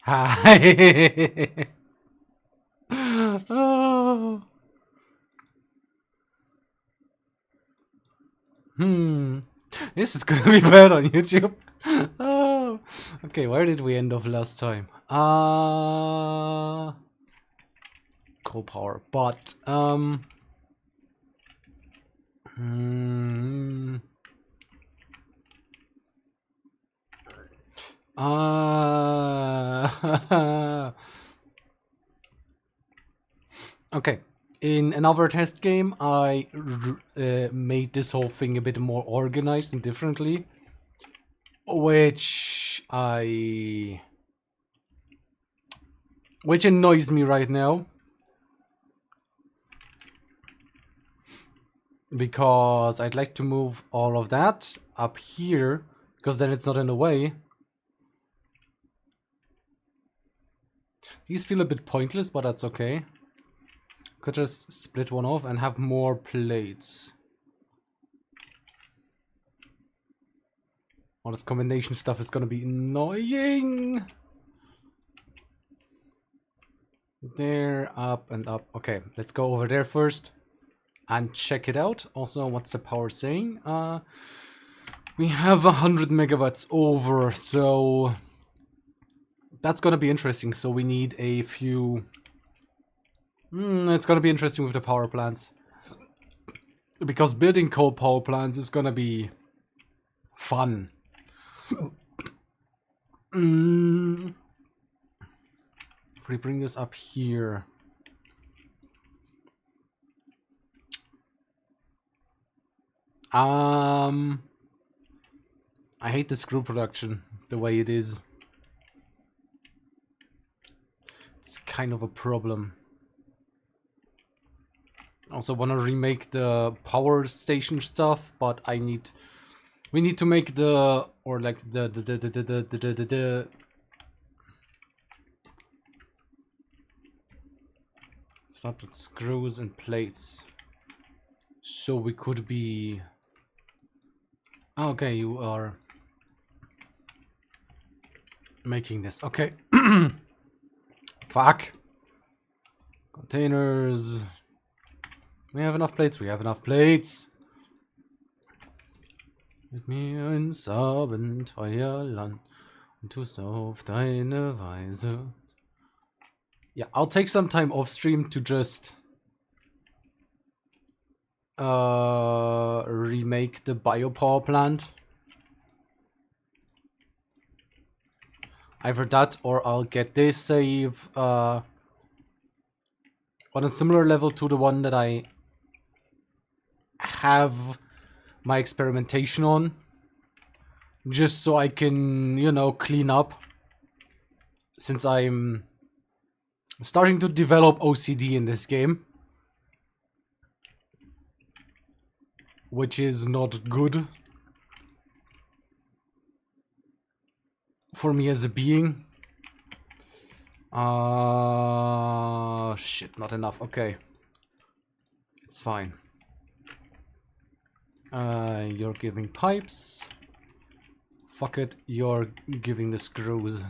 Hi. Oh. This is gonna be bad on YouTube. Oh. Okay, where did we end off last time? Coal power, but okay. In another test game, I made this whole thing a bit more organized and differently, which annoys me right now, because I'd like to move all of that up here, because then it's not in the way. These feel a bit pointless, but that's okay. Could just split one off and have more plates. All this combination stuff is gonna be annoying. There, up and up. Okay, let's go over there first and check it out. Also, what's the power saying? We have 100 megawatts over, so that's gonna be interesting. So we need a few. It's gonna be interesting with the power plants, because building coal power plants is gonna be fun. If we bring this up here. I hate the screw production the way it is. It's kind of a problem. Also want to remake the power station stuff, but we need to make the it's not the screws and plates. So we could be. Okay, you are making this. Okay. Fuck. Containers. We have enough plates. We have enough plates. Mit mir ins Abenteuerland und tust auf deine Weise. Yeah, I'll take some time off stream to just remake the biopower plant. Either that, or I'll get this save on a similar level to the one that I have my experimentation on, just so I can, you know, clean up, since I'm starting to develop OCD in this game, which is not good for me as a being. Shit, not enough. Okay, it's fine. You're giving pipes. Fuck it, you're giving the screws.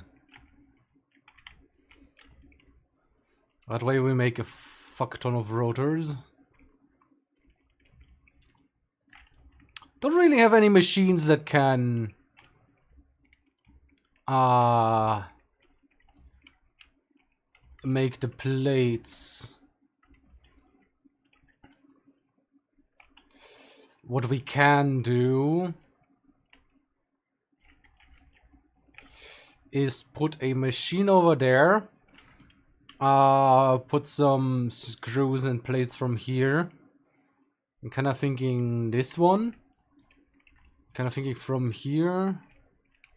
That way we make a fuck ton of rotors. Don't really have any machines that can make the plates. What we can do is put a machine over there, put some screws and plates from here. I'm kind of thinking this one, kind of thinking from here,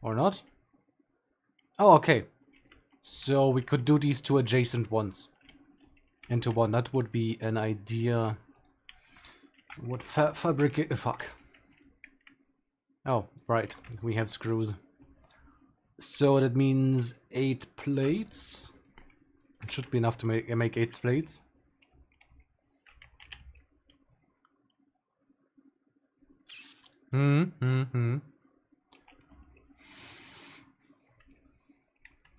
or not. Oh, okay, so we could do these two adjacent ones into one. That would be an idea. What fabricate? Fuck. Oh, right. We have screws. So that means 8 plates. It should be enough to make 8 plates.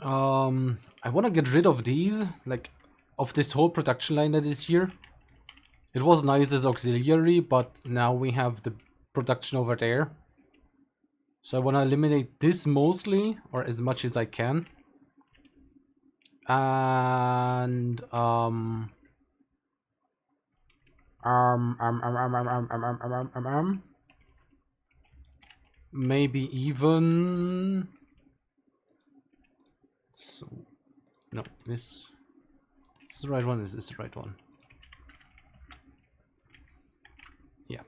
I want to get rid of these, like, of this whole production line that is here. It was nice as auxiliary, but now we have the production over there. So I want to eliminate this mostly, or as much as I can. And maybe even, so no, this is the right one. Is this the right one? Yeah.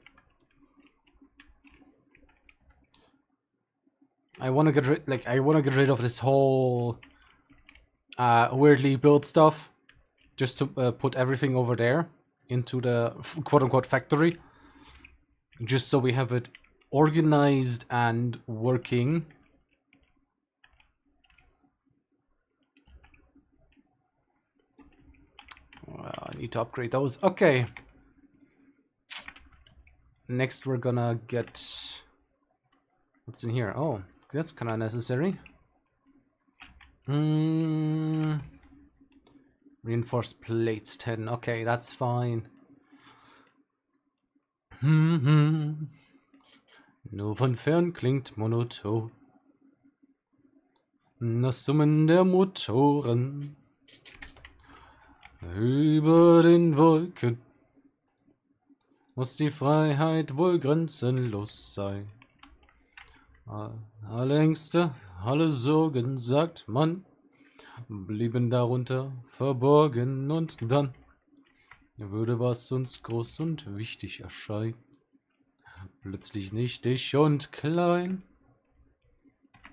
I want to get rid, like, I want to get rid of this whole weirdly built stuff, just to put everything over there into the quote-unquote factory, just so we have it organized and working. Well, I need to upgrade those. Okay. Next we're gonna get, what's in here? Oh, that's kind of necessary. Reinforced plates 10. Okay, that's fine. Nur von fern klingt monoton das Summen der Motoren über den Wolken. Muss die Freiheit wohl grenzenlos sein. Alle Ängste, alle Sorgen, sagt man, blieben darunter verborgen, und dann würde, was uns groß und wichtig erscheint, plötzlich nichtig und klein.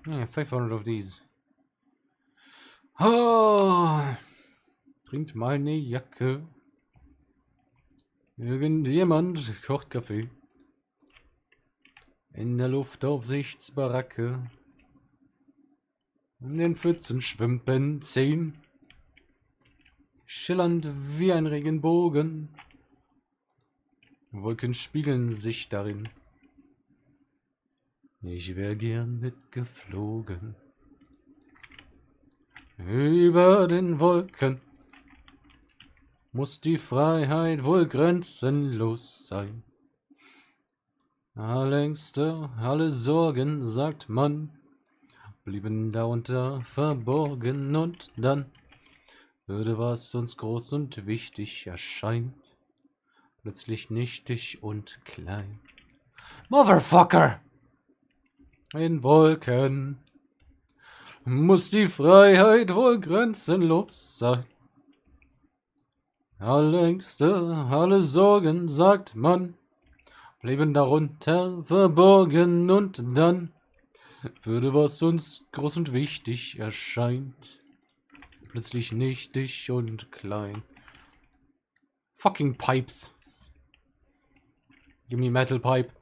Yeah, 500 of these. Oh, trinkt meine Jacke. Irgendjemand kocht Kaffee. In der Luftaufsichtsbaracke. In den Pfützen schwimmt Benzin. Schillernd wie ein Regenbogen. Wolken spiegeln sich darin. Ich wär gern mitgeflogen. Über den Wolken muss die Freiheit wohl grenzenlos sein. Alle Ängste, alle Sorgen, sagt man, blieben darunter verborgen, und dann würde, was uns groß und wichtig erscheint, plötzlich nichtig und klein. Motherfucker! In Wolken muss die Freiheit wohl grenzenlos sein. Alle Ängste, alle Sorgen, sagt man, blieben darunter verborgen, und dann würde, was uns groß und wichtig erscheint, plötzlich nichtig und klein. Fucking pipes. Give me metal pipe.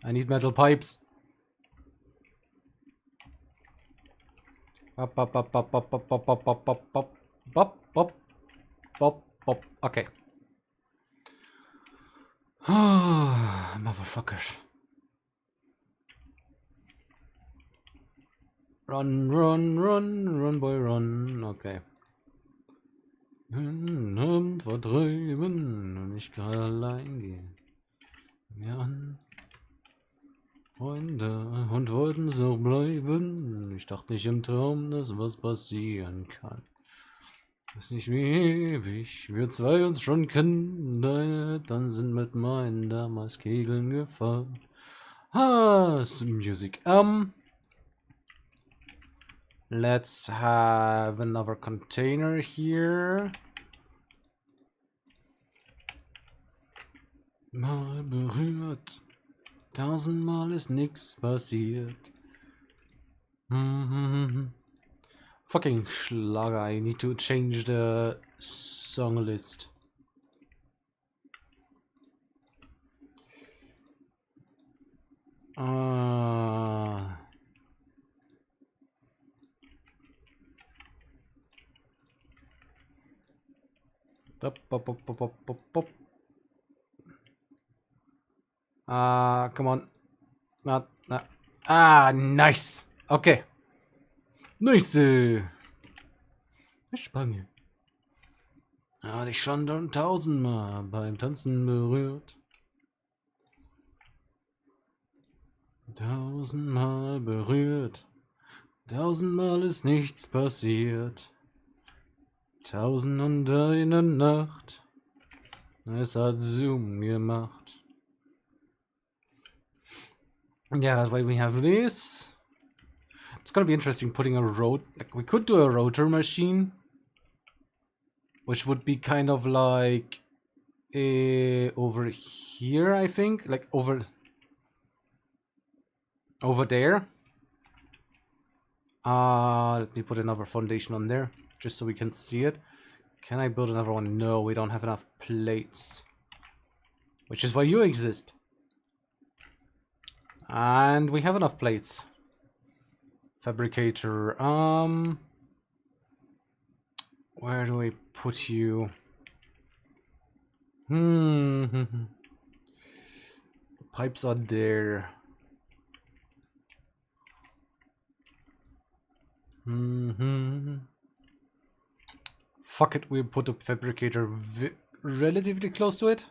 I need metal pipes. Bop, bop, bop, bop, bop, bop, bop, bop, bop, bop, bop, bop, bop, bop, bop. Okay. Motherfuckers. Run, run, run, run, boy, run. Okay. Abend vertreiben und ich kann allein gehen. Mir an. Freunde und wollten so bleiben. Ich dachte nicht im Traum, dass was passieren kann. Weiß nicht wie ewig wir zwei uns schon kennen. Deine Eltern sind mit meinen damals Kegeln gefahren. Music. Let's have another container here. Mal berührt. 1000-mal ist nix passiert. Fucking Schlager, I need to change the song list. Come on. Nice. Okay. Nächste. Spange. Dich schon 1000-mal beim Tanzen berührt. 1000-mal berührt. 1000-mal ist nichts passiert. 1001 Nacht. Es hat Zoom gemacht. Yeah, that's why we have this. It's gonna be interesting putting a road. Like, we could do a rotor machine, which would be kind of like over here, I think, like over there. Let me put another foundation on there, just so we can see it. Can I build another one? No, we don't have enough plates. Which is why you exist. And we have enough plates. Fabricator, where do we put you? The pipes are there. Fuck it, we put a fabricator relatively close to it.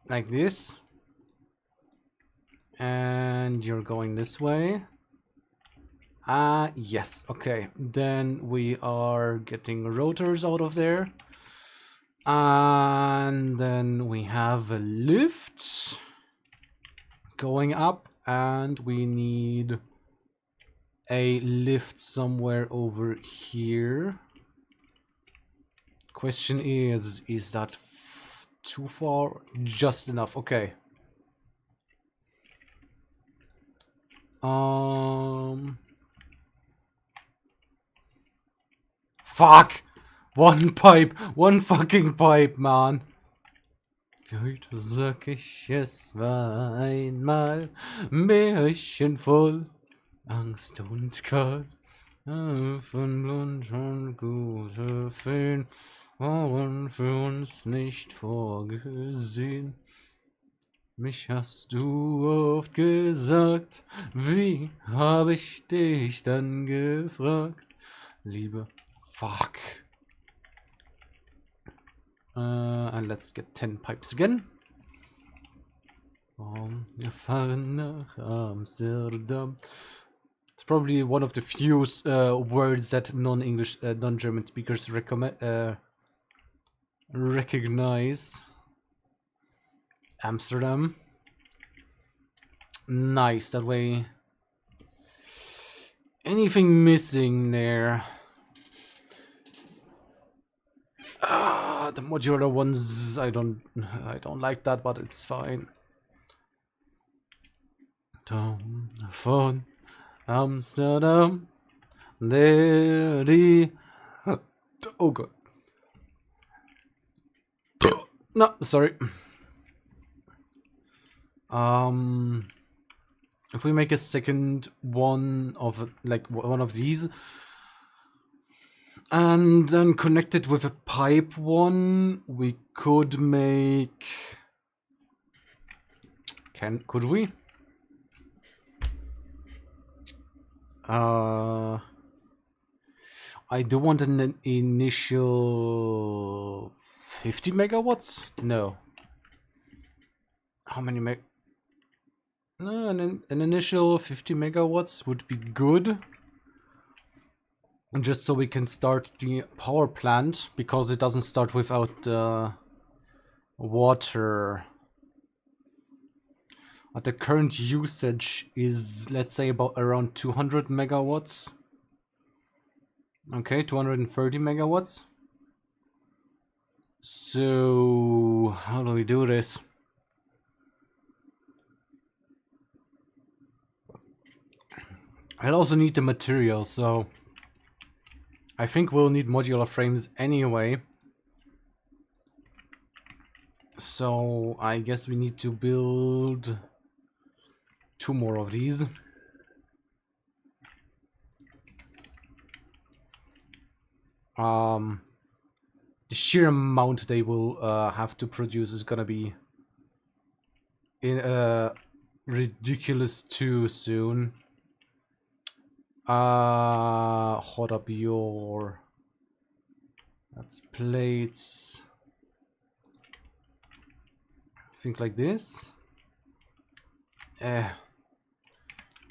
Like this. And you're going this way. Yes, okay. Then we are getting rotors out of there. And then we have a lift going up, and we need a lift somewhere over here. Question is that too far? Just enough, okay. Fuck! One pipe! One fucking pipe, man! Heute sag ich, es war einmal märchenvoll, Angst und Qual, von Blund und gute Feen waren für uns nicht vorgesehen. Mich hast du oft gesagt, wie hab ich dich dann gefragt? Liebe, fuck. And let's get 10 pipes again. Wir fahren nach Amsterdam. It's probably one of the few words that non-English, non-German speakers recognize. Amsterdam. Nice, that way. Anything missing there? The modular ones, I don't like that, but it's fine. Tom von Amsterdam, der die. Oh god. No, sorry. If we make a second one of like one of these, and then connect it with a pipe one, we could make. Could we? I do want an initial 50 megawatts? No. How many No, an initial 50 megawatts would be good. Just so we can start the power plant, because it doesn't start without water. But the current usage is, let's say, about around 200 megawatts. Okay, 230 megawatts. So, how do we do this? I'll also need the material, so I think we'll need modular frames anyway. So I guess we need to build 2 more of these. The sheer amount they will have to produce is gonna be ridiculous too soon. Hold up your... That's plates. Think like this.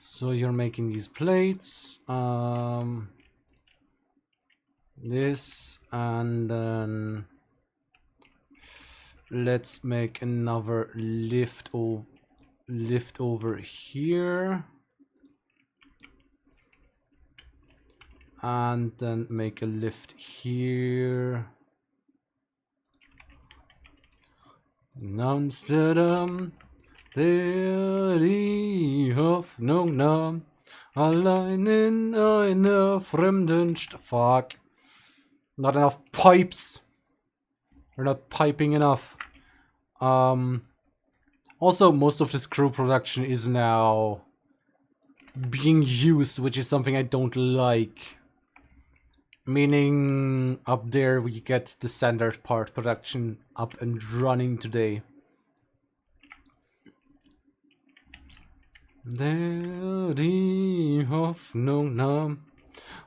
So you're making these plates. This, and then let's make another lift over here, and then make a lift here. In Amsterdam, der die Hoffnung nahm, allein in einer fremden Stadt. Fuck. Not enough pipes. We're not piping enough. Also, most of this crew production is now being used, which is something I don't like. Meaning, up there we get the standard part production up and running today. Der die Hoffnung nahm,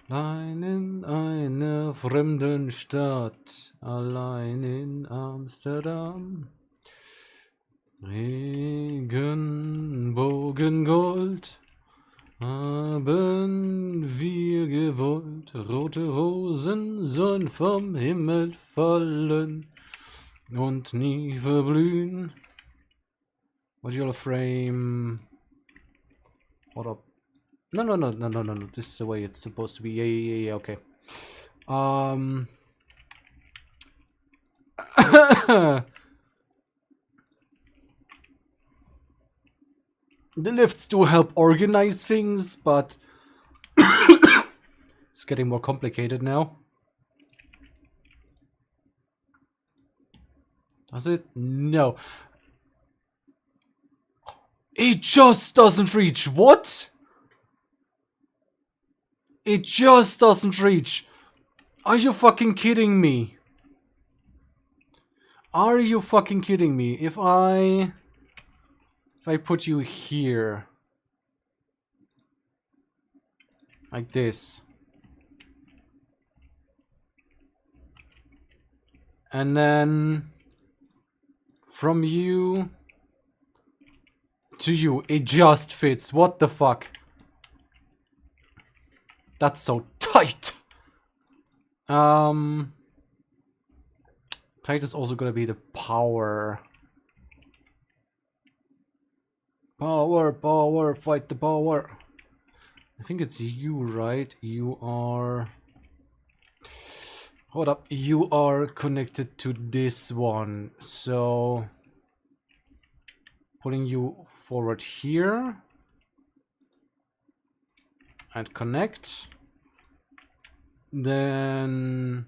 allein in einer fremden Stadt, allein in Amsterdam. Regenbogengold haben wir gewollt, rote Rosen sollen vom Himmel fallen und nie verblühen. Modular frame. Hold up. No. This is the way it's supposed to be. Yeah, okay. The lifts do help organize things, but it's getting more complicated now. Does it? No. It just doesn't reach. What? It just doesn't reach. Are you fucking kidding me? Are you fucking kidding me? If I put you here, like this, and then from you to you, it just fits. What the fuck? That's so tight. Tight is also gonna be the power. Power, fight the power. I think it's you, right? You are... Hold up. You are connected to this one. So... putting you forward here. And connect. Then...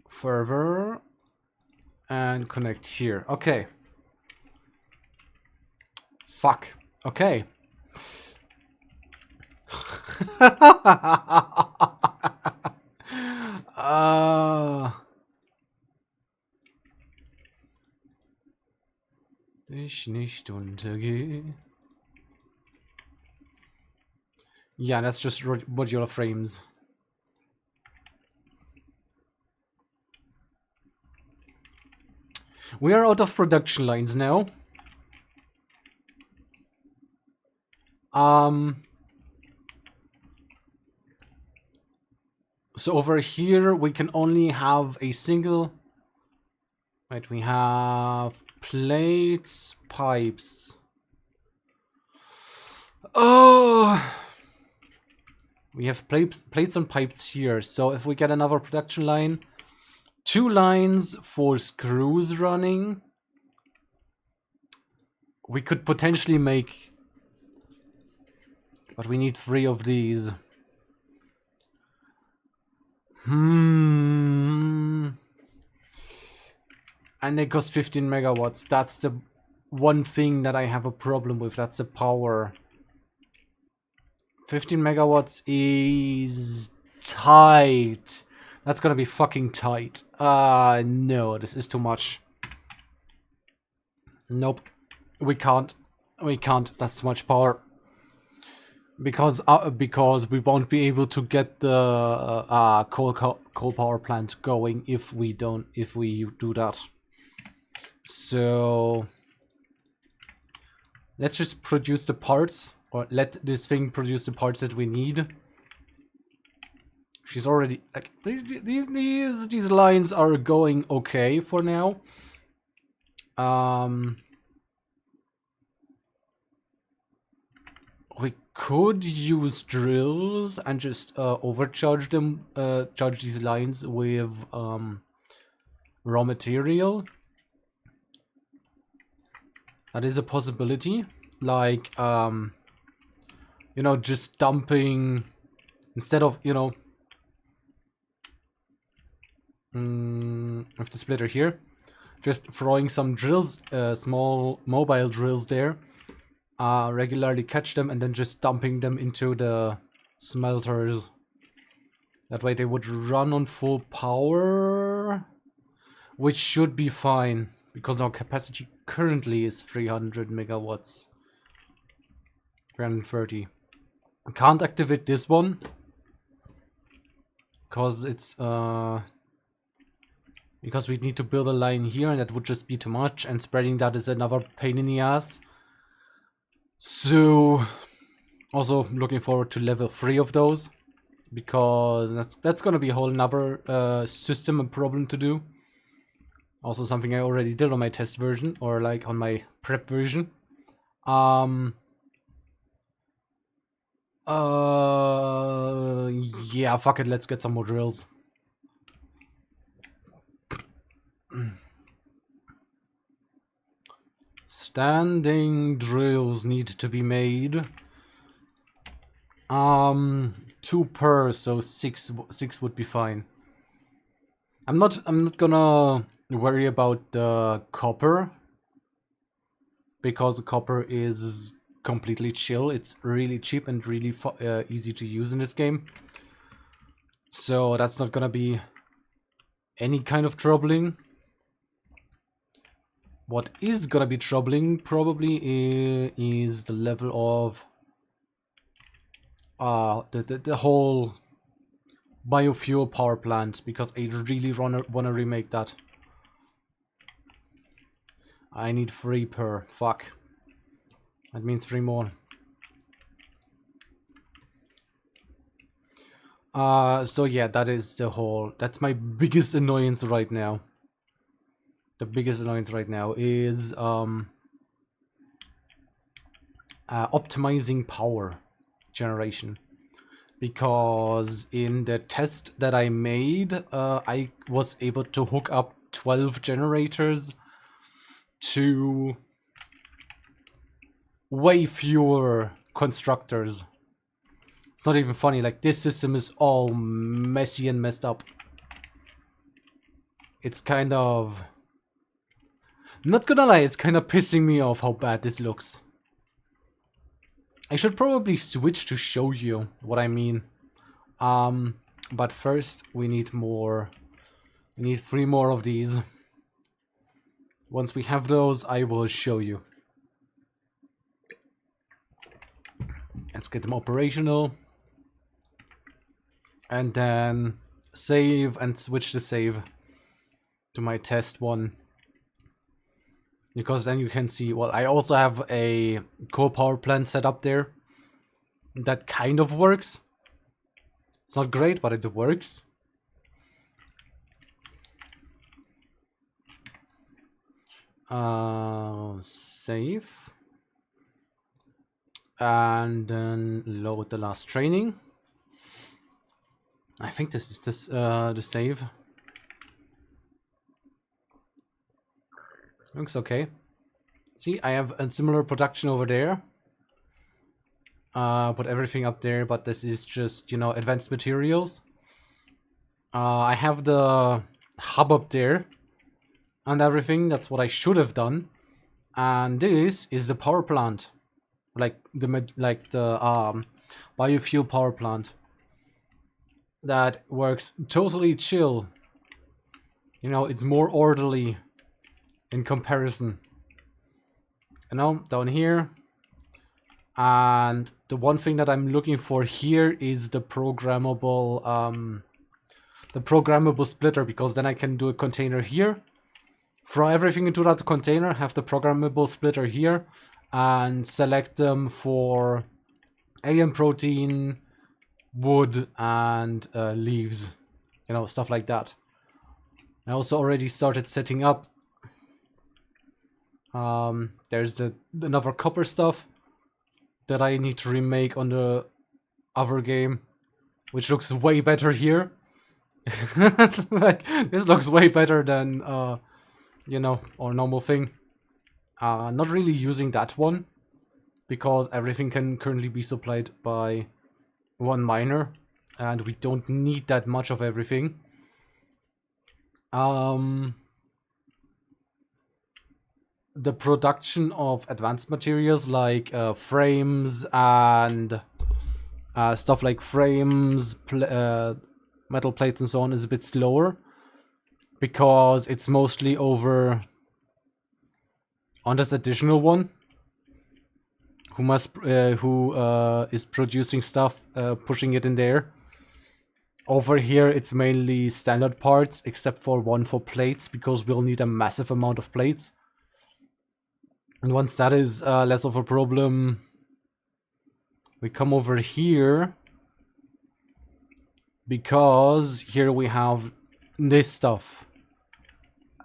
further. And connect here. Okay. Fuck. Okay. Ich nicht untergehe. Yeah, that's just modular frames. We are out of production lines now. So over here we can only have a single... Right, we have plates, pipes. Oh! We have plates and pipes here. So if we get another production line, 2 lines for screws running, we could potentially make... But we need 3 of these. And they cost 15 megawatts. That's the one thing that I have a problem with. That's the power. 15 megawatts is tight. That's gonna be fucking tight. No, this is too much. Nope. We can't. We can't. That's too much power. Because we won't be able to get the coal power plant going if we do that. So let's just produce the parts, or let this thing produce the parts that we need. She's already like these lines are going okay for now. We could use drills and just overcharge them, charge these lines with raw material. That is a possibility. Like, you know, just dumping instead of, you know, with the splitter here, just throwing some drills, small mobile drills there. Regularly catch them and then just dumping them into the smelters. That way they would run on full power, which should be fine because our capacity currently is 300 megawatts. 330. I can't activate this one because it's because we need to build a line here and that would just be too much, and spreading that is another pain in the ass. So, also looking forward to level 3 of those, because that's gonna be a whole another system and problem to do. Also something I already did on my test version, or like on my prep version. Yeah, fuck it, let's get some more drills. Standing drills need to be made. 2 per, so 6 would be fine. I'm not gonna worry about the copper, because the copper is completely chill. It's really cheap and really easy to use in this game. So that's not gonna be any kind of troubling. What is gonna be troubling probably is the level of the whole biofuel power plant, because I really wanna remake that. I need 3 per. Fuck. That means 3 more. So yeah, that's my biggest annoyance right now. The biggest annoyance right now is optimizing power generation, because in the test that I made, I was able to hook up 12 generators to way fewer constructors. It's not even funny, like this system is all messy and messed up. It's kind of, not gonna lie, it's kind of pissing me off how bad this looks. I should probably switch to show you what I mean. But first we need more. We need 3 more of these. Once we have those, I will show you. Let's get them operational. And then save and switch the save to my test one. Because then you can see, well, I also have a coal power plant set up there. That kind of works. It's not great, but it works. Save. And then load the last training. I think this is the save. Looks okay. See, I have a similar production over there. Put everything up there, but this is just, you know, advanced materials. I have the hub up there and everything. That's what I should have done. And this is the power plant, like the biofuel power plant that works totally chill. You know, it's more orderly in comparison. you know, down here. And the one thing that I'm looking for here is the programmable splitter, because then I can do a container here, throw everything into that container, have the programmable splitter here, and select them for alien protein, wood, and leaves, you know, stuff like that. I also already started setting up. There's another copper stuff that I need to remake on the other game, which looks way better here. Like, this looks way better than you know, our normal thing. Not really using that one, because everything can currently be supplied by one miner, and we don't need that much of everything. The production of advanced materials like frames and stuff like frames, metal plates and so on is a bit slower, because it's mostly over on this additional one who is producing stuff, pushing it in there. Over here it's mainly standard parts, except for one for plates, because we'll need a massive amount of plates. And once that is less of a problem, we come over here, because here we have this stuff.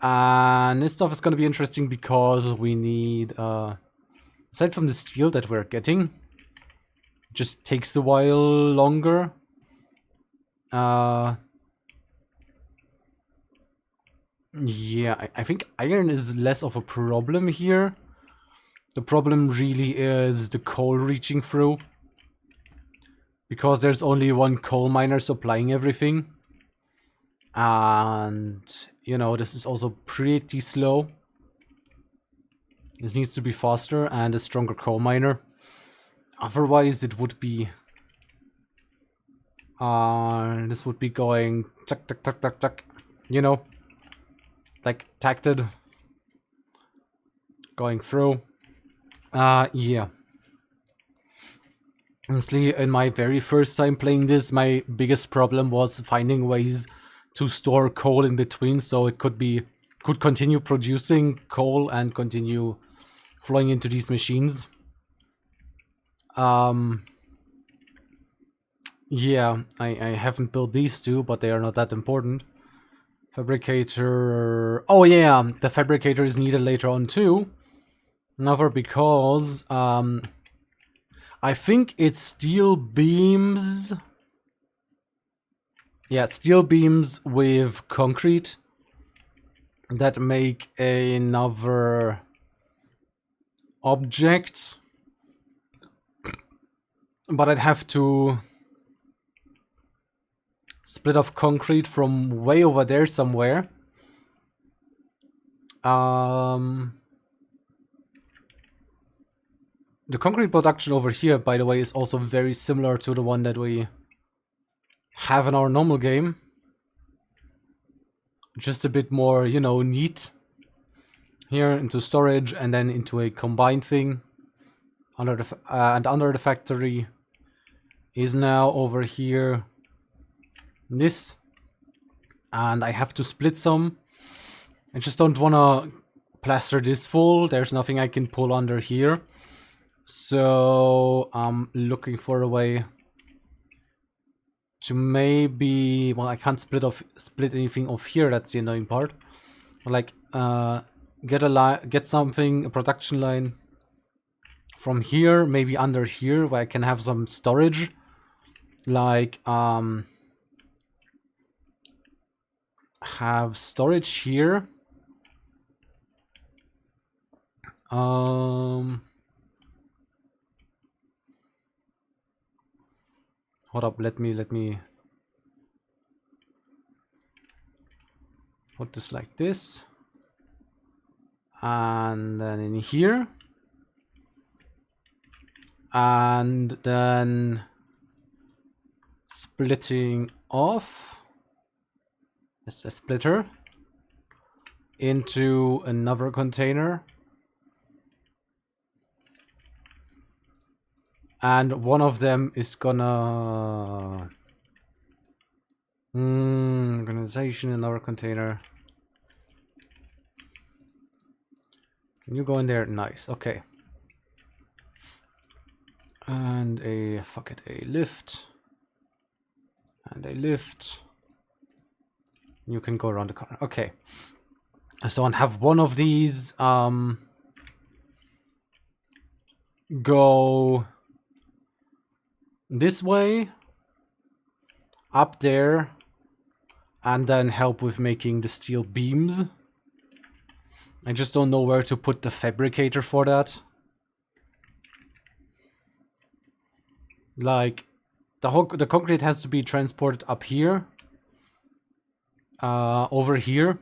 And this stuff is going to be interesting because we need, aside from the steel that we're getting, it just takes a while longer. Yeah, I think iron is less of a problem here. The problem really is the coal reaching through, because there's only one coal miner supplying everything. And, you know, this is also pretty slow. This needs to be faster and a stronger coal miner. Otherwise it would be... this would be going... tuck, tuck, tuck, tuck, tuck. You know? Like, tacted. Going through. Yeah. Honestly, in my very first time playing this, my biggest problem was finding ways to store coal in between, so it could continue producing coal and continue flowing into these machines. Yeah, I haven't built these two, but they are not that important. Fabricator... Oh yeah, the fabricator is needed later on too. Never, because I think it's steel beams. Yeah, steel beams with concrete that make another object. But I'd have to split off concrete from way over there somewhere. The concrete production over here, by the way, is also very similar to the one that we have in our normal game. Just a bit more, you know, neat. Here into storage and then into a combined thing. Under the factory is now over here. This. And I have to split some. I just don't want to plaster this full. There's nothing I can pull under here. So I'm looking for a way to maybe, well, I can't split anything off here. That's the annoying part. Like get a production line from here, maybe under here, where I can have some storage. Like have storage here. Hold up, let me put this like this. And then in here. And then splitting off as a splitter into another container. And one of them is gonna... organization in our container. Can you go in there? Nice, okay. And a, fuck it, a lift. And a lift. You can go around the corner. Okay. So I'll have one of these go this way, up there, and then help with making the steel beams. I just don't know where to put the fabricator for that. Like, the concrete has to be transported up here, over here,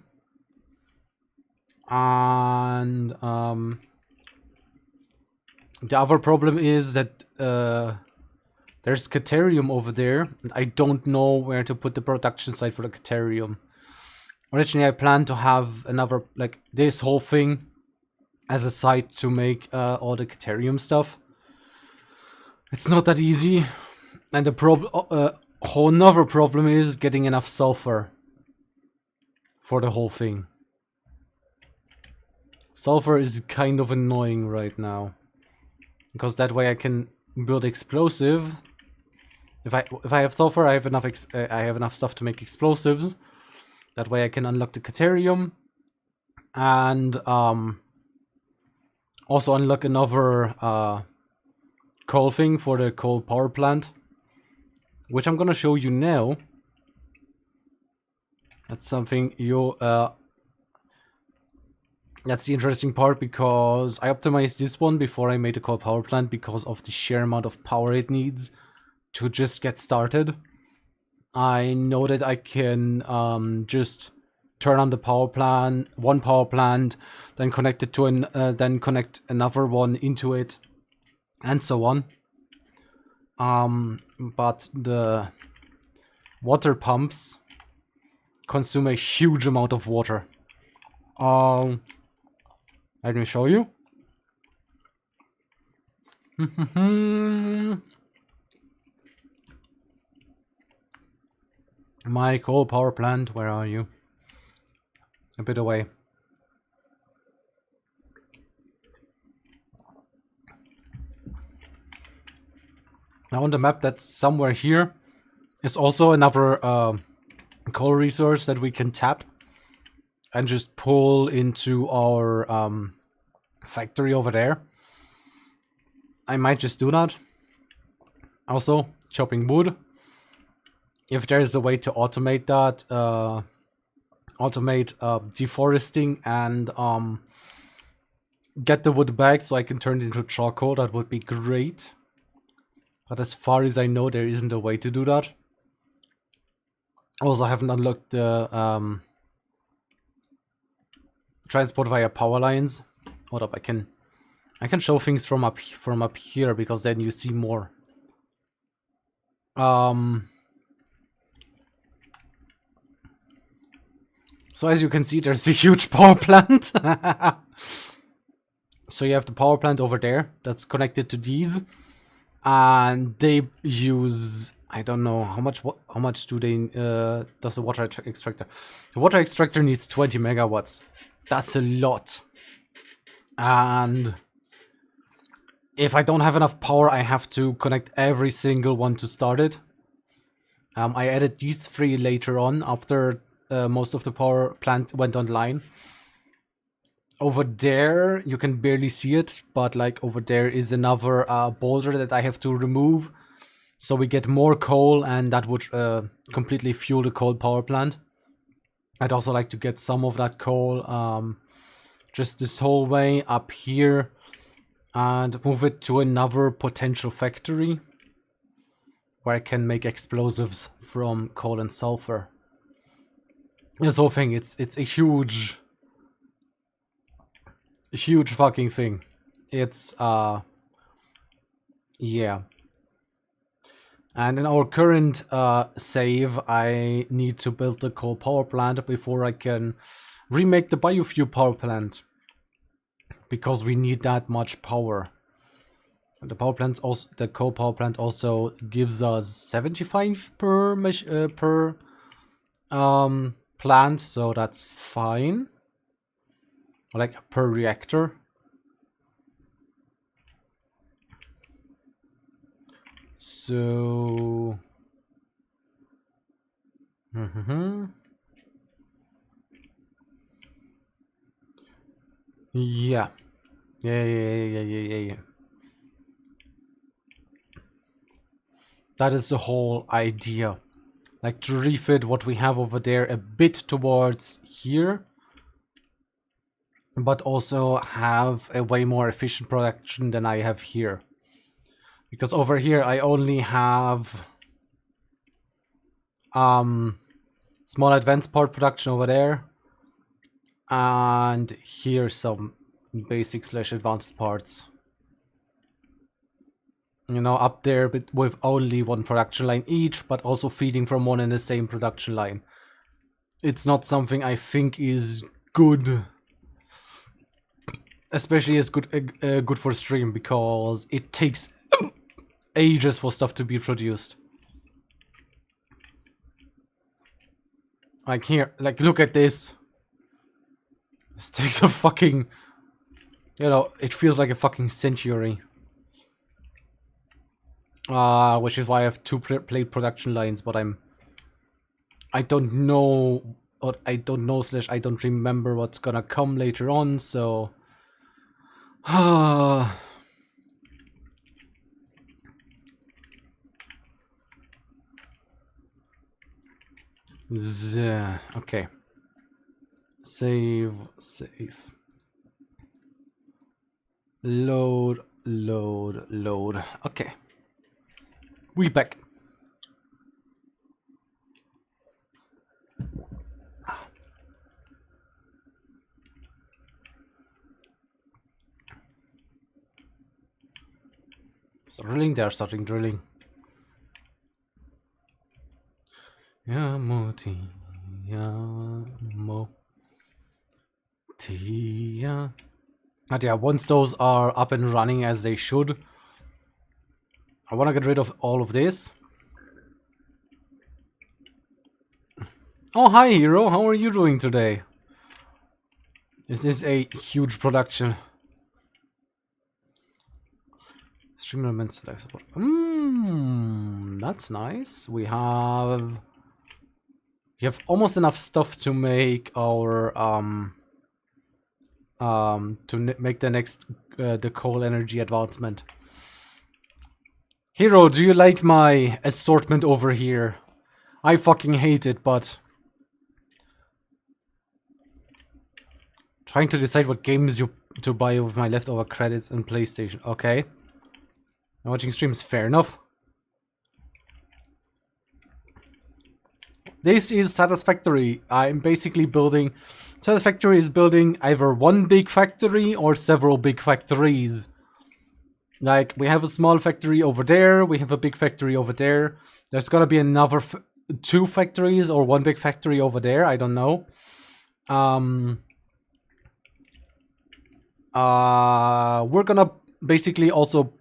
and the other problem is that there's Caterium over there, and I don't know where to put the production site for the Caterium. Originally, I planned to have another, like, this whole thing as a site to make all the Caterium stuff. It's not that easy, and the whole another problem is getting enough sulfur for the whole thing. Sulfur is kind of annoying right now, because that way I can build explosive. If I have sulfur, I have enough stuff to make explosives. That way I can unlock the Caterium, and also unlock another coal thing for the coal power plant, which I'm gonna show you now. That's something you that's the interesting part, because I optimized this one before I made the coal power plant because of the sheer amount of power it needs to just get started. I know that I can just turn on the power plant, one power plant, then connect it to then connect another one into it, and so on. But the water pumps consume a huge amount of water. Let me show you. My coal power plant, where are you? A bit away. Now on the map that's somewhere here is also another coal resource that we can tap and just pull into our factory over there. I might just do that. Also, chopping wood. If there is a way to automate that, automate deforesting and get the wood back so I can turn it into charcoal, that would be great. But as far as I know, there isn't a way to do that. Also, I haven't unlocked the transport via power lines. Hold up, I can show things from up here, because then you see more. So as you can see, there's a huge power plant. So you have the power plant over there that's connected to these, and they use, I don't know how much do they does the water extractor. The water extractor needs 20 megawatts. That's a lot. And if I don't have enough power, I have to connect every single one to start it. I added these 3 later on after most of the power plant went online. Over there, you can barely see it, but like over there is another boulder that I have to remove. So we get more coal, and that would completely fuel the coal power plant. I'd also like to get some of that coal just this whole way up here and move it to another potential factory where I can make explosives from coal and sulfur. This whole thing, it's a huge fucking thing. It's yeah. And in our current save, I need to build the coal power plant before I can remake the biofuel power plant, because we need that much power. The power plants also, the coal power plant also gives us 75 per plant, so that's fine. Like per reactor. So yeah. Yeah. That is the whole idea. Like to refit what we have over there a bit towards here, but also have a way more efficient production than I have here. Because over here I only have small advanced part production over there, and here some basic / advanced parts. You know, up there but with only one production line each, but also feeding from one and the same production line. It's not something I think is good. Especially as good for stream, because it takes ages for stuff to be produced. Like here, like look at this. This takes a fucking, you know, it feels like a fucking century. Which is why I have two plate production lines, but I don't know / I don't remember what's gonna come later on, so okay. Save. Load. Okay. We back. So drilling, they are starting drilling. And yeah, once those are up and running as they should, I want to get rid of all of this. Oh, hi, Hero. How are you doing today? Is this a huge production? Stream elements select support. That's nice. We have almost enough stuff to make our make the next the coal energy advancement. Hero, do you like my assortment over here? I fucking hate it, but trying to decide what games to buy with my leftover credits and PlayStation. Okay. Watching streams, fair enough. This is Satisfactory. I'm basically building... Satisfactory is building either one big factory or several big factories. Like, we have a small factory over there, we have a big factory over there. There's gonna be another 2 factories or one big factory over there, I don't know. We're gonna basically also...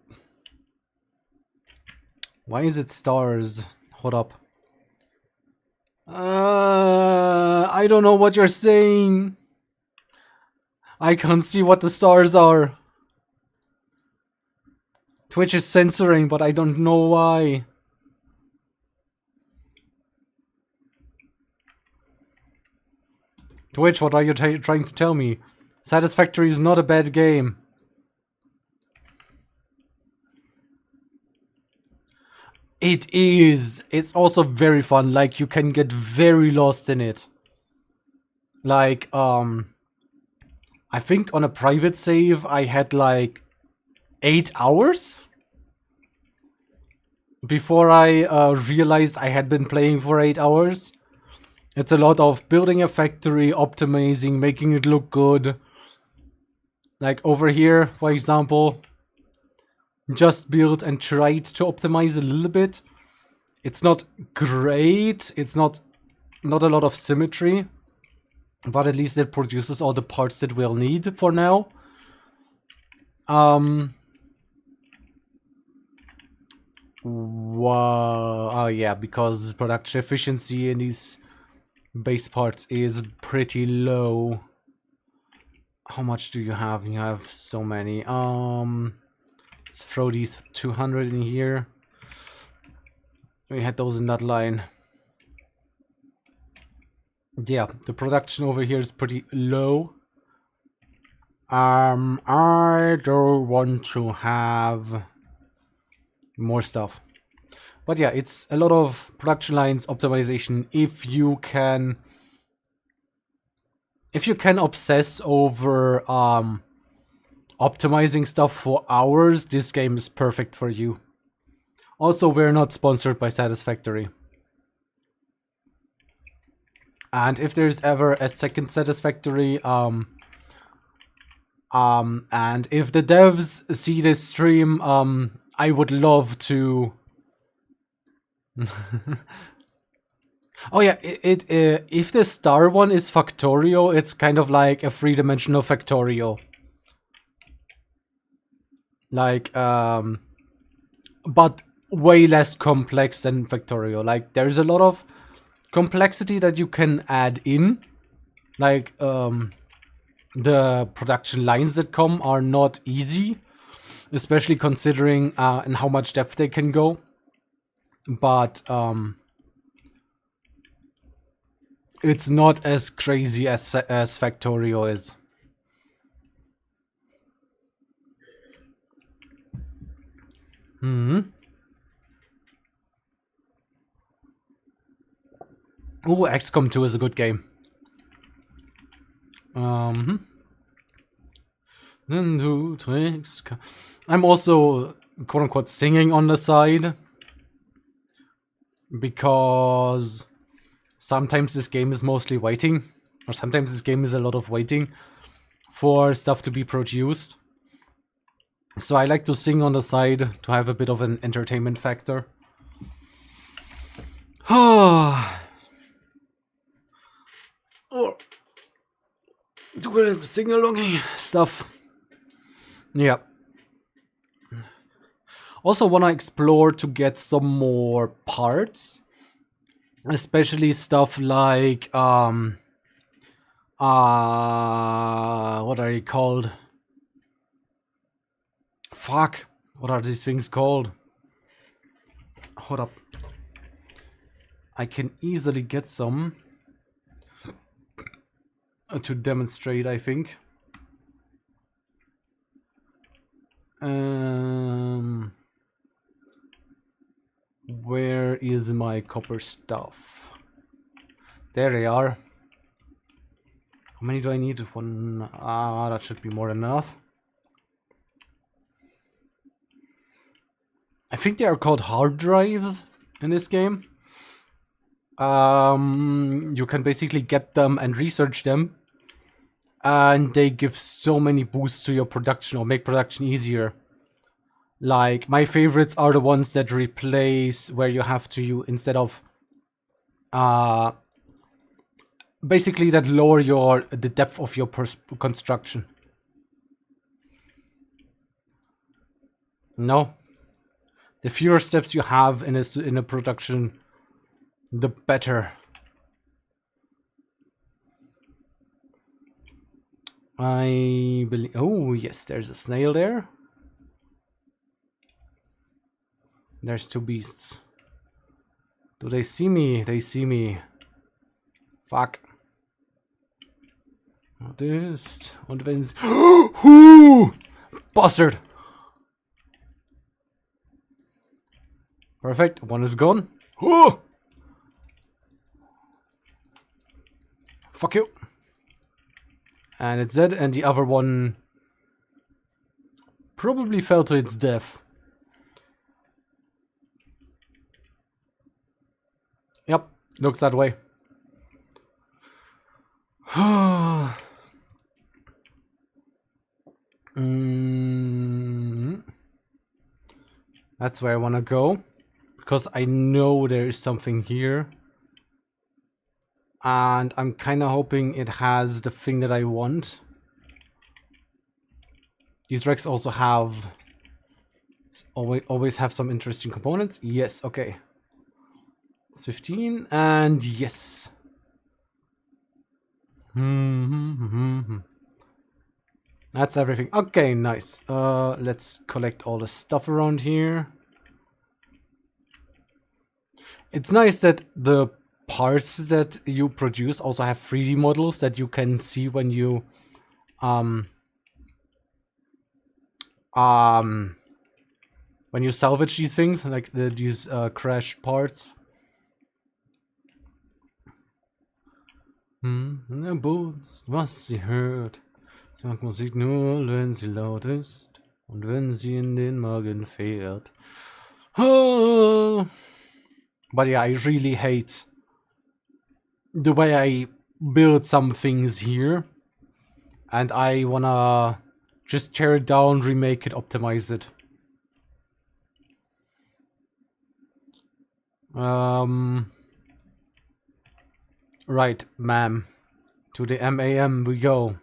Why is it stars? Hold up. I don't know what you're saying. I can't see what the stars are. Twitch is censoring, but I don't know why. Twitch, what are you trying to tell me? Satisfactory is not a bad game. It is. It's also very fun. Like, you can get very lost in it. Like, I think on a private save, I had like 8 hours before I realized I had been playing for 8 hours. It's a lot of building a factory, optimizing, making it look good. Like over here, for example, just built and tried to optimize a little bit. It's not great. It's not a lot of symmetry, but at least it produces all the parts that we'll need for now. Wow. Oh yeah, because production efficiency in these base parts is pretty low. How much do you have? You have so many. Let's throw these 200 in here. We had those in that line. Yeah, the production over here is pretty low. I don't want to have more stuff. But yeah, it's a lot of production lines optimization if you can obsess over optimizing stuff for hours, this game is perfect for you. Also, we're not sponsored by Satisfactory. And if there's ever a second Satisfactory, and if the devs see this stream, I would love to. Oh yeah, if the star one is Factorio, it's kind of like a three-dimensional Factorio. Like, but way less complex than Factorio. Like, there's a lot of complexity that you can add in. Like, the production lines that come are not easy, especially considering and how much depth they can go. But it's not as crazy as Factorio is. Oh, XCOM 2 is a good game. Then do tricks. I'm also quote unquote singing on the side because sometimes this game is mostly waiting, or sometimes this game is a lot of waiting for stuff to be produced. So I like to sing on the side to have a bit of an entertainment factor. Oh, doing the sing-along stuff. Yeah. Also want to explore to get some more parts. Especially stuff like, what are they called? Fuck. What are these things called? Hold up. I can easily get some to demonstrate, I think. Where is my copper stuff? There they are. How many do I need? One. That should be more than enough. I think they are called hard drives in this game. You can basically get them and research them, and they give so many boosts to your production or make production easier. Like, my favorites are the ones that replace where you have to, instead of basically that lower the depth of your construction. No, the fewer steps you have in a production, the better. I believe. Oh yes, there's a snail there. There's two beasts. Do they see me? They see me. Fuck. This. Und wenn's. Whoo! Bastard! Perfect. One is gone. Whoo! Fuck you. And it's dead, and the other one probably fell to its death. Yep, looks that way. That's where I want to go, because I know there is something here. And I'm kind of hoping it has the thing that I want. These wrecks also have Always have some interesting components. Yes, okay. It's 15 and yes. That's everything. Okay, nice. Let's collect all the stuff around here. It's nice that the parts that you produce also have 3D models that you can see when you when you salvage these things, like these crashed parts. Was sie hört, sie mag Musik nur, wenn sie laut ist und wenn sie in den Magen fährt. Oh. But yeah, I really hate the way I build some things here, and I wanna just tear it down, remake it, optimize it. Right, ma'am. To the MAM we go.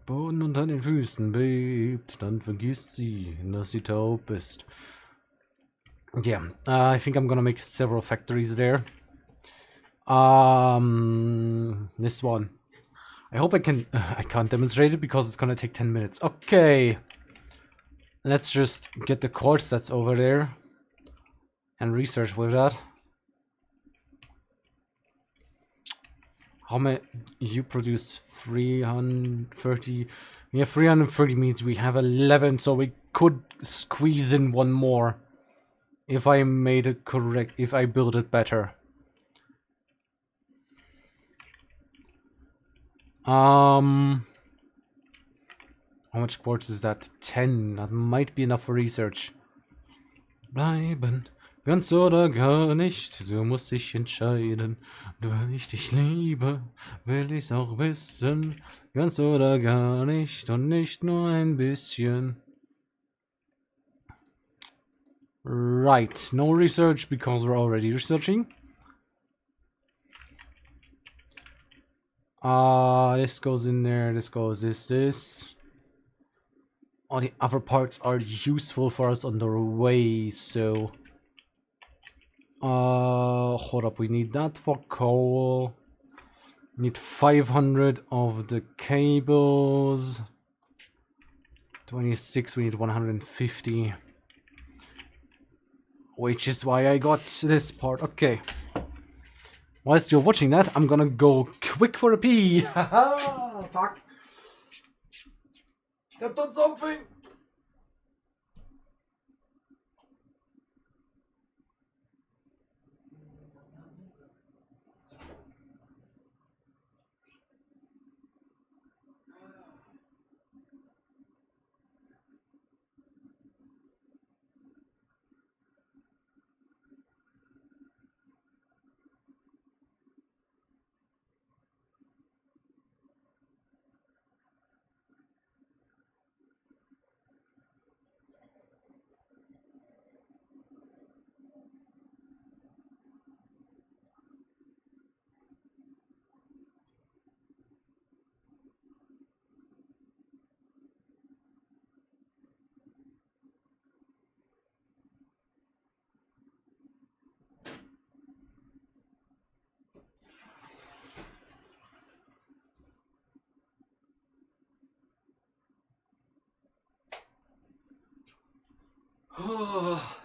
Boden unter den Füßen bebt, dann vergisst sie, dass sie taub ist. Yeah, I think I'm gonna make several factories there. This one. I hope I can... I can't demonstrate it because it's gonna take 10 minutes. Okay. Let's just get the quartz that's over there and research with that. How many... You produce 330... We have 330 means we have 11, so we could squeeze in one more. If I made it correct, if I build it better. How much quartz is that? 10. That might be enough for research. Bleiben, ganz oder gar nicht. Du musst dich entscheiden. Wenn ich dich liebe, will ich's auch wissen. Ganz oder gar nicht und nicht nur ein bisschen. Right, no research because we're already researching. This goes in there, this goes this. All the other parts are useful for us on the way, so... hold up, we need that for coal. Need 500 of the cables. 26, we need 150. Which is why I got this part. Okay. Whilst you're watching that, I'm gonna go quick for a pee. Haha, fuck. Stepped on something.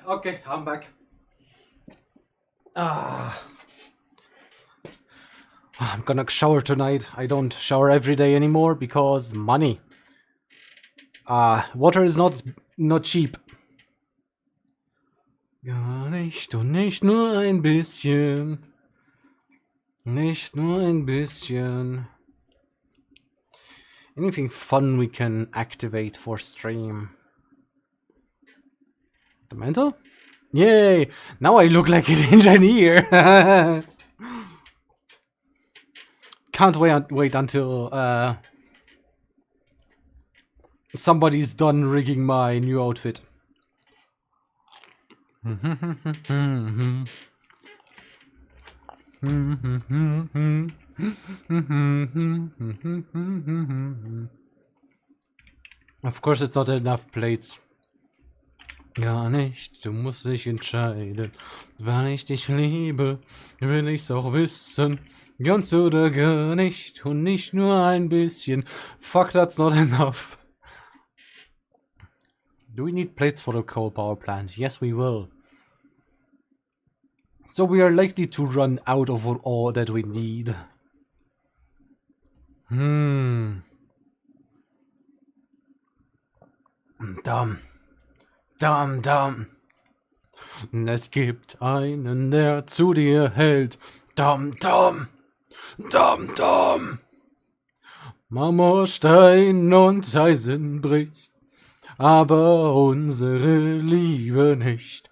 Okay, I'm back. I'm gonna shower tonight. I don't shower every day anymore because money. Water is not cheap. Ja, nicht und nicht nur ein bisschen. Nicht nur ein bisschen. Anything fun we can activate for stream? The mental? Yay! Now I look like an engineer! Can't wait until somebody's done rigging my new outfit. Of course it's not enough plates. Gar nicht, du musst dich entscheiden. Wann ich dich liebe, will ich's auch wissen. Ganz oder gar nicht und nicht nur ein bisschen. Fuck, that's not enough. Do we need plates for the coal power plant? Yes, we will. So we are likely to run out of all that we need. Dumm. Dumm, dumm. Es gibt einen, der zu dir hält. Dumm, dumm. Dumm, dumm. Marmorstein und Eisen bricht, aber unsere Liebe nicht.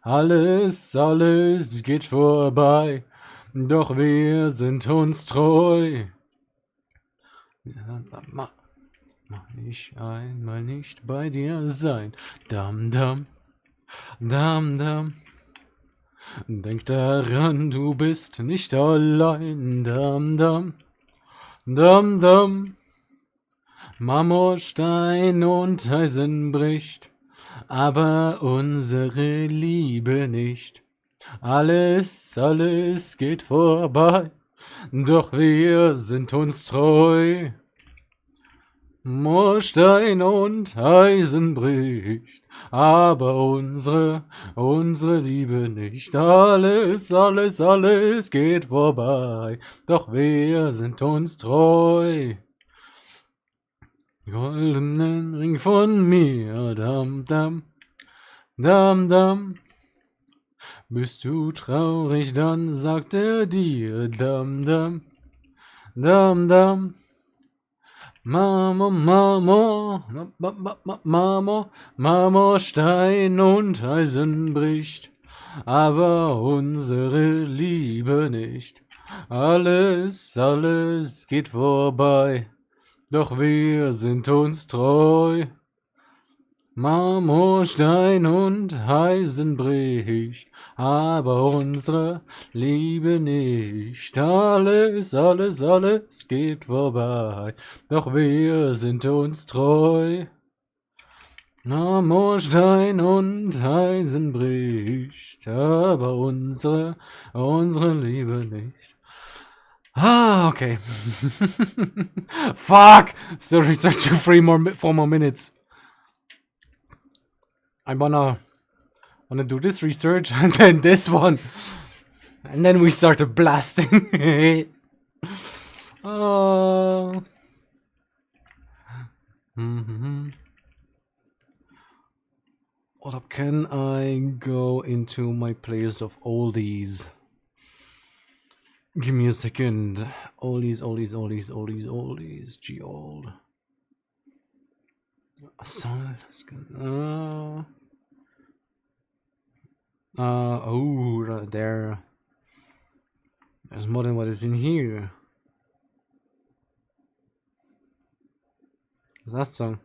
Alles, alles geht vorbei, doch wir sind uns treu. Mach ich einmal nicht bei dir sein. Dam, dam, dam, dam. Denk daran, du bist nicht allein. Dam, dam, dam, dam. Marmorstein und Eisen bricht, aber unsere Liebe nicht. Alles, alles geht vorbei, doch wir sind uns treu. Marmorstein und Eisen bricht, aber unsere Liebe nicht. Alles, alles, alles geht vorbei, doch wir sind uns treu. Goldenen Ring von mir, dam, dam, dam, dam. Bist du traurig, dann sagt er dir, dam, dam, dam, dam. Marmorstein und Eisen bricht, aber unsere Liebe nicht. Alles, alles geht vorbei, doch wir sind uns treu. Marmorstein und Eisen bricht, aber unsere Liebe nicht. Alles, alles, alles geht vorbei, doch wir sind uns treu. Marmorstein und Eisen bricht, aber unsere Liebe nicht. Ah, okay. Fuck! Still researching 4 more minutes. I wanna do this research and then this one, and then we start blasting. Oh. What up? Can I go into my place of oldies? Give me a second. Oldies, oldies, oldies, oldies, oldies. G-old. Oh, there's more than what is in here. What's that song?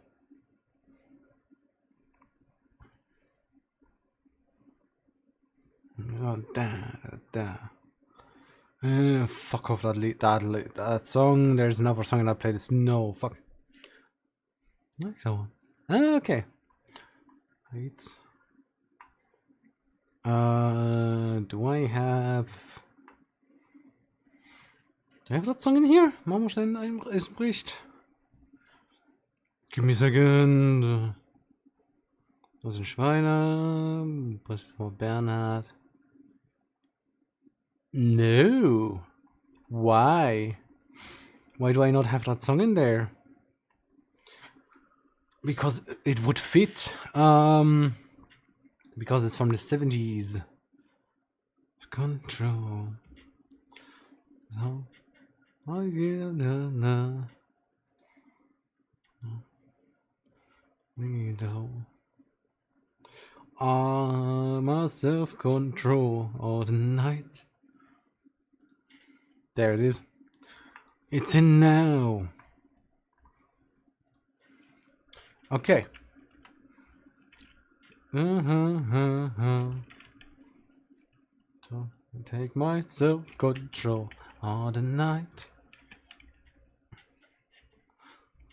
Oh, fuck off that song. There's another song in that playlist. No, fuck. Like that one. Okay. Right. Do I have that song in here? Marmorstein is bricht. Give me a second. Das sind Schweine. Was for Bernhard? No. Why? Why do I not have that song in there? Because it would fit. Because it's from the 70s. Control. Oh, yeah, nah. My self-control all the night. There it is. It's in now. Okay. So take my self-control all the night.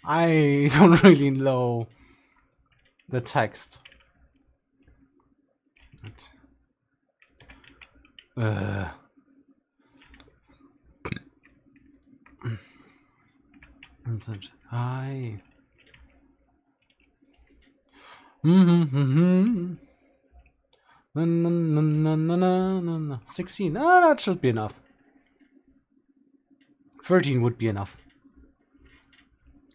I don't really know the text. Hi. 16. Ah, that should be enough. 13 would be enough.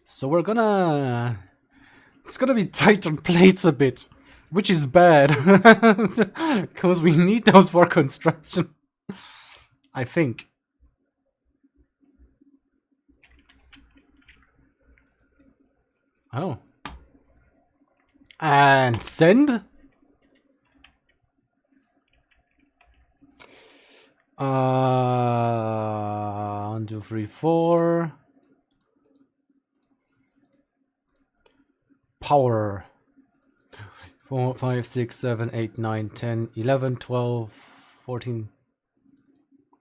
So we're gonna... It's gonna be tight on plates a bit. Which is bad. Because we need those for construction. I think. Oh. And send? 1, 2, 3, 4. Power. 4, 5, 6, 7, 8, 9, 10, 11, 12, 14.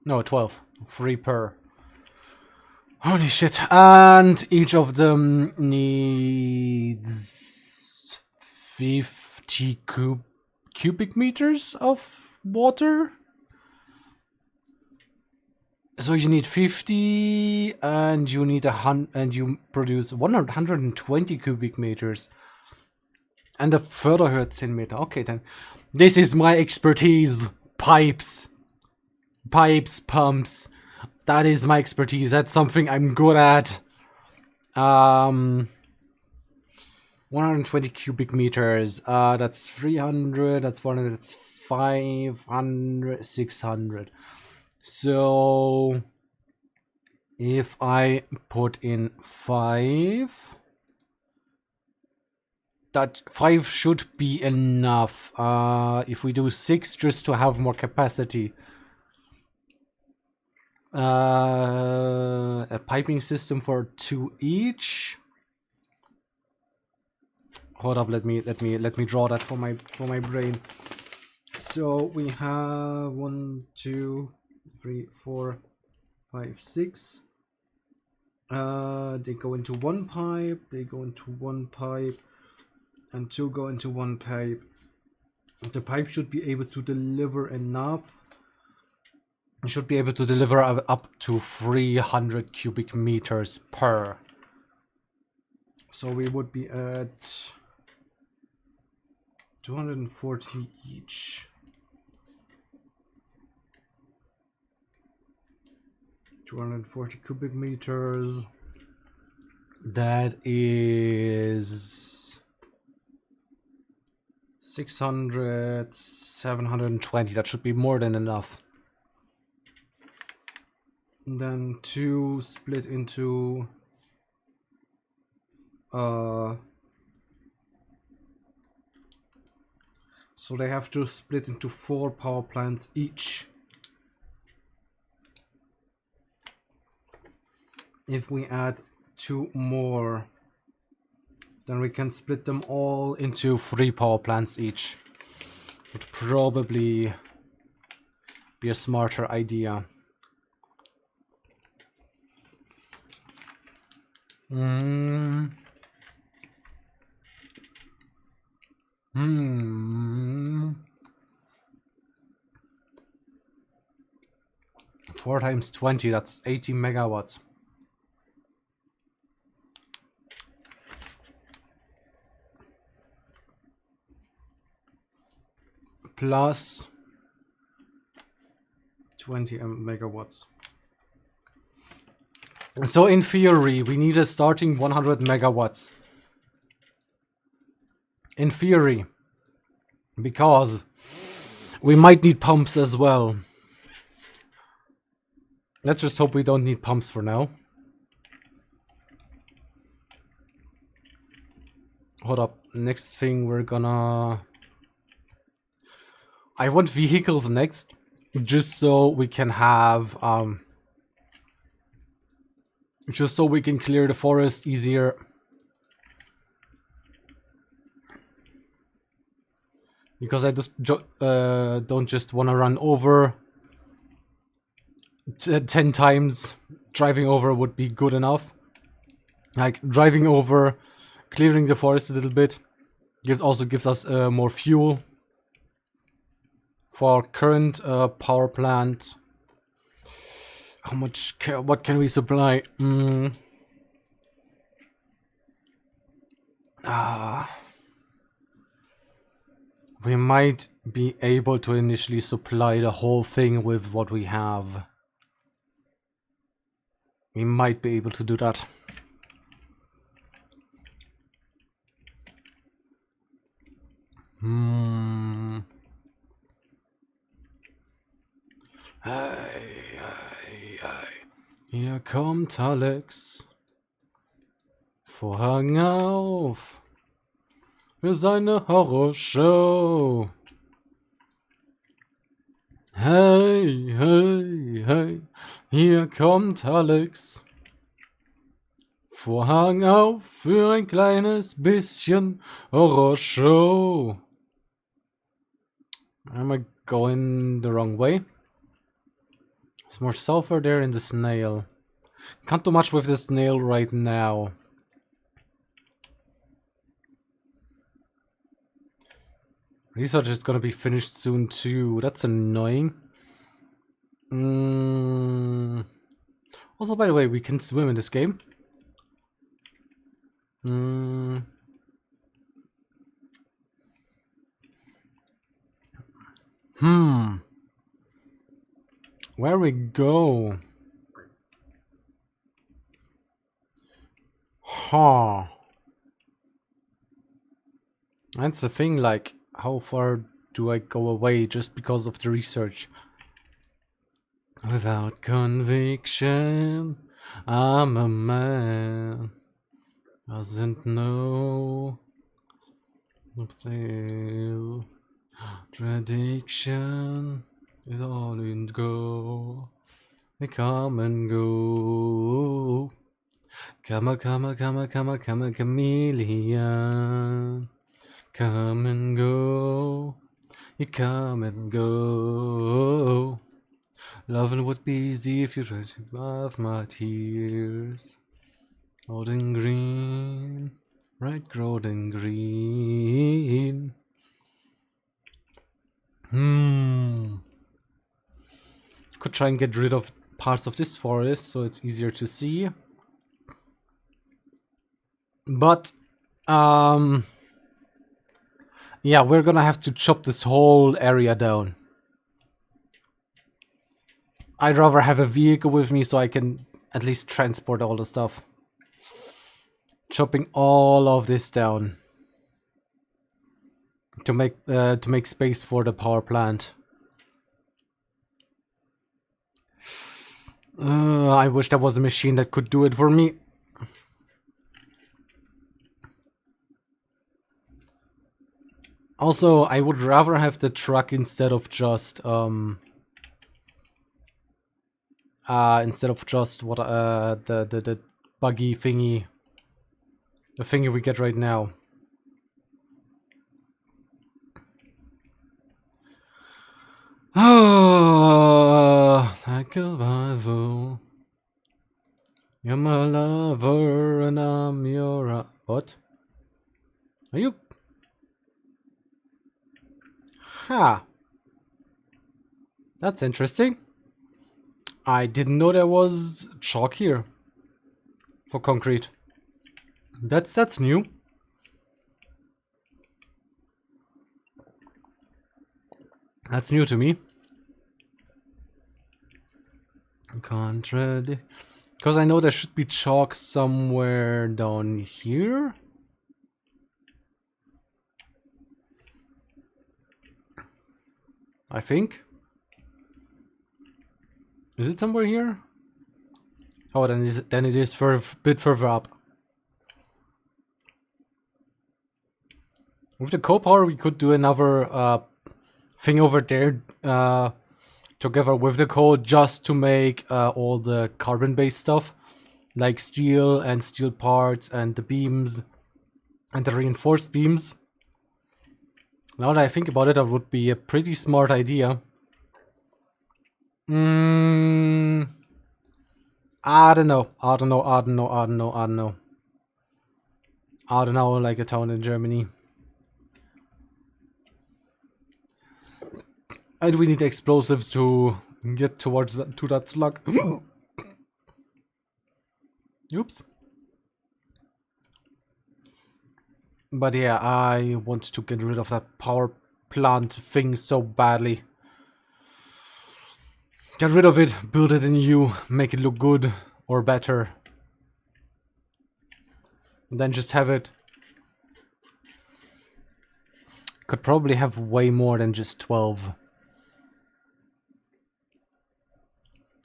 No, 12. 3 per. Holy shit. And each of them needs 50 cubic meters of water. So you need 50 and you need and you produce 120 cubic meters. And a further 10 meter. Okay, then. This is my expertise. Pipes. Pipes, pumps. That is my expertise. That's something I'm good at. 120 cubic meters. That's 300. That's 400. That's 500. 600. So if I put in 5, that 5 should be enough. If we do 6 just to have more capacity. A piping system for 2 each. Hold up, let me draw that for my brain. So we have 1, 2, 3, 4, 5, 6. They go into one pipe, they go into one pipe, and 2 go into one pipe. The pipe should be able to deliver enough. It should be able to deliver up to 300 cubic meters per. So we would be at 240 each. 240 cubic meters. That is 600, 720. That should be more than enough. And then 2 split into so they have to split into 4 power plants each. If we add 2 more, then we can split them all into 3 power plants each. Would probably be a smarter idea. Four times 20, that's 80 megawatts. Plus 20 megawatts. So in theory, we need a starting 100 megawatts. In theory. Because we might need pumps as well. Let's just hope we don't need pumps for now. Hold up. Next thing we're gonna... I want vehicles next. Just so we can have... just so we can clear the forest easier. Because I just don't just want to run over 10 times. Driving over would be good enough. Like driving over, clearing the forest a little bit. It also gives us more fuel. for our current power plant. How much? What can we supply? We might be able to initially supply the whole thing with what we have. We might be able to do that. Hey. Hier kommt Alex. Vorhang auf. Für seine Horrorshow. Hey. Hier kommt Alex. Vorhang auf für ein kleines bisschen Horrorshow. Am I going the wrong way? There's more sulfur there in the snail. Can't do much with the snail right now. Research is gonna be finished soon too. That's annoying. Also, by the way, we can swim in this game. Where we go? That's the thing, like, how far do I go away just because of the research? Without conviction, I'm a man. Doesn't know. Tradiction. It all in go. They come and go. Come a chameleon. Come and go. You come and go. Loving would be easy if you tried to laugh my tears. Golden green, bright golden green. Could try and get rid of parts of this forest so it's easier to see. But, yeah, we're gonna have to chop this whole area down. I'd rather have a vehicle with me so I can at least transport all the stuff. Chopping all of this down to make space for the power plant. I wish there was a machine that could do it for me. Also, I would rather have the truck instead of just what the buggy thingy, the thingy we get right now. Like a rival. You're my lover and I'm your what? Are you? Ha! That's interesting. I didn't know there was chalk here for concrete. That's new. That's new to me. Contradict. Because I know there should be chalk somewhere down here. I think. Is it somewhere here? Oh, then it is for a bit further up. With the coal power, we could do another thing over there together with the coal just to make all the carbon-based stuff, like steel and steel parts and the beams and the reinforced beams. Now that I think about it, that would be a pretty smart idea. I don't know. I don't know, like a town in Germany. And we need explosives to get towards to that slug. Oops. But yeah, I want to get rid of that power plant thing so badly. Get rid of it, build it in you, make it look good or better. And then just have it. Could probably have way more than just 12.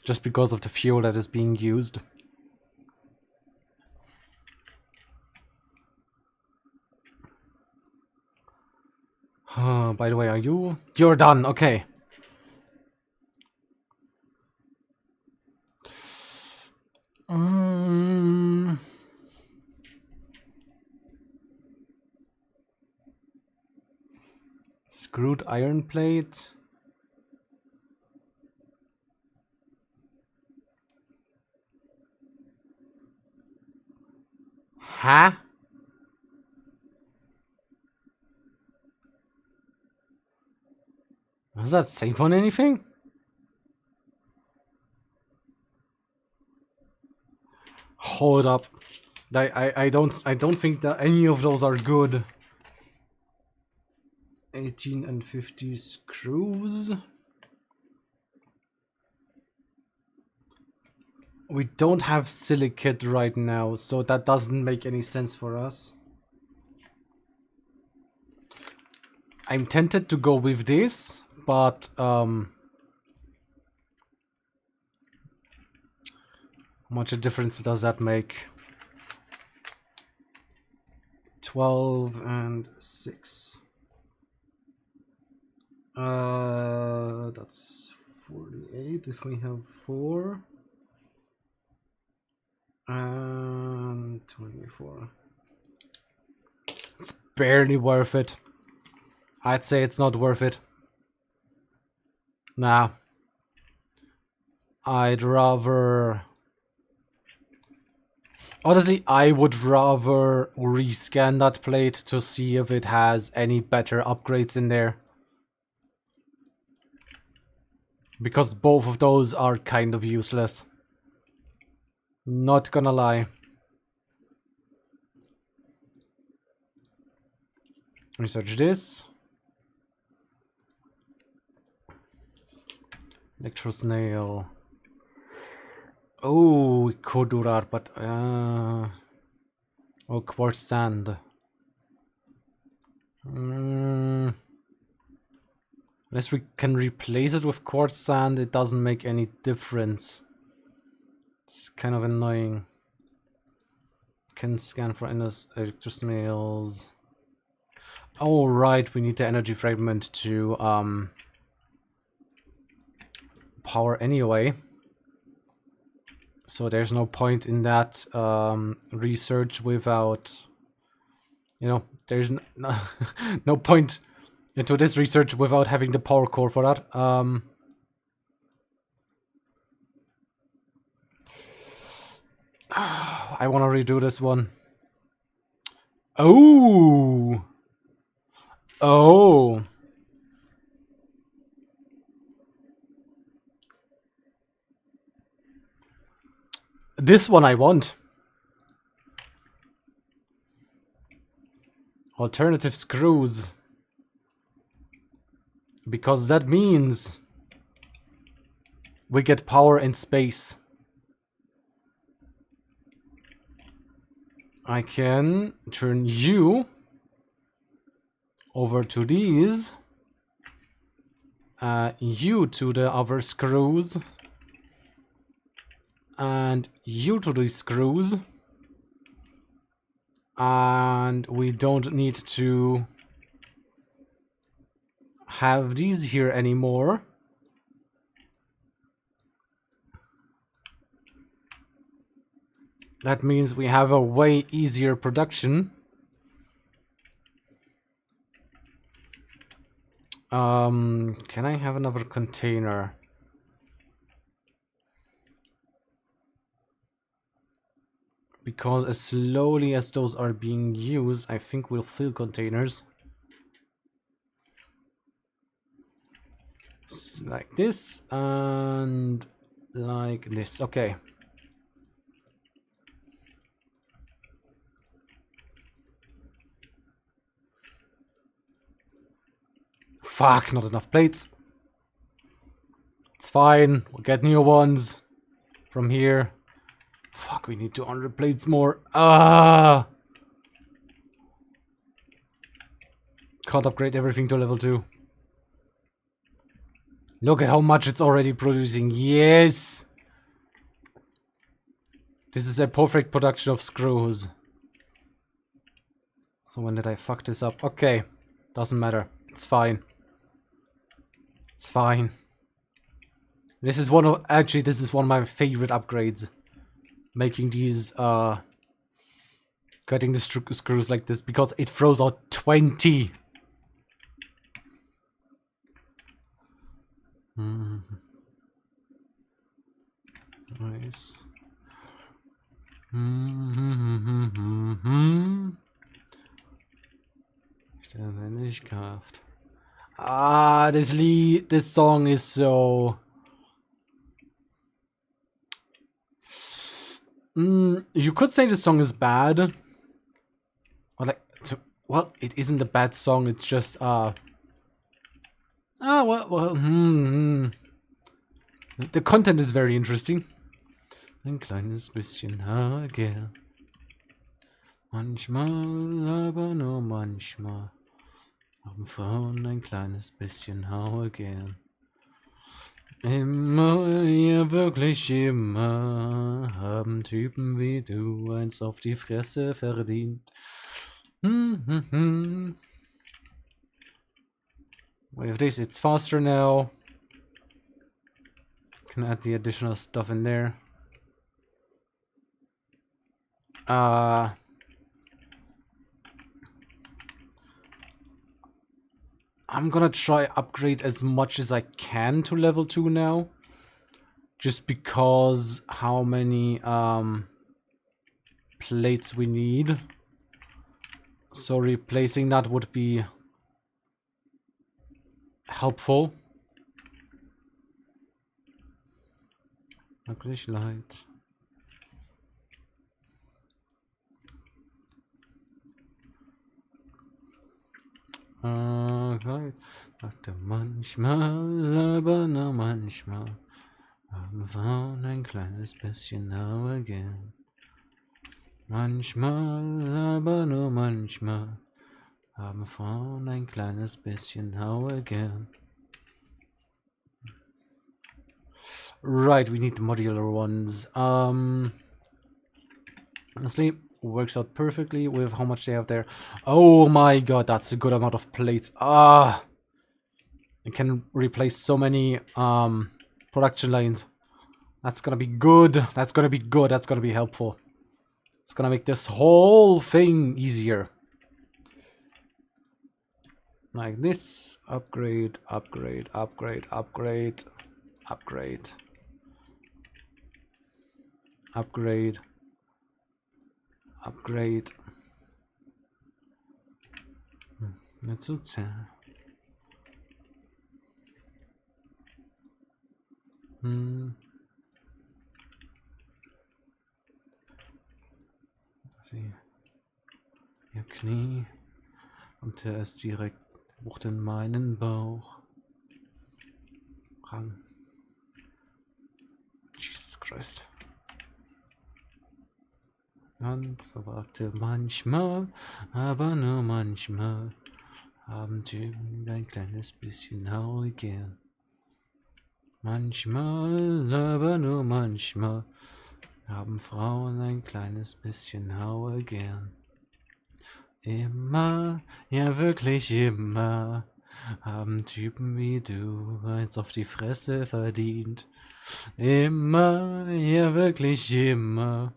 Just because of the fuel that is being used. By the way, are you? You're done, okay. Screwed iron plate. Huh? Does that save on anything? Hold up. I don't think that any of those are good. 18 and 50 screws. We don't have silicate right now, so that doesn't make any sense for us. I'm tempted to go with this, but how much a difference does that make? 12 and 6. That's 48 if we have 4. And 24. It's barely worth it. I'd say it's not worth it. Nah. I'd rather... Honestly, I would rather rescan that plate to see if it has any better upgrades in there. Because both of those are kind of useless. Not gonna lie. Research this. Electro snail. Oh, we could do that, but oh, quartz sand. Unless we can replace it with quartz sand, it doesn't make any difference. It's kind of annoying. Can scan for electro snails. Oh right, we need the energy fragment to power anyway. So there's no point in that research without, you know, there's no point into this research without having the power core for that. I want to redo this one. Oh! Oh! This one I want. Alternative screws. Because that means we get power in space. I can turn you over to these. You to the other screws. And you to these screws. And we don't need to have these here anymore. That means we have a way easier production. Can I have another container? Because as slowly as those are being used, I think we'll fill containers. Like this and like this. Okay. Fuck, not enough plates. It's fine. We'll get new ones from here. Fuck, we need 200 plates more. Ah! Can't upgrade everything to level 2. Look at how much it's already producing. Yes! This is a perfect production of screws. So when did I fuck this up? Okay. Doesn't matter. It's fine. It's fine. This is one of... Actually, this is one of my favorite upgrades. Making these, cutting the screws like this. Because it throws out 20. Nice. Nicht gekauft. Ah, this song is so... you could say the song is bad. Or like, well, it isn't a bad song, it's just, the content is very interesting. Ein kleines bisschen Haargel. Manchmal, aber nur manchmal, haben Frauen ein kleines bisschen Haargel. Immer, ja wirklich immer, haben Typen wie du eins auf die Fresse verdient. With this, it's faster now. Can add the additional stuff in there. I'm gonna try upgrade as much as I can to level 2 now. Just because how many plates we need. So replacing that would be helpful. Wirklich leid. Okay. Dachte manchmal, aber nur manchmal, haben Frauen ein kleines bisschen Power gern. Manchmal, aber nur manchmal, haben Frauen ein kleines bisschen Power gern. Right, we need the modular ones. Honestly, works out perfectly with how much they have there. Oh my god, that's a good amount of plates. Ah, it can replace so many production lines. That's gonna be good. That's gonna be good. That's gonna be helpful. It's gonna make this whole thing easier. Like this. Upgrade, upgrade, upgrade, upgrade, upgrade, upgrade, upgrade. Nicht so zäh. Sie. Ihr Knie. Und er ist direkt wucht in meinen Bauch. Rang. Jesus Christ. Und so warte manchmal, aber nur manchmal, haben Typen ein kleines bisschen Haue gern. Manchmal, aber nur manchmal, haben Frauen ein kleines bisschen Haue gern. Immer, ja wirklich immer, haben Typen wie du eins auf die Fresse verdient. Immer, ja wirklich immer,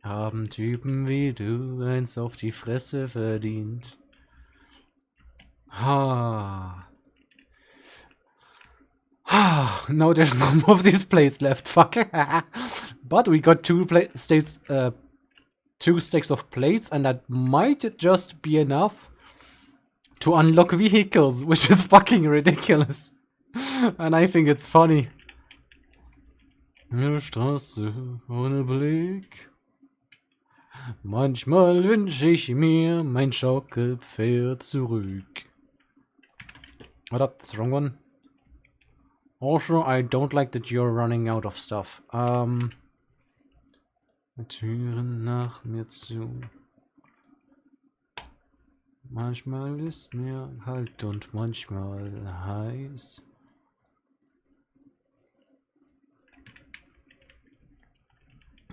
haben Typen wie du eins auf die Fresse verdient. Ha. Now there's no more of these plates left. Fuck. But we got two stacks of plates, and that might just be enough to unlock vehicles, which is fucking ridiculous. And I think it's funny. Eine Straße ohne Blick. Manchmal wünsche ich mir mein Schaukelpferd zurück. Oh, that's the wrong one. Also, I don't like that you're running out of stuff. Türen nach mir zu. Manchmal ist mir kalt und manchmal heiß.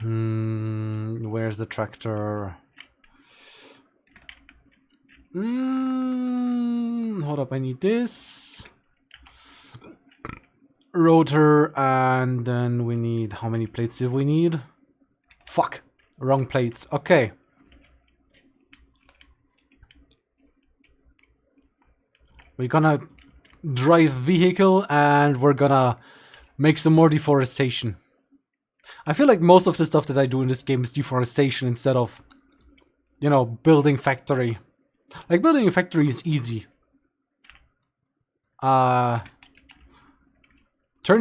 Where's the tractor? Hold up, I need this. Rotor, and then we need... How many plates do we need? Fuck! Wrong plates. Okay. We're gonna drive vehicle and we're gonna make some more deforestation. I feel like most of the stuff that I do in this game is deforestation instead of, you know, building factory. Like, building a factory is easy. Turning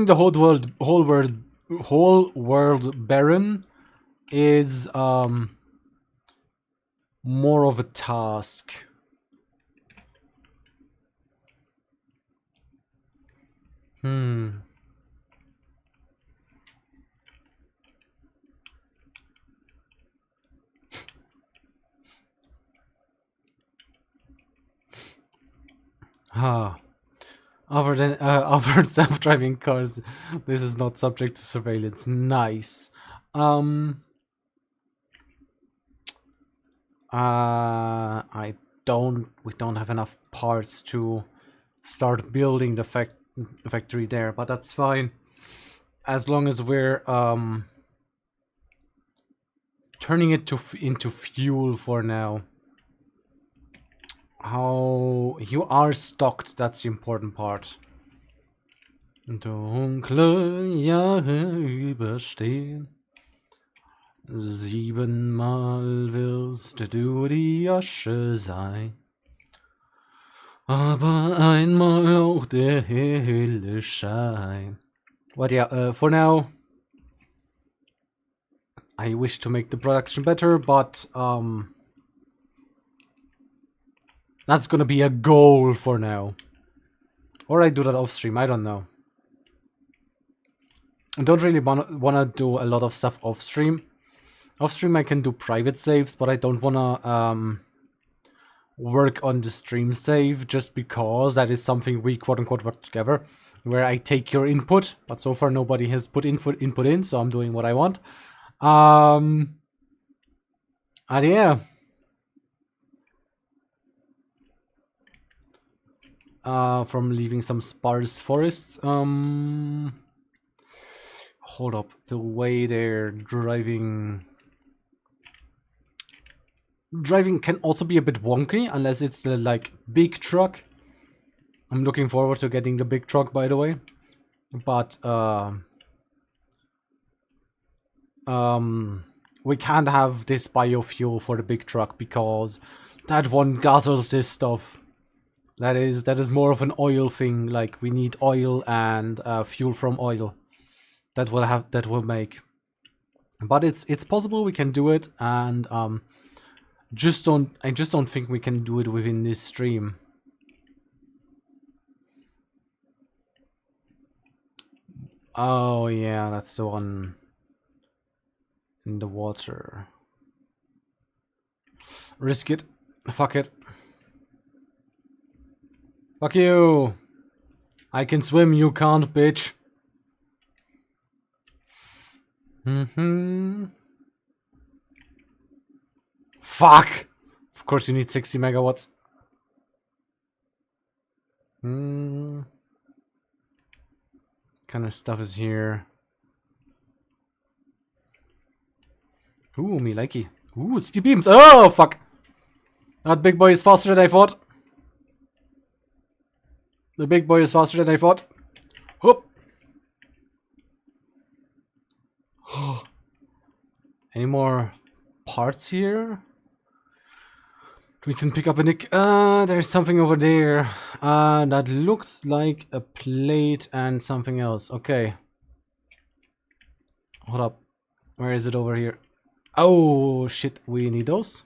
the whole world barren is more of a task. Other self-driving cars. This is not subject to surveillance. Nice. We don't have enough parts to start building the factory there, but that's fine. As long as we're turning it into fuel for now. How you are stocked, that's the important part. Dunkle Jahre überstehen. 7-mal wirst du die Asche sein. Aber einmal auch der helle Schein. But yeah, for now, I wish to make the production better, but that's gonna be a goal for now. Or I do that off stream, I don't know. I don't really wanna do a lot of stuff off stream. Off stream I can do private saves, but I don't wanna work on the stream save just because that is something we quote-unquote work together, where I take your input, but so far nobody has put input in, so I'm doing what I want. And yeah. From leaving some sparse forests. Hold up, the way they're driving can also be a bit wonky unless it's the like big truck. I'm looking forward to getting the big truck, by the way, but we can't have this biofuel for the big truck because that one guzzles this stuff. That is more of an oil thing. Like, we need oil and fuel from oil. That will make. But it's possible we can do it, and I just don't think we can do it within this stream. Oh yeah, that's the one in the water. Risk it. Fuck it. Fuck you! I can swim, you can't, bitch. Fuck! Of course you need 60 megawatts. Kind of stuff is here. Ooh, me likey. Ooh, it's the beams. Oh, fuck! That big boy is faster than I thought. The big boy is faster than I thought. Whoop! Any more parts here? We can pick up a nick. There's something over there. That looks like a plate and something else. Okay. Hold up. Where is it over here? Oh, shit. We need those.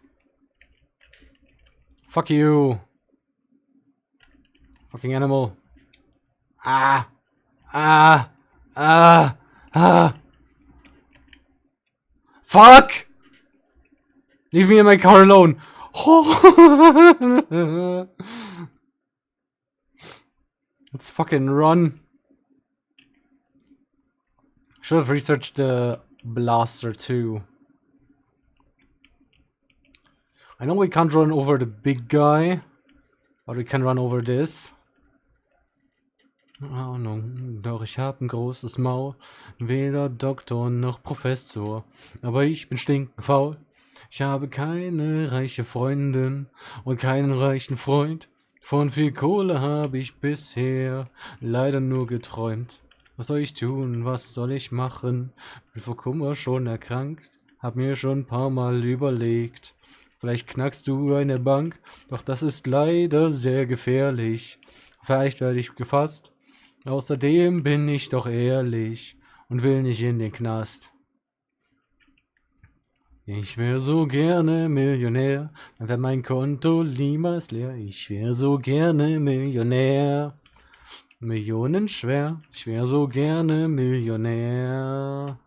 Fuck you. Fucking animal. Ah. Ah. Ah. Ah. Fuck! Leave me in my car alone. Let's fucking run. Should have researched the blaster too. I know we can't run over the big guy, but we can run over this. Oh no, doch ich hab ein großes Maul, weder Doktor noch Professor, aber ich bin stinkfaul. Ich habe keine reiche Freundin und keinen reichen Freund. Von viel Kohle habe ich bisher leider nur geträumt. Was soll ich tun, was soll ich machen? Bin vor Kummer schon erkrankt, hab mir schon ein paar Mal überlegt. Vielleicht knackst du eine Bank, doch das ist leider sehr gefährlich. Vielleicht werde ich gefasst. Außerdem bin ich doch ehrlich und will nicht in den Knast. Ich wär so gerne Millionär, dann wär mein Konto niemals leer. Ich wär so gerne Millionär. Millionen schwer, ich wär so gerne Millionär.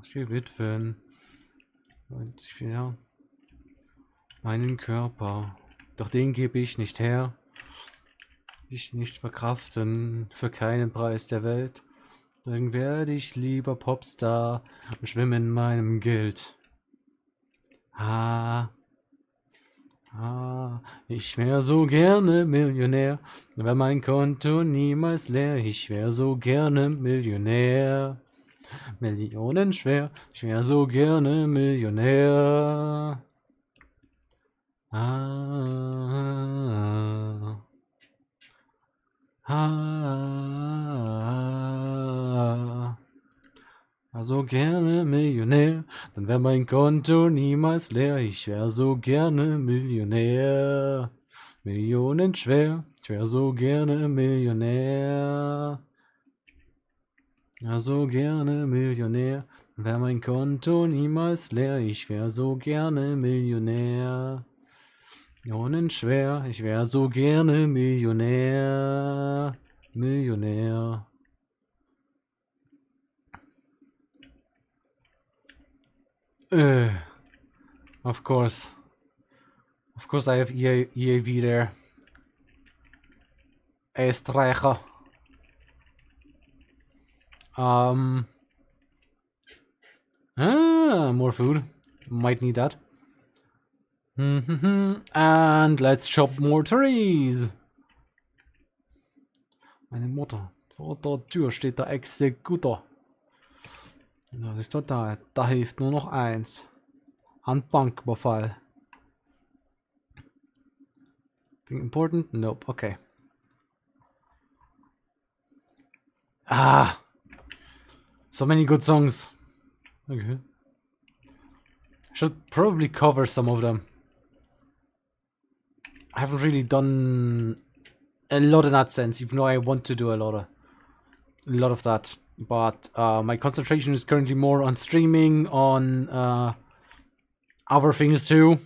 Ich will Witwen. Und ich will meinen Körper, doch den gebe ich nicht her. Ich nicht verkraften für keinen Preis der Welt. Dann werde ich lieber Popstar und schwimme in meinem Geld. Ich wär so gerne Millionär, wär mein Konto niemals leer. Ich wär so gerne Millionär. Millionen schwer, ich wär so gerne Millionär. So gerne Millionär, dann wär mein Konto niemals leer. Ich wär so gerne Millionär. Millionen schwer, ich wär so gerne Millionär. Ja, so gerne Millionär, dann wär mein Konto niemals leer. Ich wär so gerne Millionär. Millionen schwer, ich wär so gerne Millionär. Millionär. Of course. Of course I have EAV there. Estreicher. More food. Might need that. And let's chop more trees. Meine Mutter. Vor der Tür steht der Exekutor. Das ist total. Da hilft nur noch eins. An Banküberfall. Being important? Nope. Okay. So many good songs. Okay. Should probably cover some of them. I haven't really done a lot in that sense, even though I want to do a lot of that. But my concentration is currently more on streaming, on other things too.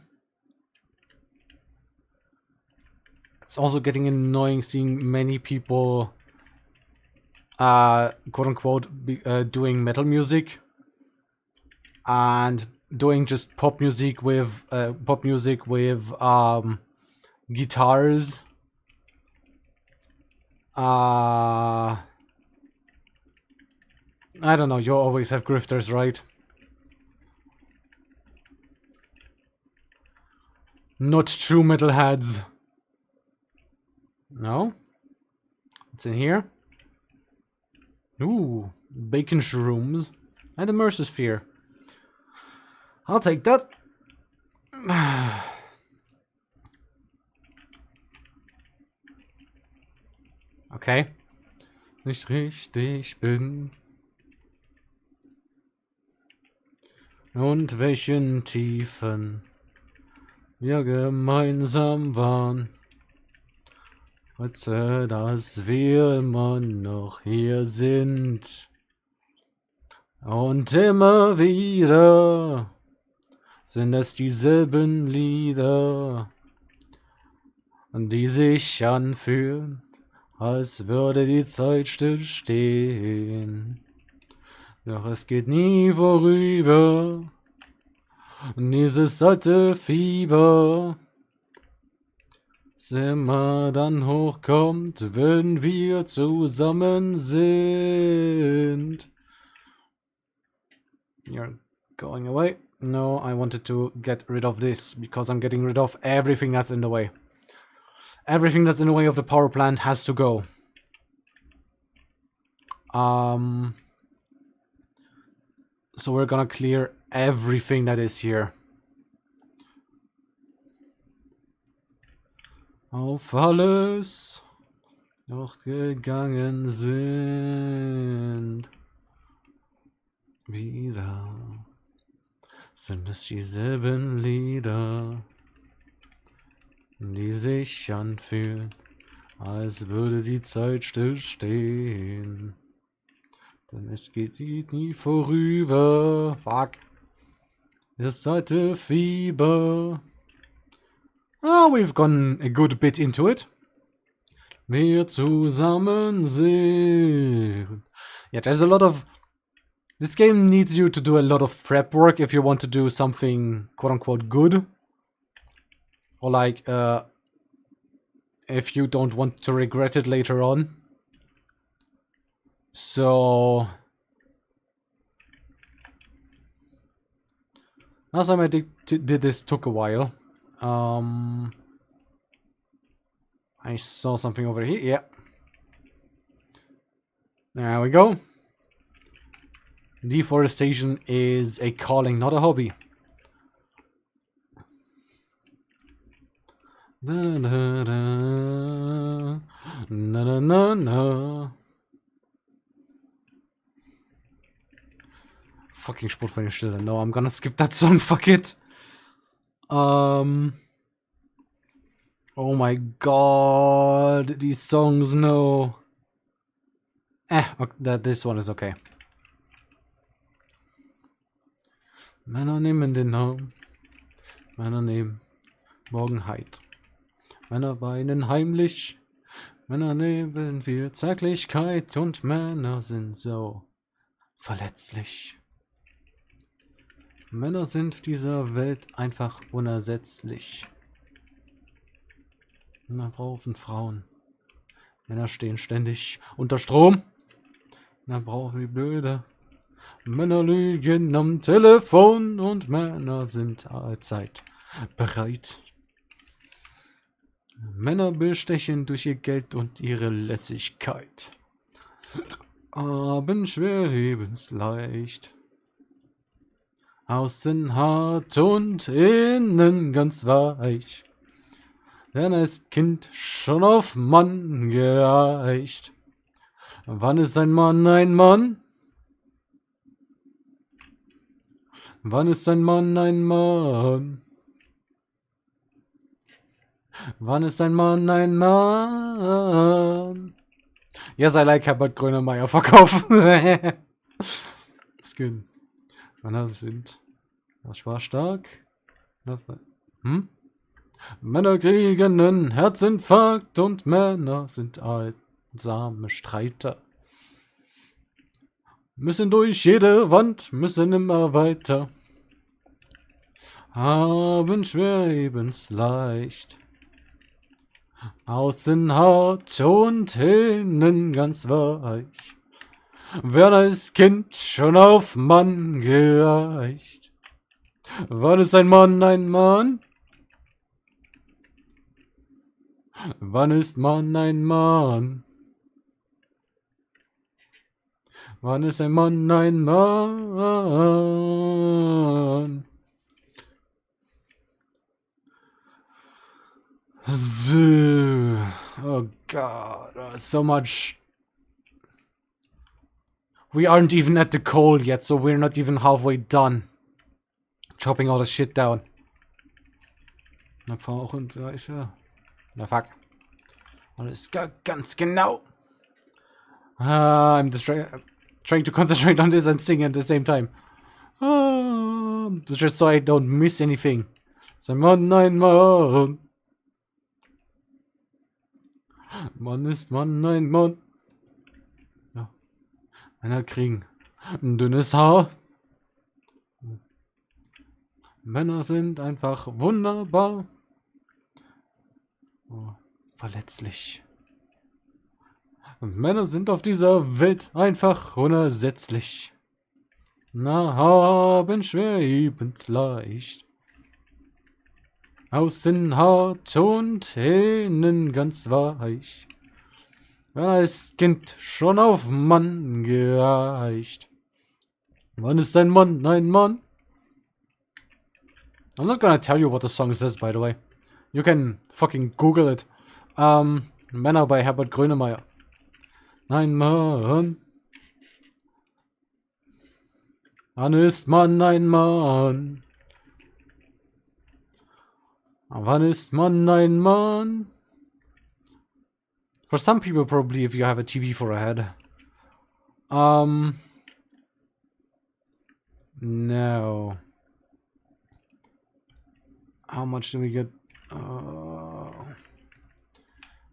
It's also getting annoying seeing many people, quote unquote, doing metal music and doing just pop music with guitars. I don't know, you always have grifters, right? Not true metalheads. No? What's in here? Ooh, bacon shrooms. And a Mercer sphere. I'll take that. Okay. Nicht richtig bin. und welchen Tiefen wir gemeinsam waren. Heute, dass wir immer noch hier sind. Und immer wieder sind es dieselben Lieder, die sich anfühlen, als würde die Zeit stillstehen. Doch es geht nie vorüber, dieses alte Fieber, das immer dann hochkommt, wenn wir zusammen sind. You're going away? No, I wanted to get rid of this, because I'm getting rid of everything that's in the way. Everything that's in the way of the power plant has to go. So we're gonna clear everything that is here. Auf alles noch gegangen sind. Wieder sind es dieselben Lieder, die sich anfühlen, als würde die Zeit stillstehen. Denn es geht nie vorüber. Fuck. Das alte Fieber. Ah, we've gone a good bit into it. Wir zusammen sind. Yeah, there's a lot of... This game needs you to do a lot of prep work if you want to do something quote-unquote good. Or like, if you don't want to regret it later on. So... Last time I did this took a while. I saw something over here. Yeah. There we go. Deforestation is a calling, not a hobby. Na na na na na na. Fucking Sport für die Stille. No, I'm gonna skip that song. Fuck it. Oh my god, these songs, no. Okay, this one is okay. Männer nehmen den Raum. Männer nehmen Morgenheit. Männer weinen heimlich. Männer nehmen viel Zärtlichkeit. Und Männer sind so verletzlich. Männer sind dieser Welt einfach unersetzlich. Männer brauchen Frauen. Männer stehen ständig unter Strom. Männer brauchen wie blöde. Männer lügen am Telefon und Männer sind allzeit bereit. Männer bestechen durch ihr Geld und ihre Lässigkeit. Haben schwer, lebensleicht. Außen hart und innen ganz weich. Denn als Kind schon auf Mann geeicht. Wann ist ein Mann ein Mann? Wann ist ein Mann ein Mann? Wann ist ein Mann ein Mann? Yes, I like Herbert Grönemeyer Verkauf. Skin. Männer sind. Das war stark. Männer kriegen einen Herzinfarkt und Männer sind einsame Streiter. Müssen durch jede Wand, müssen immer weiter. Haben schwer lebensleicht. Außen hart und innen ganz weich. Wer als Kind schon auf Mann geeicht. Wann ist ein Mann ein Mann? Wann ist Mann ein Mann? Wann ist ein Mann ein Mann? So. Oh God, so much. We aren't even at the coal yet, so we're not even halfway done. chopping all the shit down. Abfall auch und ich na fuck. Alles ganz genau. I'm trying to concentrate on this and sing at the same time. Just so I don't miss anything. Sein Mann, ein Mann. Mann ist Mann, ein Mann. Ja. Männer kriegen ein dünnes Haar. Männer sind einfach wunderbar. Oh, verletzlich. Und Männer sind auf dieser Welt einfach unersetzlich. Na, haben schwer, eben's leicht. Außen hart und innen ganz weich. Ja, ist Kind schon auf Mann geeicht. Mann ist ein Mann, ein Mann. I'm not gonna tell you what the song says, by the way. You can fucking Google it. Männer bei Herbert Grönemeyer. Ein Mann. Wann ist man ein Mann? Wann ist man ein Mann? For some people, probably if you have a TV for a head. No. How much do we get?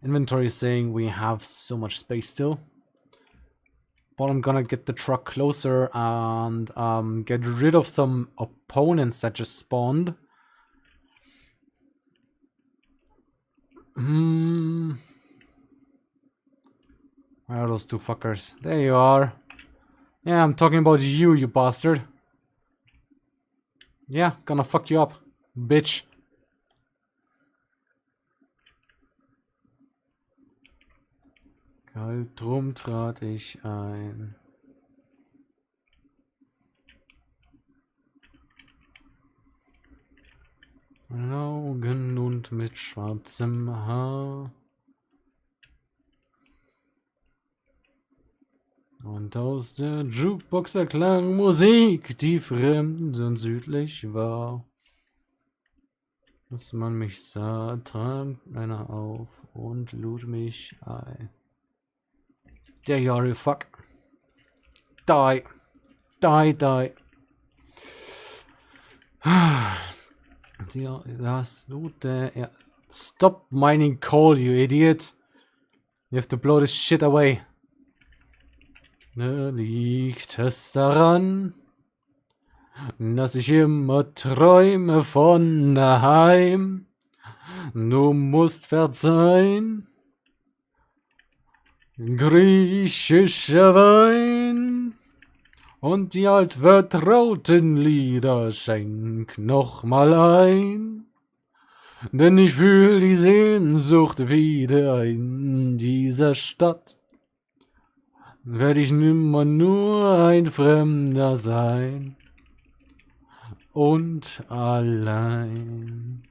Inventory is saying we have so much space still. But I'm gonna get the truck closer and get rid of some opponents that just spawned. Where are those two fuckers? There you are. Yeah, I'm talking about you, you bastard. Yeah, gonna fuck you up, bitch. Kalt drum trat ich ein. Augen und mit schwarzem Haar. Und aus der Jukebox erklang Musik, die fremd und südlich war. Als man mich sah, trank einer auf und lud mich ein. There you are, you fuck. Die. Die, die. Ja, das Lute. Ja. Stop mining coal, you idiot. You have to blow this shit away. Liegt es daran, dass ich immer träume von daheim? Du musst verzeihen. Griechischer Wein und die altvertrauten Lieder schenk noch mal ein, denn ich fühl die Sehnsucht wieder in dieser Stadt. Werd ich nimmer nur ein Fremder sein und allein.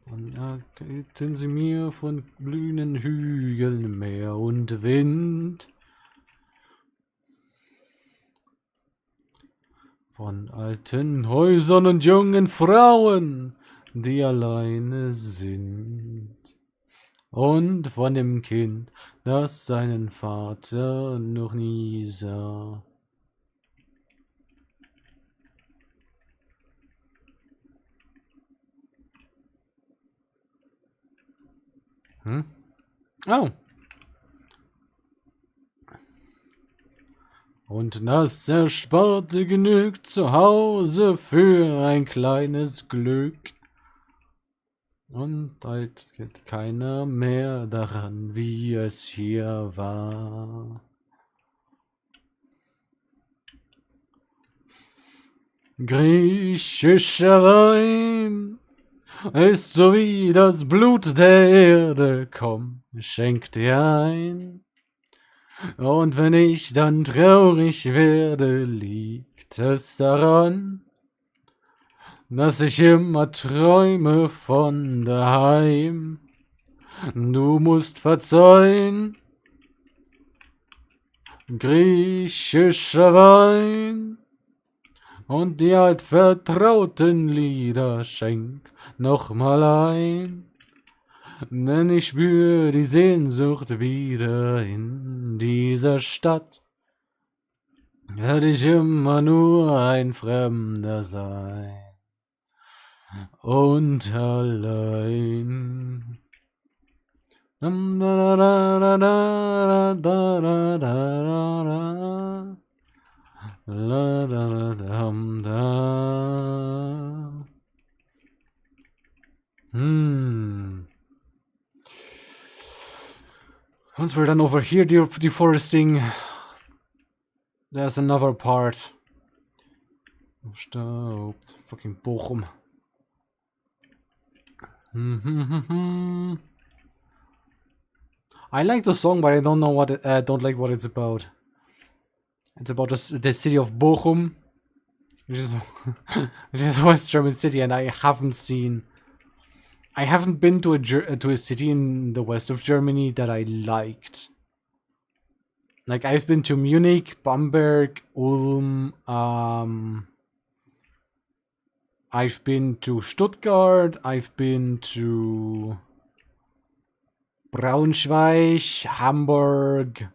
Dann erzählten sie mir von blühenden Hügeln, Meer und Wind. Von alten Häusern und jungen Frauen, die alleine sind. Und von dem Kind, das seinen Vater noch nie sah. Oh. Und das Ersparte genügt zu Hause für ein kleines Glück. Und bald geht keiner mehr daran, wie es hier war. Griechischer Wein ist so wie das Blut der Erde, komm, schenk dir ein. Und wenn ich dann traurig werde, liegt es daran, dass ich immer träume von daheim. Du musst verzeihen. Griechischer Wein und die altvertrauten Lieder schenk nochmal ein. Denn ich spür die Sehnsucht wieder in dieser Stadt. Werd ich immer nur ein Fremder sein und allein. Once we're done over here deforesting, there's another part. Stoppt. Fucking Bochum. I like the song, but I don't know what don't like what it's about. It's about the city of Bochum, which is which is a West German city, and I haven't been to a city in the west of Germany that I liked. Like, I've been to Munich, Bamberg, Ulm, I've been to Stuttgart, I've been to Braunschweig, Hamburg,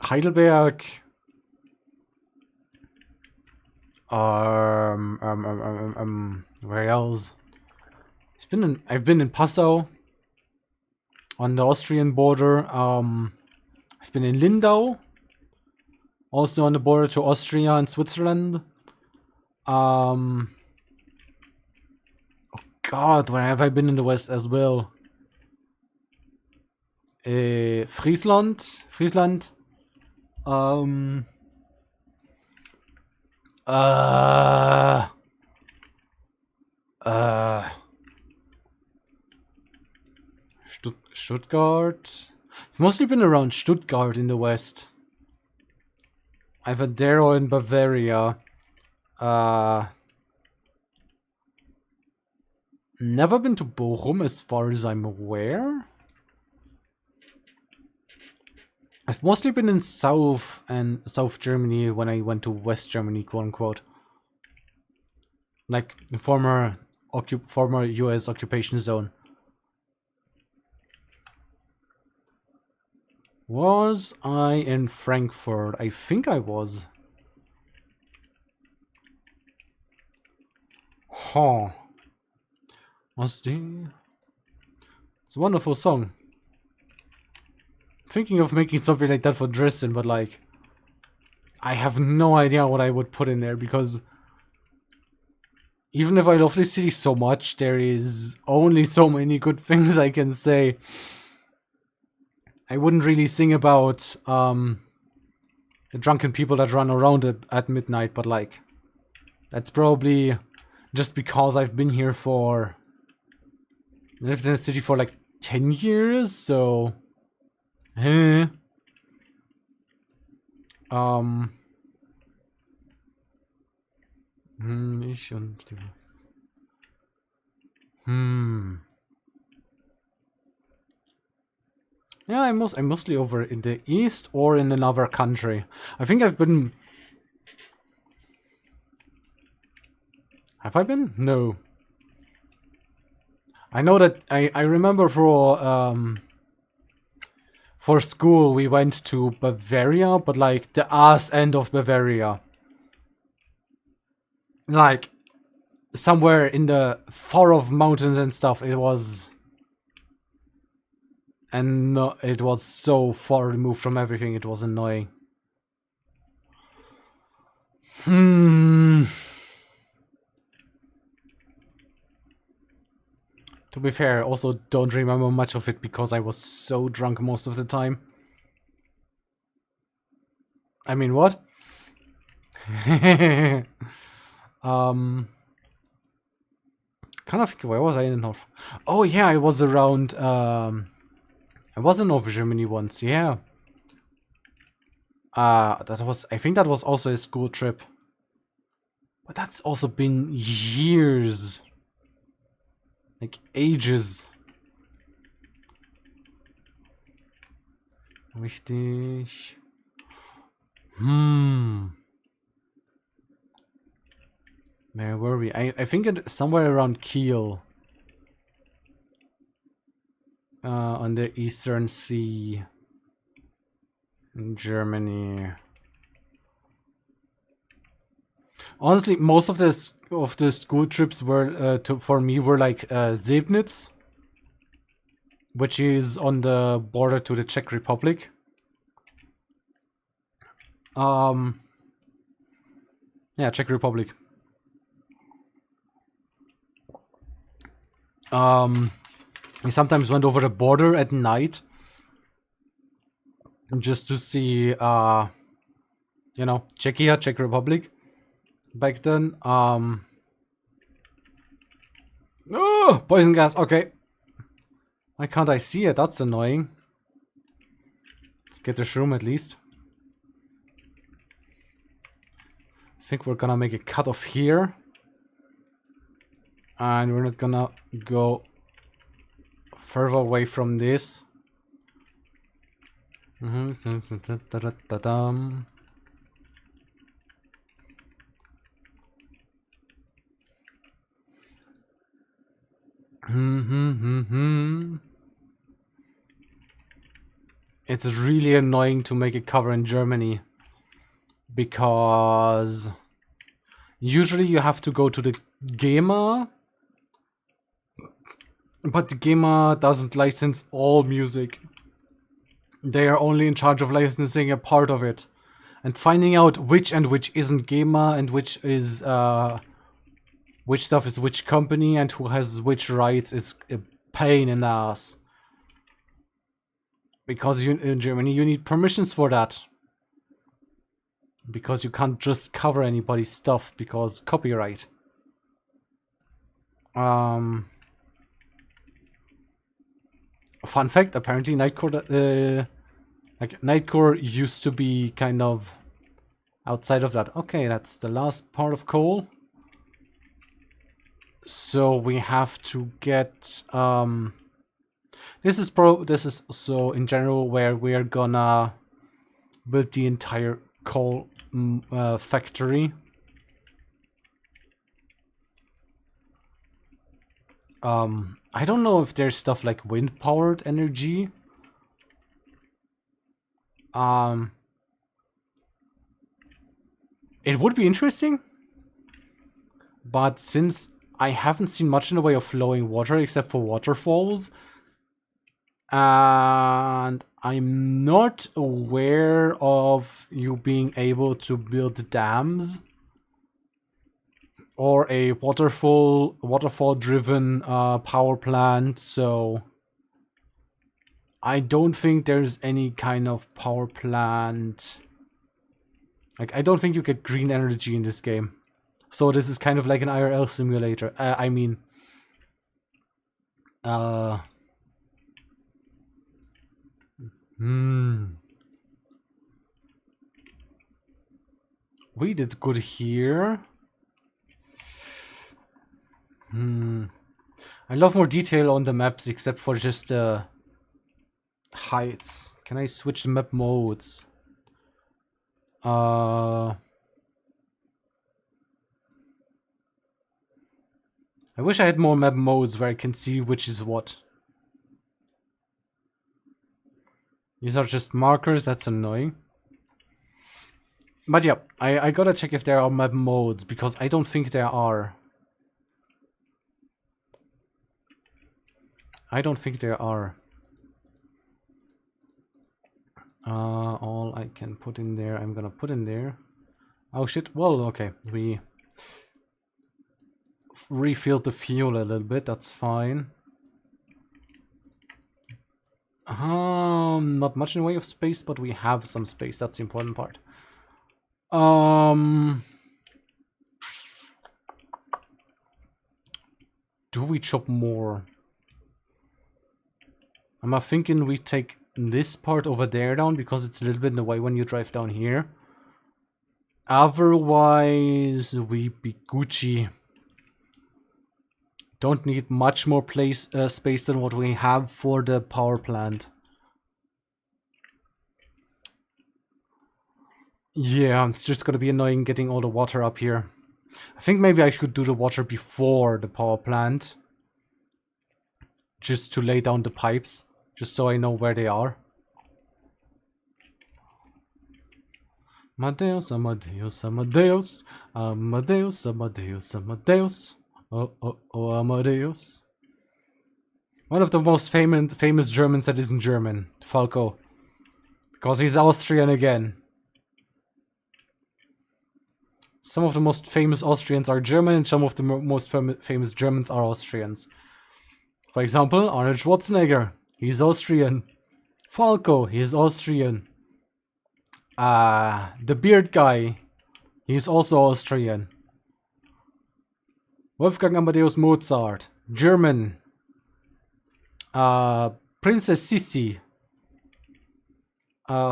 Heidelberg, where else? I've been in Passau, on the Austrian border. I've been in Lindau, also on the border to Austria and Switzerland. Oh God, where have I been in the West as well? Friesland. Stuttgart. I've mostly been around Stuttgart in the West. Either there or in Bavaria. Never been to Bochum as far as I'm aware. I've mostly been in South Germany when I went to West Germany, quote unquote. Like the former US occupation zone. Was I in Frankfurt? I think I was. Huh. It's a wonderful song. Thinking of making something like that for Dresden, but like, I have no idea what I would put in there, because even if I love this city so much, there is only so many good things I can say. I wouldn't really sing about the drunken people that run around at midnight, but like, that's probably just because I've been here lived in the city for like 10 years, so ich und yeah, I'm mostly over in the east or in another country. I think I've been. Have I been? No. I know that I remember for school we went to Bavaria, but like the ass end of Bavaria. Like somewhere in the far off mountains and stuff. It was. And no, it was so far removed from everything, it was annoying. To be fair, I also don't remember much of it because I was so drunk most of the time. I mean, what? Kind of think, where was I in the north? Oh yeah, I was around, I was in North Germany once, yeah. I think that was also a school trip. But that's also been years. Like ages. Richtig. Where were we? I think it's somewhere around Kiel. On the Eastern Sea. In Germany. Honestly, most of the school trips were for me were like Sebnitz, which is on the border to the Czech Republic. Yeah, Czech Republic. We sometimes went over the border at night just to see, you know, Czechia, Czech Republic. Back then, oh, poison gas. Okay, why can't I see it? That's annoying. Let's get the shroom at least. I think we're gonna make a cut off here. And we're not gonna go further away from this. It's really annoying to make a cover in Germany, because usually you have to go to the GEMA, but the GEMA doesn't license all music. They are only in charge of licensing a part of it. And finding out which and which isn't GEMA and which is which stuff is which company and who has which rights is a pain in the ass. Because in Germany you need permissions for that. Because you can't just cover anybody's stuff because copyright. Fun fact, apparently Nightcore used to be kind of outside of that. Okay, that's the last part of coal. So we have to get this is so in general where we're gonna build the entire coal factory. I don't know if there's stuff like wind-powered energy. It would be interesting. But since I haven't seen much in the way of flowing water except for waterfalls, and I'm not aware of you being able to build dams or a waterfall-driven power plant, so I don't think there's any kind of power plant. Like, I don't think you get green energy in this game. So this is kind of like an IRL simulator. We did good here. I love more detail on the maps except for just the heights. Can I switch map modes? I wish I had more map modes where I can see which is what. These are just markers, that's annoying. But yeah, I gotta check if there are map modes, because I don't think there are. I don't think there are. All I can put in there, I'm gonna put in there. Oh shit, well, okay, we refilled the fuel a little bit, that's fine. Not much in the way of space, but we have some space, that's the important part. Do we chop more? I'm thinking we take this part over there down because it's a little bit in the way when you drive down here. Otherwise, we be Gucci. don't need much more space than what we have for the power plant. Yeah, it's just gonna be annoying getting all the water up here. I think maybe I should do the water before the power plant. Just to lay down the pipes, just so I know where they are. Amadeus, Amadeus, Amadeus, Amadeus, Amadeus, Amadeus. Oh, oh, oh, Amadeus. One of the most famous Germans that isn't German, Falco. Because he's Austrian again. Some of the most famous Austrians are German, and some of the most famous Germans are Austrians. For example, Arnold Schwarzenegger, he's Austrian. Falco, he's Austrian. The beard guy, he's also Austrian. Wolfgang Amadeus Mozart, German. Princess Sissi,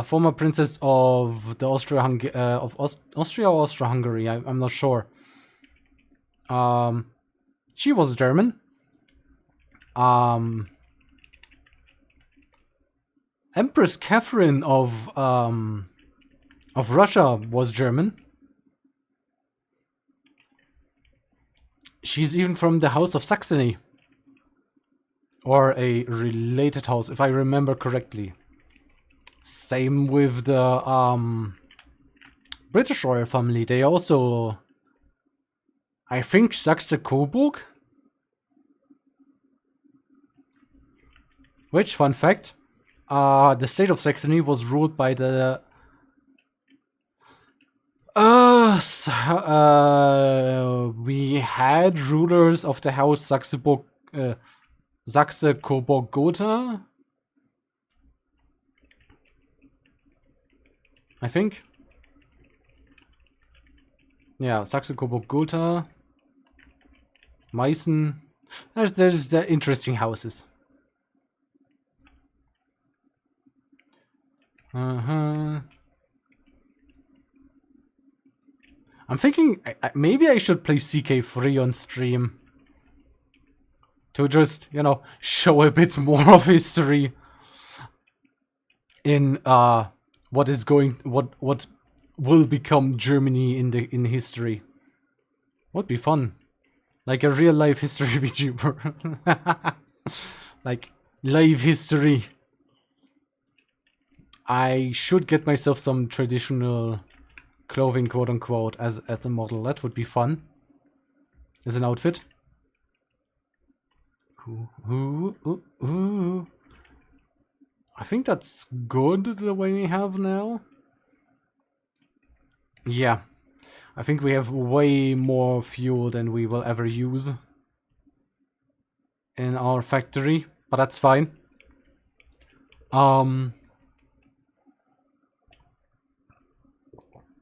former princess of the Austria or Austria-Hungary, I'm not sure. She was German. Empress Catherine of Russia was German. She's even from the House of Saxony. Or a related house, if I remember correctly. Same with the British royal family. They also, I think, Saxe-Coburg. Which, fun fact, the state of Saxony was ruled by the we had rulers of the house Saxe-Coburg-Gotha, I think. Yeah, Saxe-Coburg-Gotha, Meissen. There's the interesting houses. I'm thinking maybe I should play CK3 on stream to just, you know, show a bit more of history in what will become Germany in history. Would be fun, like a real life history VTuber, like live history. I should get myself some traditional clothing, quote unquote, as a model. That would be fun. As an outfit. Ooh. I think that's good the way we have now. Yeah. I think we have way more fuel than we will ever use in our factory, but that's fine.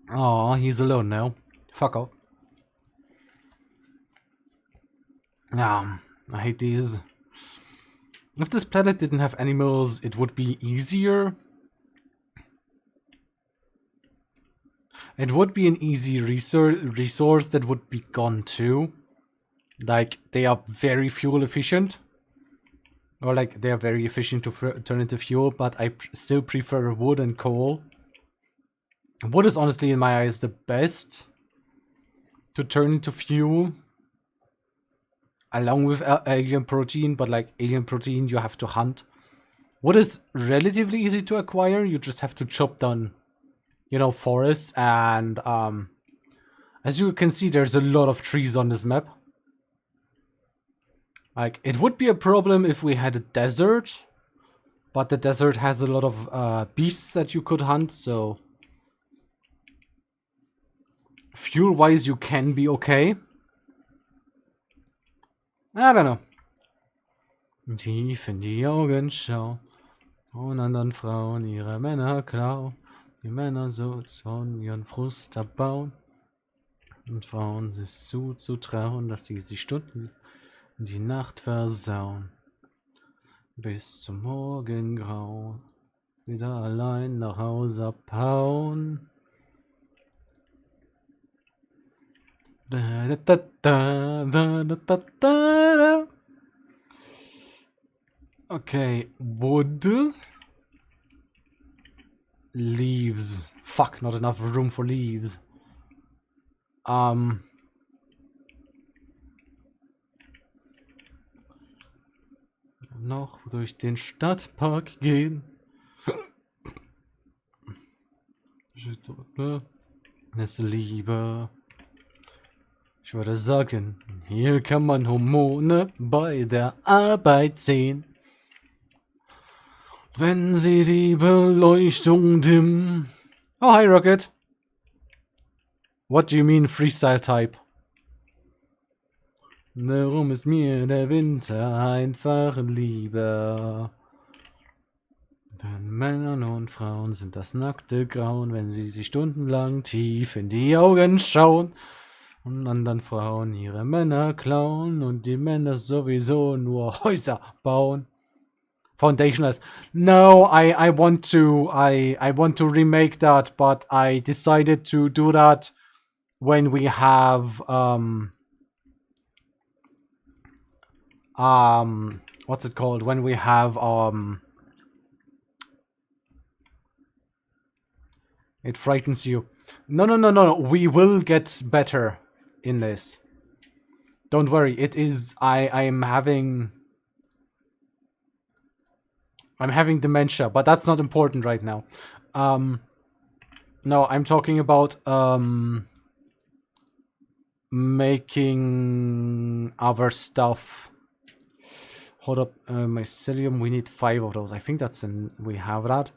Oh, he's alone now. Fuck off. I hate these. If this planet didn't have animals, it would be easier. It would be an easy resource that would be gone too. Like, they are very fuel efficient. Or like, they are very efficient to turn into fuel, but I still prefer wood and coal. Wood is honestly, in my eyes, the best to turn into fuel. Along with alien protein, but like alien protein you have to hunt. Wood is relatively easy to acquire, you just have to chop down, you know, forests, and as you can see, there's a lot of trees on this map. Like, it would be a problem if we had a desert, but the desert has a lot of beasts that you could hunt, so fuel-wise you can be okay. I don't know. Tief in die Augen schau, und anderen Frauen ihre Männer klau, die Männer so von ihren Frust abbauen, und Frauen sich zuzutrauen, dass die Stunden in die Nacht versauen, bis zum Morgengrauen, wieder allein nach Hause abhauen. Okay, wood. Leaves. Fuck, not enough room for leaves. Noch durch den Stadtpark gehen. Ist Liebe. Ich würde sagen, hier kann man Hormone bei der Arbeit sehen. Wenn sie die Beleuchtung dimmen. Oh, hi Rocket. What do you mean Freestyle Type? Darum ist mir der Winter einfach lieber. Denn Männern und Frauen sind das nackte Grauen, wenn sie sich stundenlang tief in die Augen schauen und anderen Frauen ihre Männer klauen und die Männer sowieso nur Häuser bauen. Foundationless. No, I want to remake that, but I decided to do that when we have what's it called? When we have it frightens you. No. We will get better in this. Don't worry. It is I'm having dementia, but that's not important right now. No, I'm talking about making other stuff. Hold up, mycelium. We need 5 of those. I think that's we have that.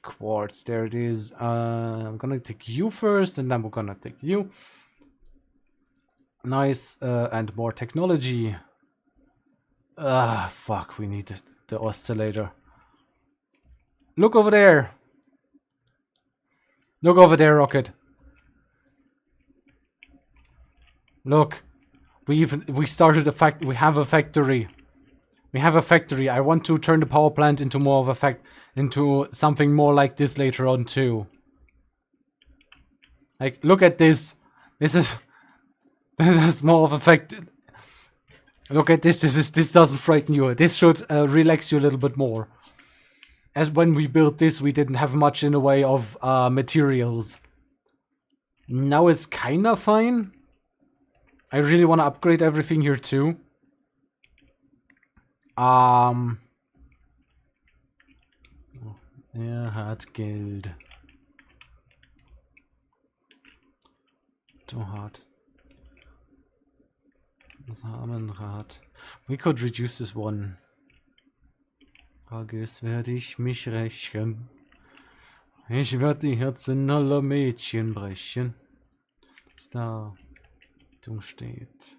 Quartz. There it is. I'm gonna take you first, and then we're gonna take you. Nice, and more technology. Fuck. We need the oscillator. Look over there. Look over there, Rocket. Look. We started a we have a factory. We have a factory. I want to turn the power plant into more of a into something more like this later on too. Like, look at this. This is more of a fact. Look at this. This doesn't frighten you. This should relax you a little bit more. As when we built this, we didn't have much in the way of materials. Now it's kinda fine. I really want to upgrade everything here too. Er hat Geld. Du hart. Das Armenrad. We could reduce this one. Frage ist, werde ich mich rächen? Ich werde die Herzen aller Mädchen brechen. Was da steht.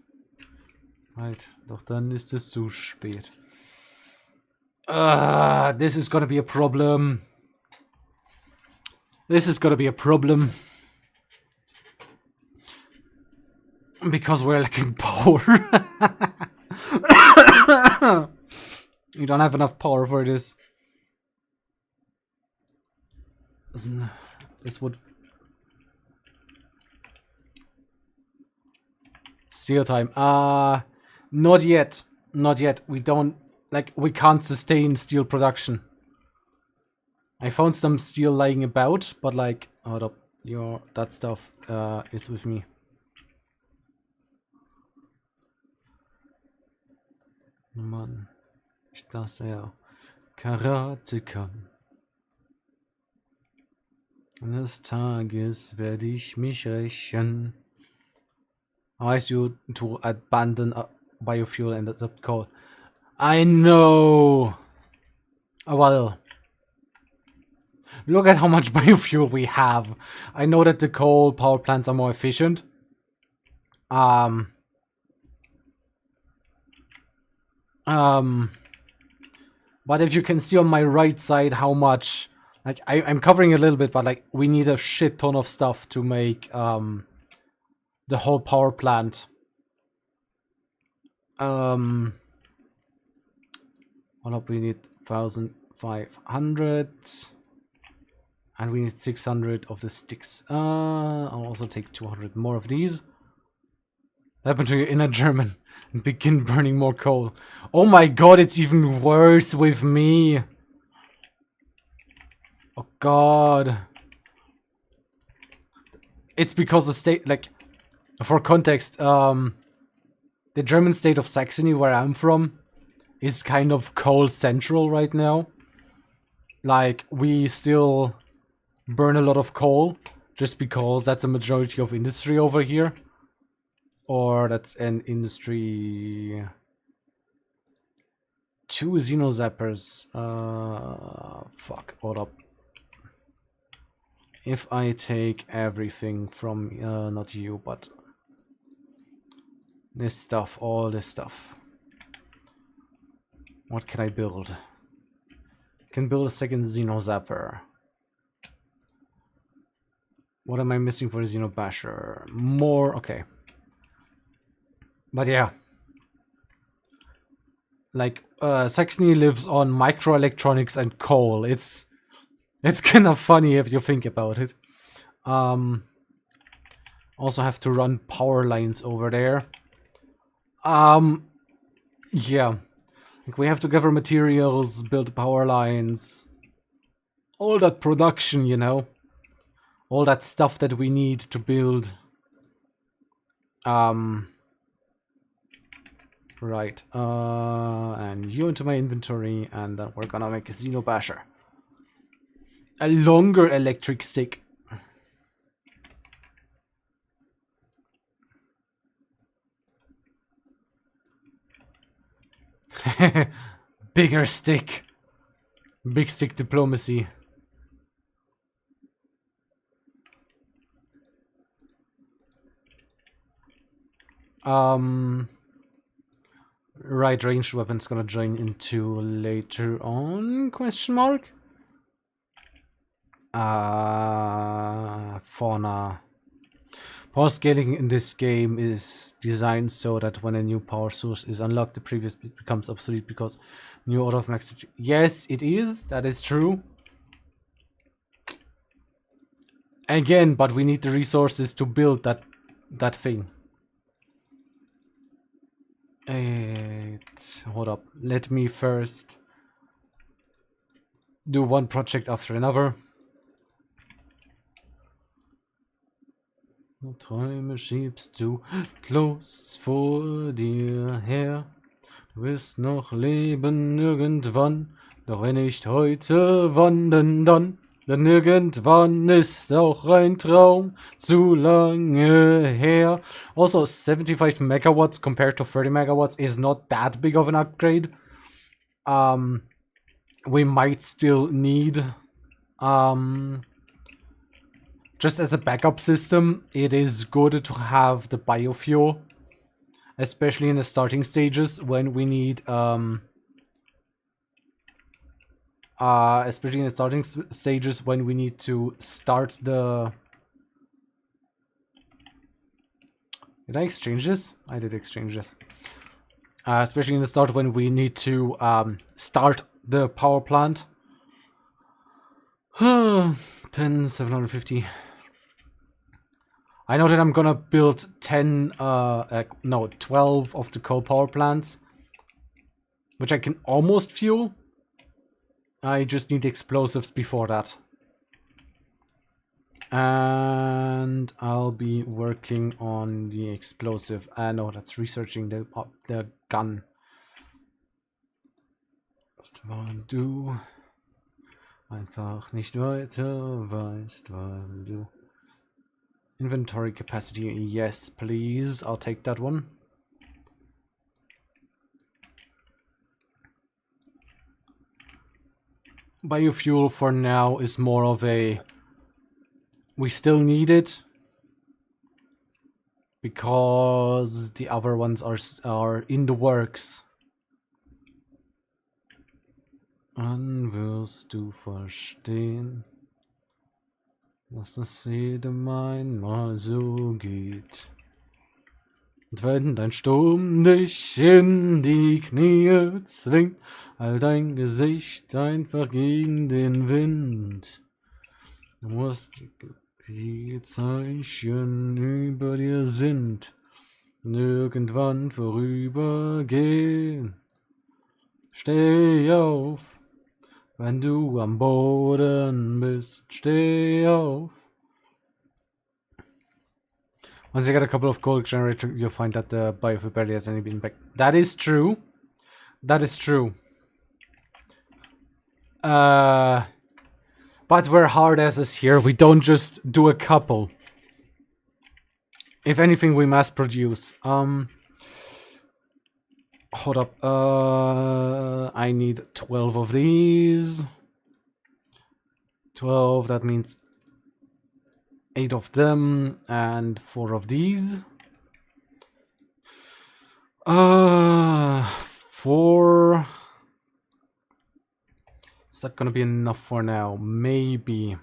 Halt, doch dann ist es zu spät. This is gonna be a problem. This is gonna be a problem. Because we're lacking power. You don't have enough power for this. This would... Steel time. Not yet. Not yet. We don't... Like, we can't sustain steel production. I found some steel lying about, but like... Hold up. That stuff is with me. Mann. Dass Karate kann. Eines Tages werde ich mich rächen. I asked you to abandon biofuel and adopt coal. I know! Oh, well. Look at how much biofuel we have. I know that the coal power plants are more efficient. But if you can see on my right side how much... Like, I'm covering a little bit, but like, we need a shit ton of stuff to make, the whole power plant. Hold up, we need 1,500. And we need 600 of the sticks. I'll also take 200 more of these. What happened to your inner German? And begin burning more coal. Oh my god, it's even worse with me. Oh god. It's because the state, like, for context, the German state of Saxony, where I'm from, is kind of coal central right now. Like, we still burn a lot of coal, just because that's a majority of industry over here. Or that's an industry... 2 xenozappers. Fuck, hold up. If I take everything from, not you, but this stuff, all this stuff. What can I build? I can build a second xenozapper. What am I missing for a xenobasher? More, okay. But yeah. Like, Saxony lives on microelectronics and coal. It's kind of funny if you think about it. Also have to run power lines over there. Yeah. Like, we have to gather materials, build power lines. All that production, you know. All that stuff that we need to build. Right. And you into my inventory, and then we're gonna make a xenobasher. A longer electric stick. Bigger stick. Big stick diplomacy. Right, ranged weapons gonna join into later on, question mark? Fauna. Power scaling in this game is designed so that when a new power source is unlocked, the previous bit becomes obsolete because new order of magnitude. Yes, it is. That is true. Again, but we need the resources to build that thing. Hold up. Let me first do one project after another. Träume schiebst du los vor dir her. Du wirst noch leben irgendwann, doch wenn nicht heute, wann denn dann? Denn irgendwann ist auch ein Traum zu lange her. Also, 75 megawatts compared to 30 megawatts is not that big of an upgrade. We might still need... just as a backup system, it is good to have the biofuel. Especially in the starting stages when we need... especially in the starting stages when we need to start the... Did I exchange this? I did exchange this. Especially in the start when we need to start the power plant. 10, 750. I know that I'm gonna build 12 of the coal power plants. Which I can almost fuel. I just need explosives before that. And I'll be working on the explosive. No, that's researching the gun. Weil du einfach nicht weiter weißt, weil du... Inventory capacity, yes, please. I'll take that one. Biofuel for now is more of a... We still need it. Because the other ones are in the works. Dann wirst du verstehen, dass das jedem einmal so geht. Und wenn dein Sturm dich in die Knie zwingt, halt dein Gesicht einfach gegen den Wind. Du musst die Zeichen über dir sind, irgendwann vorübergehen. Steh auf, wenn du am Boden bist, steh auf. Once you get a couple of gold generator, you'll find that the biofuel barely has any been back. That is true. That is true. But we're hard asses here. We don't just do a couple. If anything, we mass produce. Hold up. I need 12 of these. 12, that means 8 of them and 4 of these. 4. Is that gonna be enough for now? Maybe.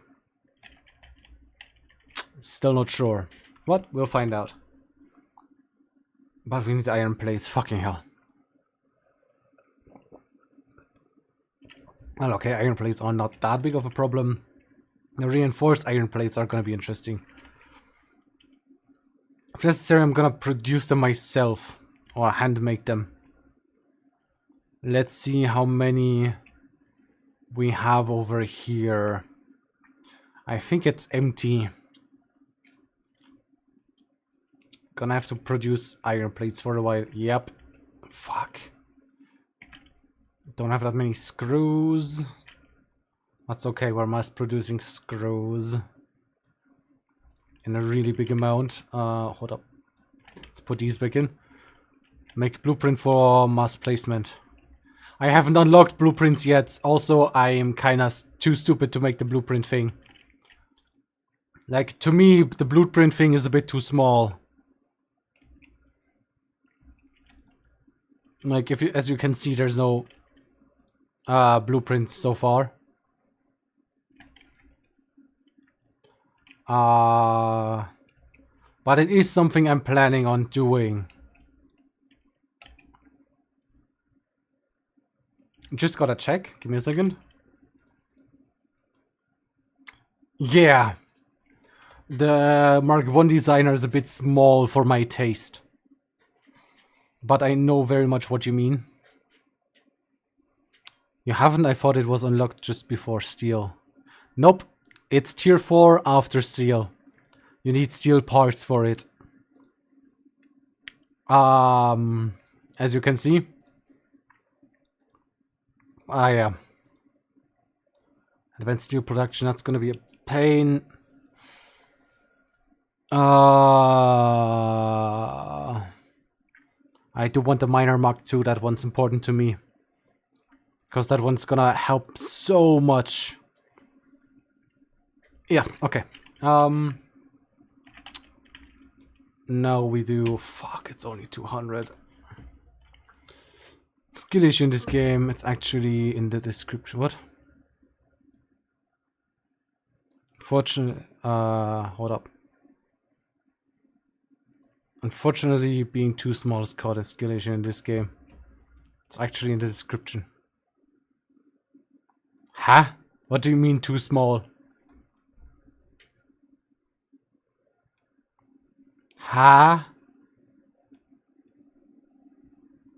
Still not sure. What? We'll find out. But we need iron plates. Fucking hell. Well, okay, iron plates are not that big of a problem. The reinforced iron plates are gonna be interesting. If necessary, I'm gonna produce them myself. Or hand make them. Let's see how many we have over here. I think it's empty. Gonna have to produce iron plates for a while. Yep. Fuck. Don't have that many screws. That's okay, we're mass producing screws. In a really big amount. Hold up. Let's put these back in. Make blueprint for mass placement. I haven't unlocked blueprints yet. Also, I am kinda too stupid to make the blueprint thing. Like, to me, the blueprint thing is a bit too small. Like, if you, as you can see, there's no blueprints so far. But it is something I'm planning on doing. Just gotta check. Give me a second. Yeah. The Mark I designer is a bit small for my taste. But I know very much what you mean. You haven't? I thought it was unlocked just before steel. Nope. It's tier 4 after steel. You need steel parts for it. As you can see. Yeah. Advanced steel production, that's gonna be a pain. I do want the miner Mark II, that one's important to me. Because that one's gonna help so much. Yeah, okay. Now we do... Fuck, it's only 200. Skill issue in this game, it's actually in the description. What? Fortunately, hold up. Unfortunately, being too small is called a skill issue in this game. It's actually in the description. Huh? What do you mean too small? Huh?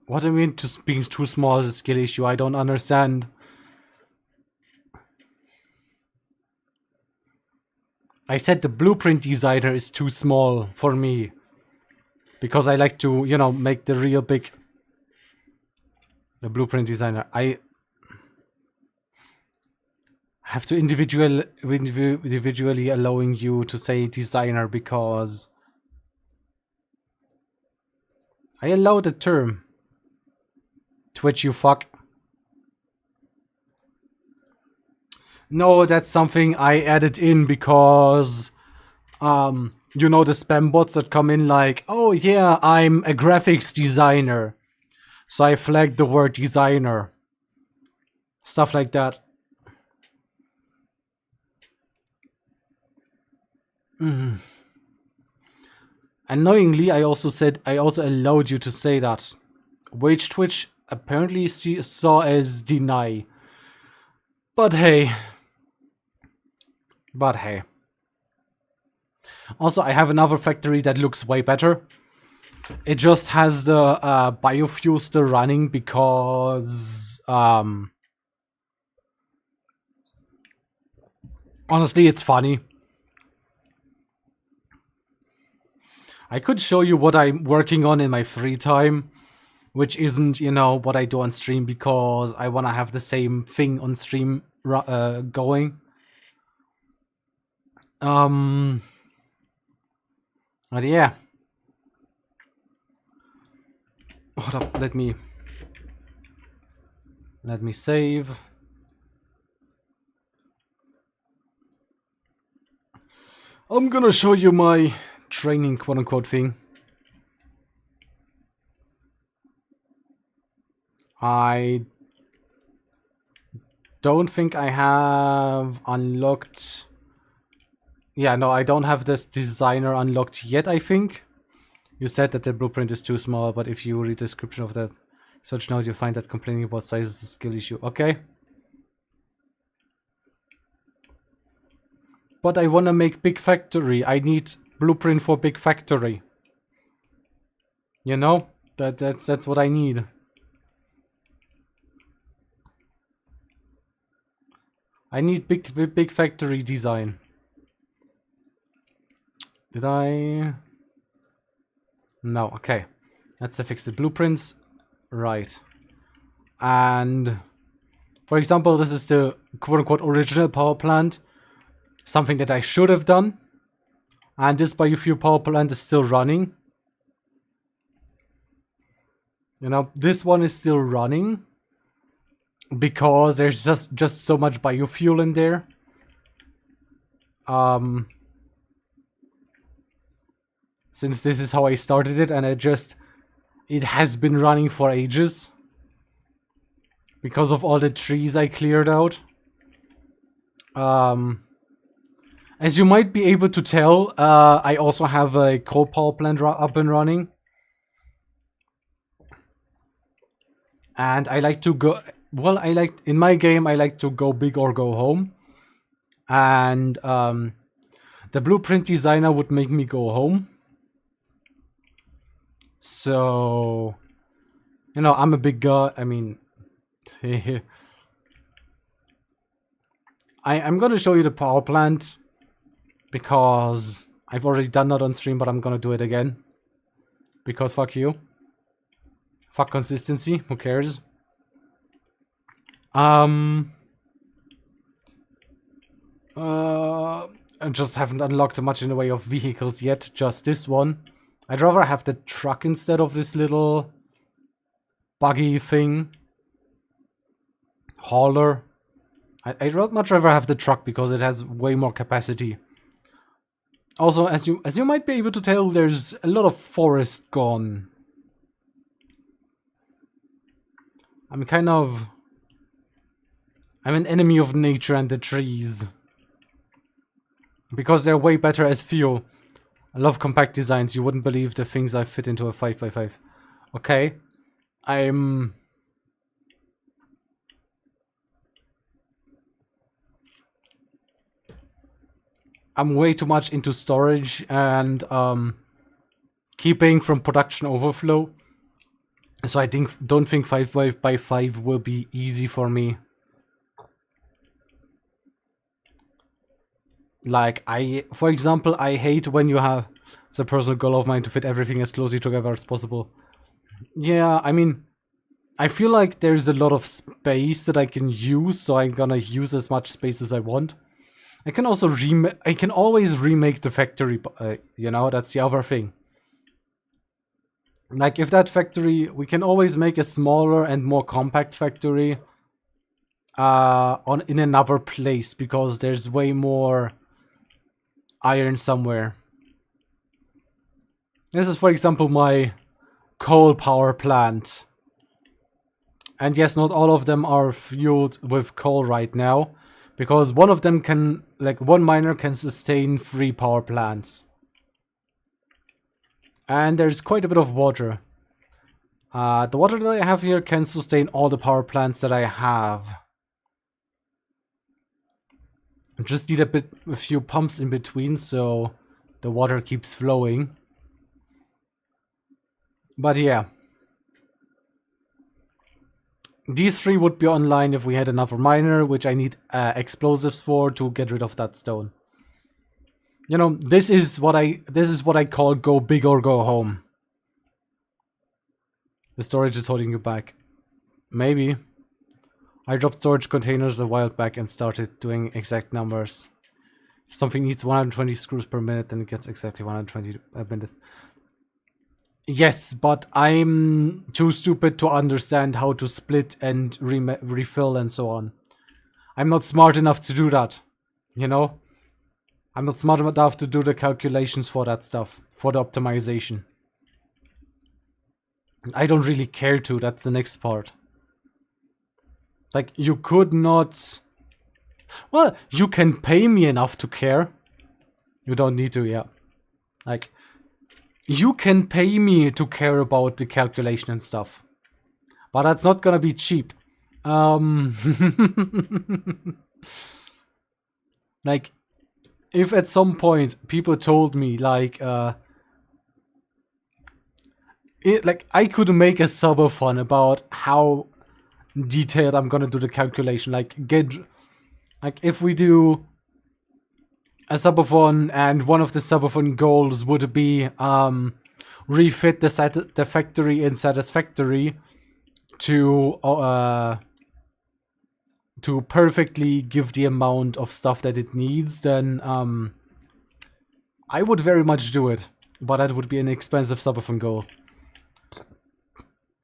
What do you mean being too small is a skill issue? I don't understand. I said the blueprint designer is too small for me. Because I like to, you know, make the real big... The blueprint designer. I have to individually allowing you to say designer because... I allow the term. Twitch, you fuck. No, that's something I added in because... you know the spam bots that come in like, oh yeah, I'm a graphics designer. So I flagged the word designer. Stuff like that. Annoyingly, I also allowed you to say that. Which Twitch apparently saw as deny. But hey. But hey. Also, I have another factory that looks way better. It just has the biofuel still running because honestly, it's funny. I could show you what I'm working on in my free time, which isn't, you know, what I do on stream, because I want to have the same thing on stream going. But yeah. Hold up, let me save. I'm gonna show you my training quote-unquote thing. I don't think I have unlocked... Yeah, no, I don't have this designer unlocked yet, I think. You said that the blueprint is too small, but if you read the description of that search note, you find that complaining about size is a skill issue. Okay. But I want to make big factory. I need blueprint for big factory. You know? That's what I need. I need big factory design. Did I? No, okay. Let's fix the blueprints. Right. And for example, this is the quote-unquote original power plant. Something that I should have done. And this biofuel power plant is still running. You know, this one is still running because there's just so much biofuel in there. Since this is how I started it, and it has been running for ages because of all the trees I cleared out. As you might be able to tell, I also have a coal power plant up and running. And I like to go... Well, in my game, I like to go big or go home. And the blueprint designer would make me go home. So... You know, I'm a big guy. I mean... I'm gonna show you the power plant. Because I've already done that on stream, but I'm gonna do it again. Because fuck you. Fuck consistency, who cares? I just haven't unlocked much in the way of vehicles yet, just this one. I'd rather have the truck instead of this little buggy thing. Hauler. I'd much rather have the truck because it has way more capacity. Also, as you might be able to tell, there's a lot of forest gone. I'm an enemy of nature and the trees. Because they're way better as fuel. I love compact designs. You wouldn't believe the things I fit into a 5x5. Okay. I'm way too much into storage and keeping from production overflow. So I don't think 5x5 will be easy for me. Like, for example, I hate when you have... It's a personal goal of mine to fit everything as closely together as possible. Yeah, I mean, I feel like there's a lot of space that I can use, so I'm gonna use as much space as I want. I can also I can always remake the factory, you know, that's the other thing. Like, if that factory, we can always make a smaller and more compact factory in another place, because there's way more iron somewhere. This is, for example, my coal power plant. And yes, not all of them are fueled with coal right now, because one of them can, like, one miner can sustain 3 power plants. And there's quite a bit of water. The water that I have here can sustain all the power plants that I have. Just need a few pumps in between so the water keeps flowing. But yeah. These three would be online if we had another miner, which I need explosives for to get rid of that stone. You know, this is what I call go big or go home. The storage is holding you back. Maybe. I dropped storage containers a while back and started doing exact numbers. If something needs 120 screws per minute, then it gets exactly 120 a minute. Yes, but I'm too stupid to understand how to split and refill and so on. I'm not smart enough to do that, you know? I'm not smart enough to do the calculations for that stuff, for the optimization. I don't really care to, that's the next part. Like, you could not... Well, you can pay me enough to care. You don't need to, yeah. Like, you can pay me to care about the calculation and stuff. But that's not gonna be cheap. Like, if at some point people told me, like, I could make a subathon about how detailed I'm gonna do the calculation. Like, if we do a subathon and one of the subathon goals would be refit the factory in Satisfactory to perfectly give the amount of stuff that it needs, then I would very much do it. But that would be an expensive subathon goal.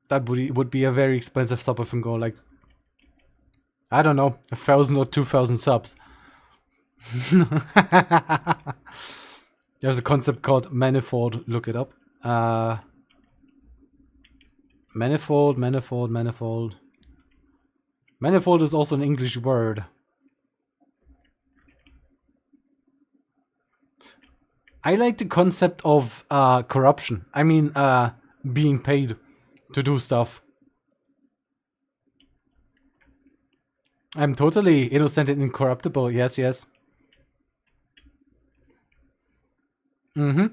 That would be a very expensive subathon goal, like, I don't know, 1,000 or 2,000 subs. There's a concept called manifold, look it up. Manifold. Manifold is also an English word. I like the concept of corruption. I mean, being paid to do stuff. I'm totally innocent and incorruptible. Yes, yes. Mm-hmm.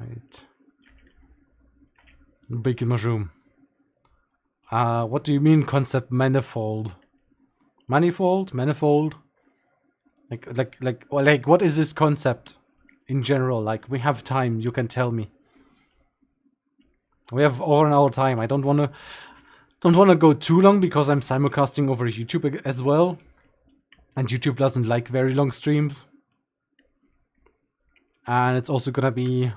Right. Bacon mushroom. What do you mean concept manifold? Manifold? Manifold? Like, what is this concept in general? Like, we have time, you can tell me. We have over an hour time. I don't wanna go too long because I'm simulcasting over YouTube as well. And YouTube doesn't like very long streams. And it's also gonna be...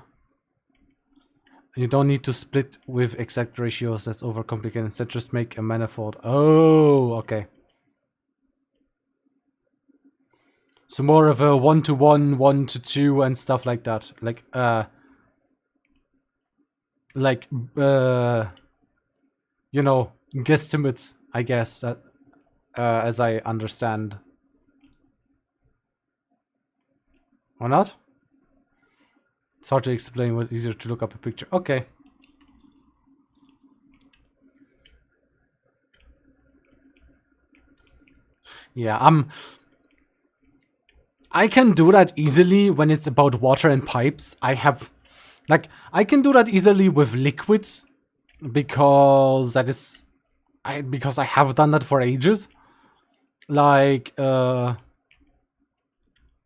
You don't need to split with exact ratios, that's overcomplicated. Instead, just make a manifold. Oh, okay. So more of a 1-to-1, 1-to-2 and stuff like that. Like, you know, guesstimates, I guess, that, as I understand. Or not? It's hard to explain, it's easier to look up a picture. Okay. Yeah, I can do that easily when it's about water and pipes. I can do that easily with liquids because because I have done that for ages. Like,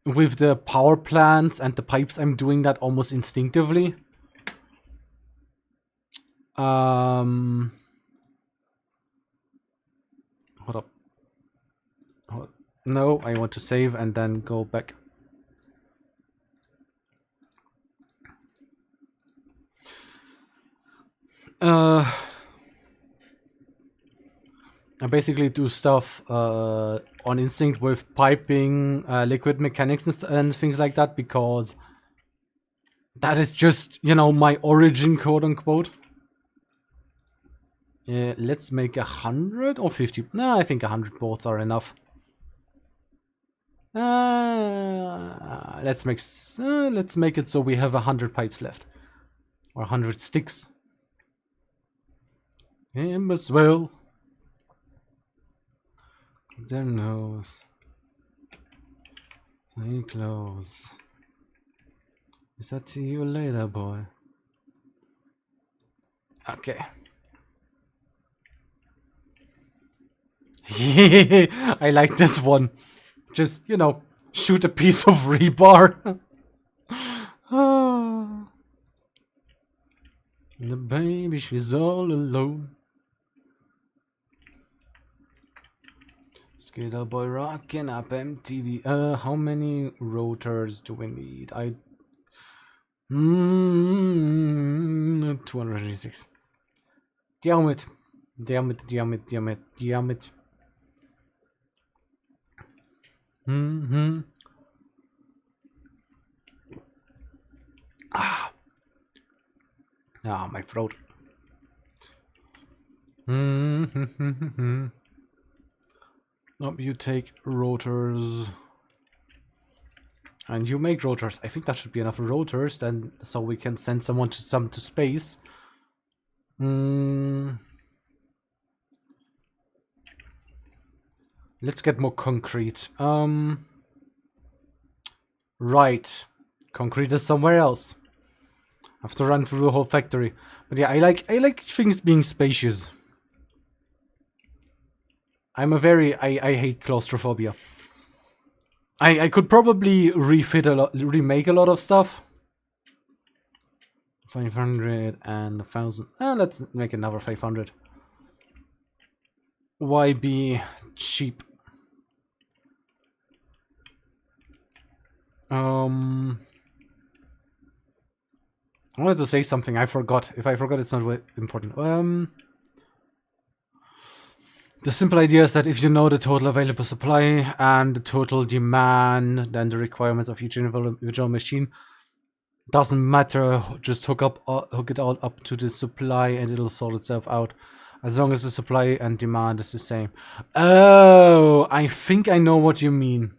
with the power plants and the pipes, I'm doing that almost instinctively. Hold up. No, I want to save and then go back. I basically do stuff on instinct with piping, liquid mechanics and things like that, because that is just, you know, my origin, quote unquote. Let's make 100 or 50. No, I think 100 boards are enough. Let's make it so we have 100 pipes left, or 100 sticks. Him as well. Their nose. Stay close. Is that see you later, boy? Okay. I like this one. Just, you know, shoot a piece of rebar. The baby, she's all alone. Skater boy rocking up MTV. How many rotors do we need? 286. Damn it. Damn it, damn it, damn it, damn it. Ah, my throat. Oh, you take rotors. And you make rotors. I think that should be enough rotors, then, so we can send someone to space. Let's get more concrete. Right. Concrete is somewhere else. I have to run through the whole factory. But yeah, I like things being spacious. I hate claustrophobia. I could probably remake a lot of stuff. 500 and 1,000. Let's make another 500. Why be cheap? I wanted to say something. I forgot. If I forgot, it's not important. The simple idea is that if you know the total available supply and the total demand, then the requirements of each individual machine doesn't matter. Just hook it all up to the supply, and it'll sort itself out. As long as the supply and demand is the same. Oh, I think I know what you mean.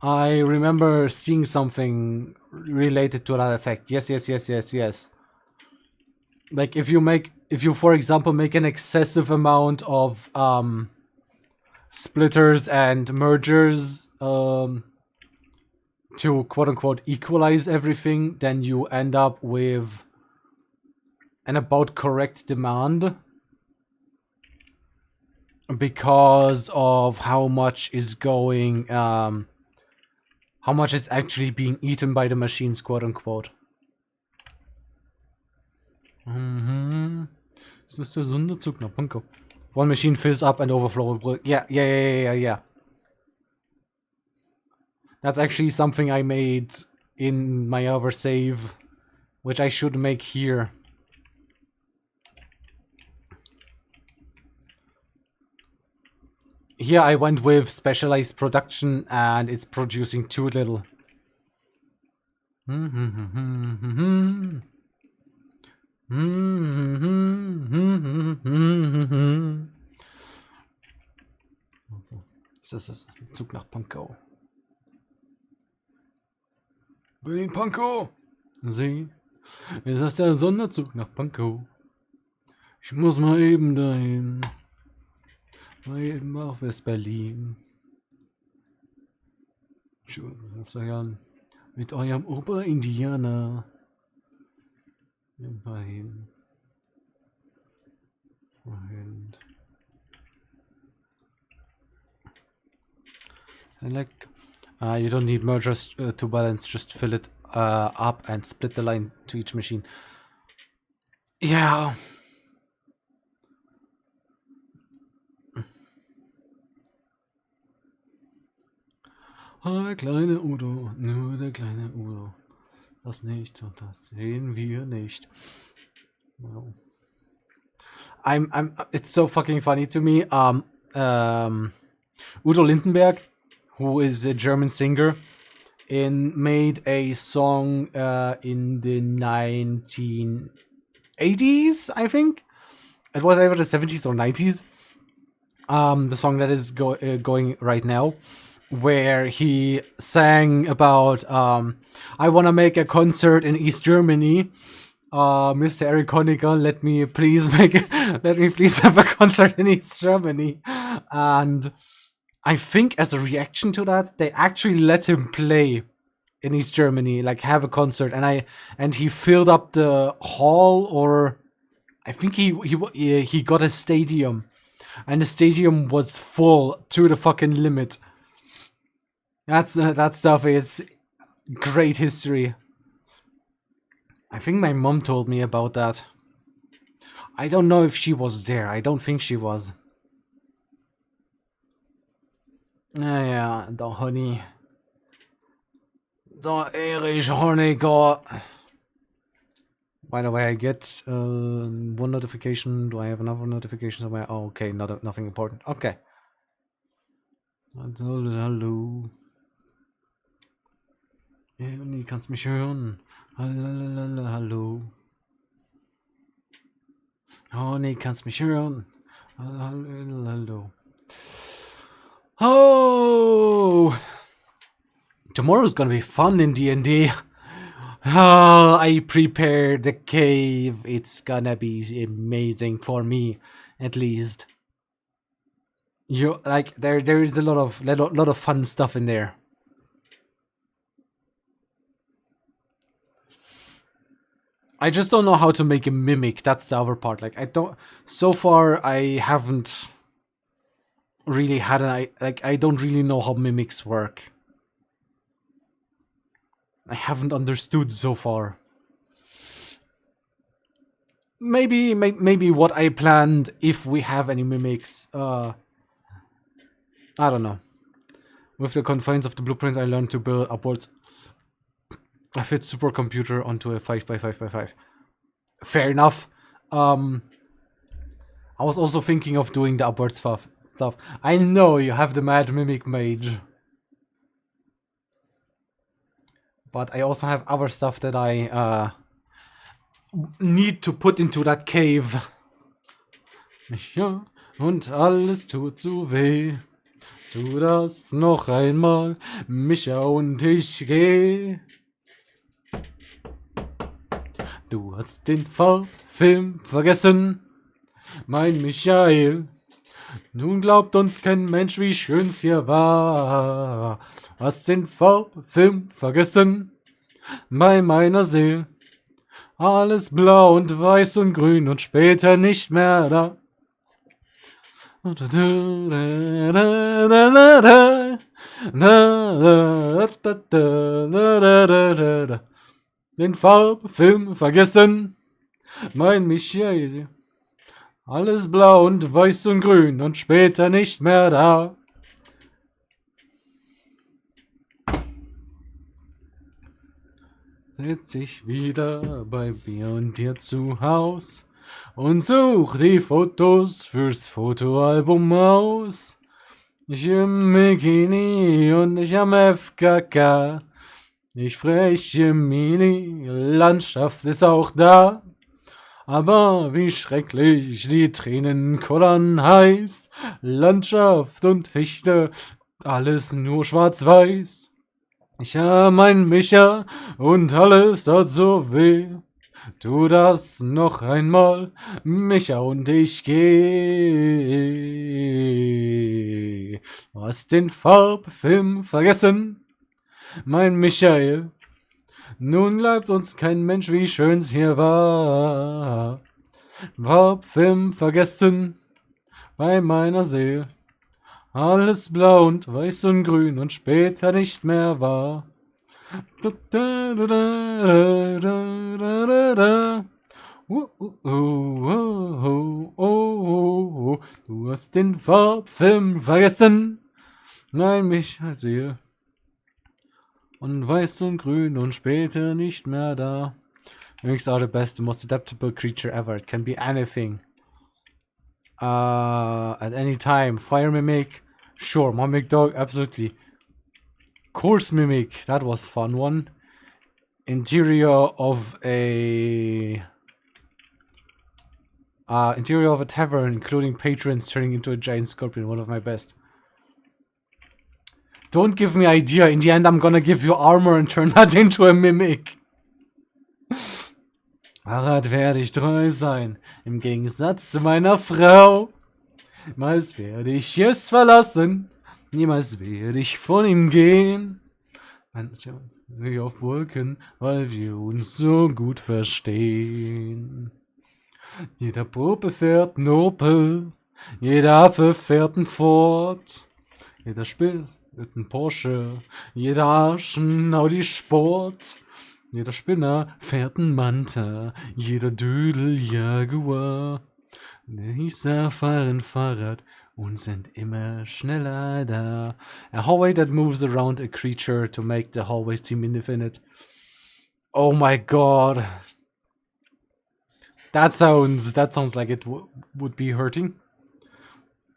I remember seeing something related to that effect. Yes. Like if you for example make an excessive amount of splitters and mergers to quote unquote equalize everything, then you end up with an about correct demand because of how much is going how much is actually being eaten by the machines, quote unquote. This is the Sonderzug nach Pankow. One machine fills up and overflows. Yeah. That's actually something I made in my other save, which I should make here. Here I went with specialized production and it's producing too little. Das ist Zug nach Pankow. Berlin-Pankow! Sie, ist das der Sonderzug nach Pankow? Ich muss mal eben dahin. Mal eben auf West-Berlin. Mit eurem Ober-Indianer. Immerhin. And I like you don't need mergers to balance, just fill it up and split the line to each machine. Yeah. Oh, der kleine Udo, nur der kleine Udo. Das nicht und das sehen wir nicht. Wow. It's so fucking funny to me. Udo Lindenberg, who is a German singer, made a song in the 1980s, I think. It was either the 70s or 90s. The song that is going right now. where he sang about I want to make a concert in East Germany. Mr. Eric Honecker, let me please have a concert in East Germany. And I think as a reaction to that, they actually let him play in East Germany, like have a concert, and he filled up the hall, or I think he got a stadium, and the stadium was full to the fucking limit. That stuff is great history. I think my mom told me about that. I don't know if she was there. I don't think she was. Yeah, the honey. The Erich Honecker. By the way, I get one notification. Do I have another notification somewhere? Oh, okay, nothing important. Okay. Hallo. Honey, kannst mich hören? Hallo. Honey, kannst mich hören? Hallo. Oh! Tomorrow's gonna be fun in D&D. Oh, I prepared the cave. It's gonna be amazing for me, at least. You like there is a lot of fun stuff in there. I just don't know how to make a mimic. That's the other part. Like so far I haven't really had I don't really know how mimics work. I haven't understood so far. Maybe what I planned, if we have any mimics, I don't know. With the confines of the blueprints, I learned to build upwards a fit supercomputer onto a 5x5x5. Fair enough. I was also thinking of doing the upward stuff. I know you have the Mad Mimic Mage. But I also have other stuff that I need to put into that cave. Ja, und alles tut so weh. Tu das noch einmal, Micha, und ich geh. Du hast den Film vergessen, mein Michael. Nun glaubt uns kein Mensch, wie schön's hier war. Hast den Film vergessen, bei meiner Seele. Alles blau und weiß und grün und später nicht mehr da. Den Farbfilm vergessen, mein Michael. Alles blau und weiß und grün und später nicht mehr da. Sitz ich wieder bei mir und dir zu Haus und such die Fotos fürs Fotoalbum aus. Ich im Bikini und ich am FKK. Ich freche Mini, Landschaft ist auch da. Aber wie schrecklich die Tränen kullern heiß. Landschaft und Fichte, alles nur schwarz-weiß. Ich hab mein Micha und alles tat so weh. Tu das noch einmal, Micha, und ich geh. Du hast den Farbfilm vergessen, mein Michael. Nun bleibt uns kein Mensch, wie schön's hier war. Farbfilm vergessen, bei meiner Seele. Alles blau und weiß und grün und später nicht mehr war. Du hast den Farbfilm vergessen. Nein, mich sehe. Und weiß und grün und später nicht mehr da. Mimics are the best, the most adaptable creature ever. It can be anything. At any time. Fire Mimic. Sure. Mimic Dog. Absolutely. Course Mimic. That was fun one. Interior of a tavern, including patrons turning into a giant scorpion. One of my best. Don't give me idea. In the end, I'm gonna give you armor and turn that into a mimic. Fahrrad werde ich treu sein, im Gegensatz zu meiner Frau. Niemals werde ich es verlassen, niemals werde ich von ihm gehen. Wie auf Wolken, weil wir uns so gut verstehen. Jeder Pope fährt ein Opel, jeder Affe fährt ein Ford, jeder Spiel wird ein Porsche, jeder Arsch ein Audi Sport. Jeder Spinner fährt ein Manta, jeder Dödel Jaguar. Der Hießer fahren Fahrrad und sind immer schneller da. A hallway that moves around a creature to make the hallways seem infinite. Oh my god. That sounds like it would be hurting.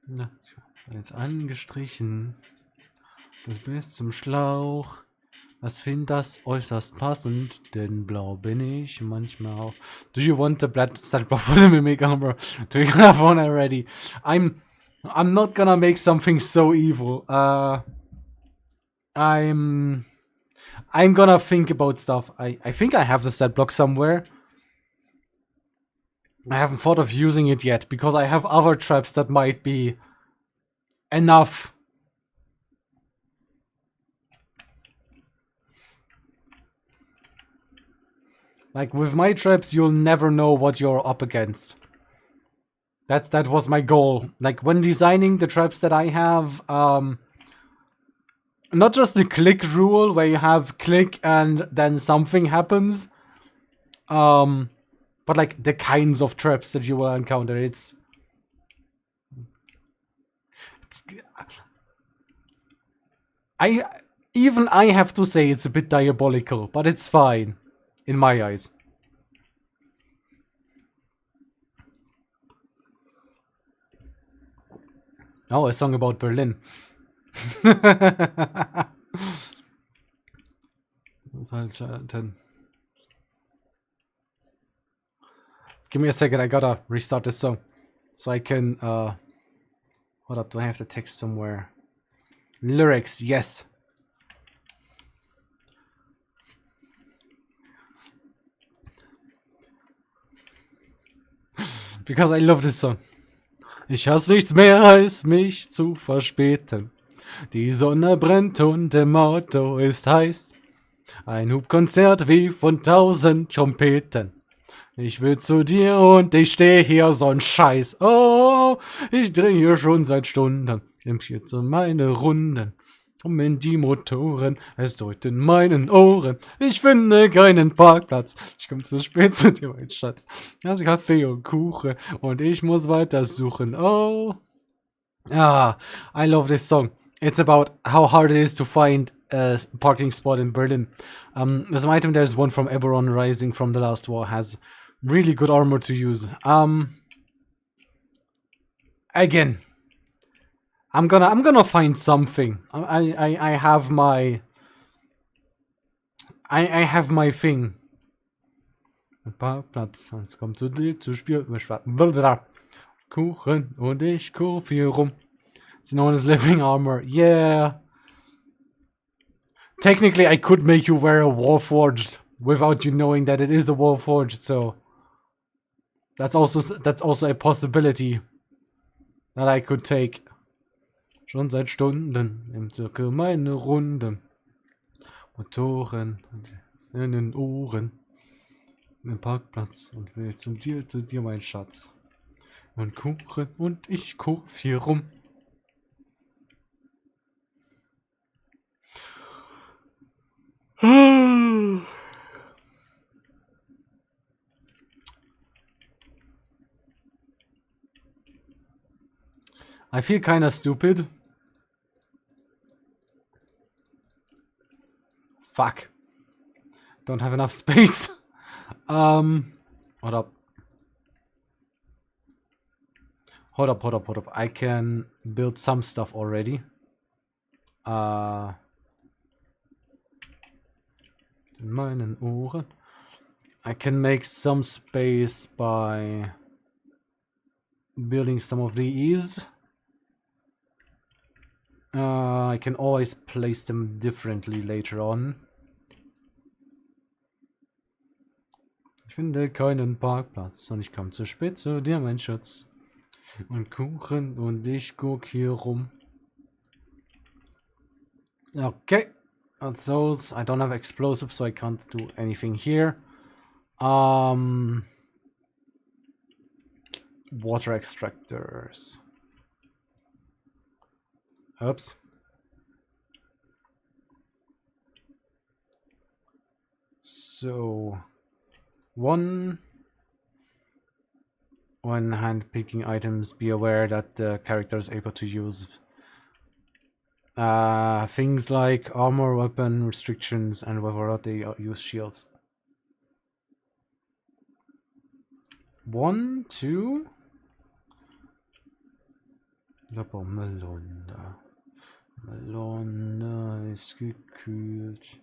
Na, jetzt angestrichen. Du bist zum Schlauch. Was find das äußerst passend, denn blau bin ich manchmal auch. Do you want the blood stat block for the mimic armor? Do you have one already? I'm not gonna make something so evil. I'm gonna think about stuff. I think I have the stat block somewhere. I haven't thought of using it yet because I have other traps that might be enough. Like, with my traps, you'll never know what you're up against. That was my goal. Like, when designing the traps that I have, not just the click rule, where you have click and then something happens, but like, the kinds of traps that you will encounter, it's even I have to say it's a bit diabolical, but it's fine. In my eyes. Oh, a song about Berlin. Give me a second, I gotta restart this song. So I can, hold up, do I have the text somewhere? Lyrics, yes. Because I love this song. Ich hasse nichts mehr, als mich zu verspäten. Die Sonne brennt und im Auto ist heiß. Ein Hubkonzert wie von 1000 Trompeten. Ich will zu dir und ich stehe hier so'n Scheiß. Oh, ich dreh hier schon seit Stunden. Nimm jetzt so meine Runden. In die Motoren, es drückt in meinen Ohren. Ich finde keinen Parkplatz. Ich komm zu spät zu dir, mein Schatz. Ich hab Kaffee und Kuchen und ich muss weiter suchen. Oh. Ah, I love this song. It's about how hard it is to find a parking spot in Berlin. As an item, there's one from Eberron Rising from the last war. Has really good armor to use. Again. I'm gonna find something. I have my thing. Parkplatz, sonst kommt zu dir zu spielen. Kuchen und ich kurve hier rum. It's known as living armor. Yeah. Technically, I could make you wear a Warforged without you knowing that it is a Warforged. So that's also a possibility that I could take. Schon seit Stunden im Zirkel meine Runden. Motoren in den Ohren. Im Parkplatz und will zu dir, mein Schatz. Und Kuchen und ich kurv hier rum. I feel kinda stupid. Fuck. Don't have enough space. Hold up. Hold up. I can build some stuff already. In meinen Ohren. I can make some space by building some of these. I can always place them differently later on. Ich finde keinen Parkplatz und ich komme zu spät zu dir, mein Schatz. Und Kuchen und ich guck hier rum. Okay. That's those. I don't have explosives, so I can't do anything here. Water extractors. Oops. So, when hand-picking items, be aware that the character is able to use things like armor, weapon restrictions, and whether or not they use shields. 1, 2. Da Melone. Melone ist gekühlt.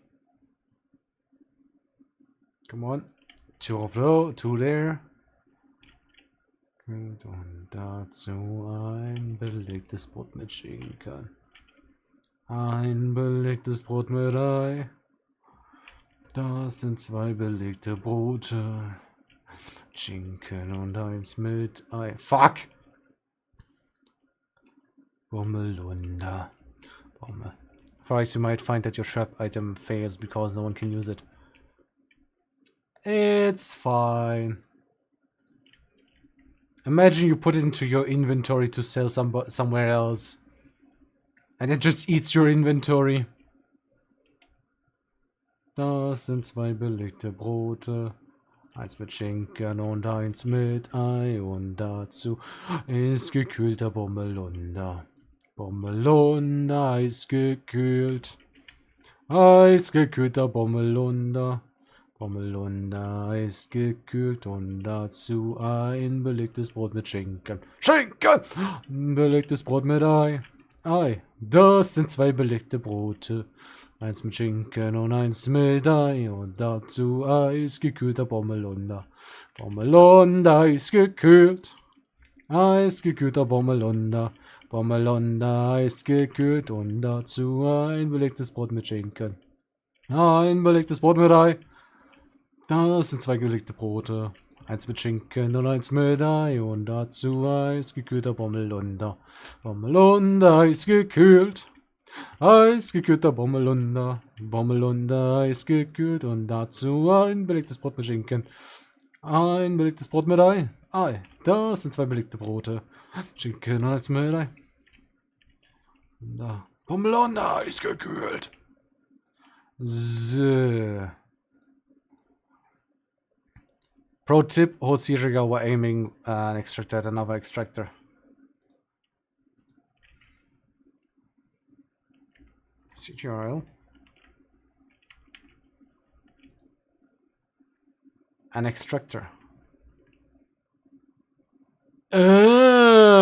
Come on. 2 of those, 2 there. Und dazu ein belegtes Brot mit Schinken. Ein belegtes Brot mit Ei. Das sind 2 belegte Brote. Schinken und eins mit Ei. Fuck! Bommelunda. Bommel. First, you might find that your trap item fails because no one can use it. It's fine. Imagine you put it into your inventory to sell somewhere else. And it just eats your inventory. Das sind 2 belegte Brote. Eins mit Schinken und eins mit Ei. Und dazu ist gekühlter Bommelunder. Bommelunder ist gekühlt. Eisgekühlter Bommelunder. Bommelunder ist gekühlt und dazu ein belegtes Brot mit Schinken. Schinken! Belegtes Brot mit Ei. Ei. Das sind 2 belegte Brote. Eins mit Schinken und eins mit Ei. Und dazu eisgekühlter Bommelunder. Bommelunder ist gekühlt. Eisgekühlter Bommelunder. Bommelunder ist gekühlt und dazu ein belegtes Brot mit Schinken. Ein belegtes Brot mit Ei. Das sind 2 belegte Brote. Eins mit Schinken und eins mit Ei. Und dazu eisgekühlter Bommelunder. Bommelunder ist gekühlt. Eisgekühlter Bommelunder. Bommelunder ist gekühlt. Und dazu ein belegtes Brot mit Schinken. Ein belegtes Brot mit Ei. Ei. Das sind 2 belegte Brote. Schinken und eins mit Ei. Da. Bommelunder ist gekühlt. So. Pro tip, hold C trigger while aiming an extractor at another extractor. CTRL. An extractor. Oh.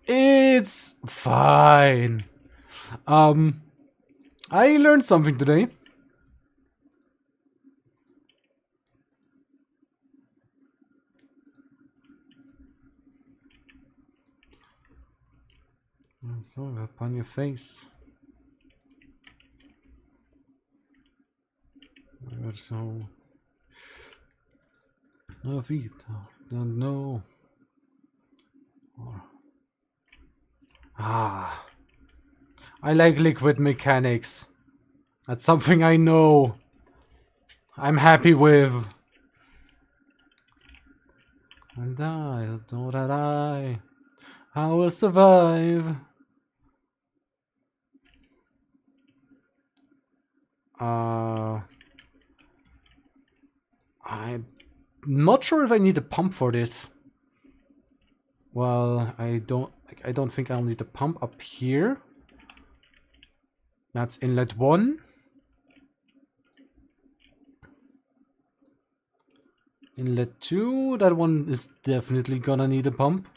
It's fine. I learned something today. So, upon your face. So, no feet, don't know. Ah, I like liquid mechanics. That's something I know. I'm happy with. And I don't know that I will survive. I'm not sure if I need a pump for this. Well, I don't think I'll need a pump up here. That's inlet 1. Inlet 2, that one is definitely gonna need a pump.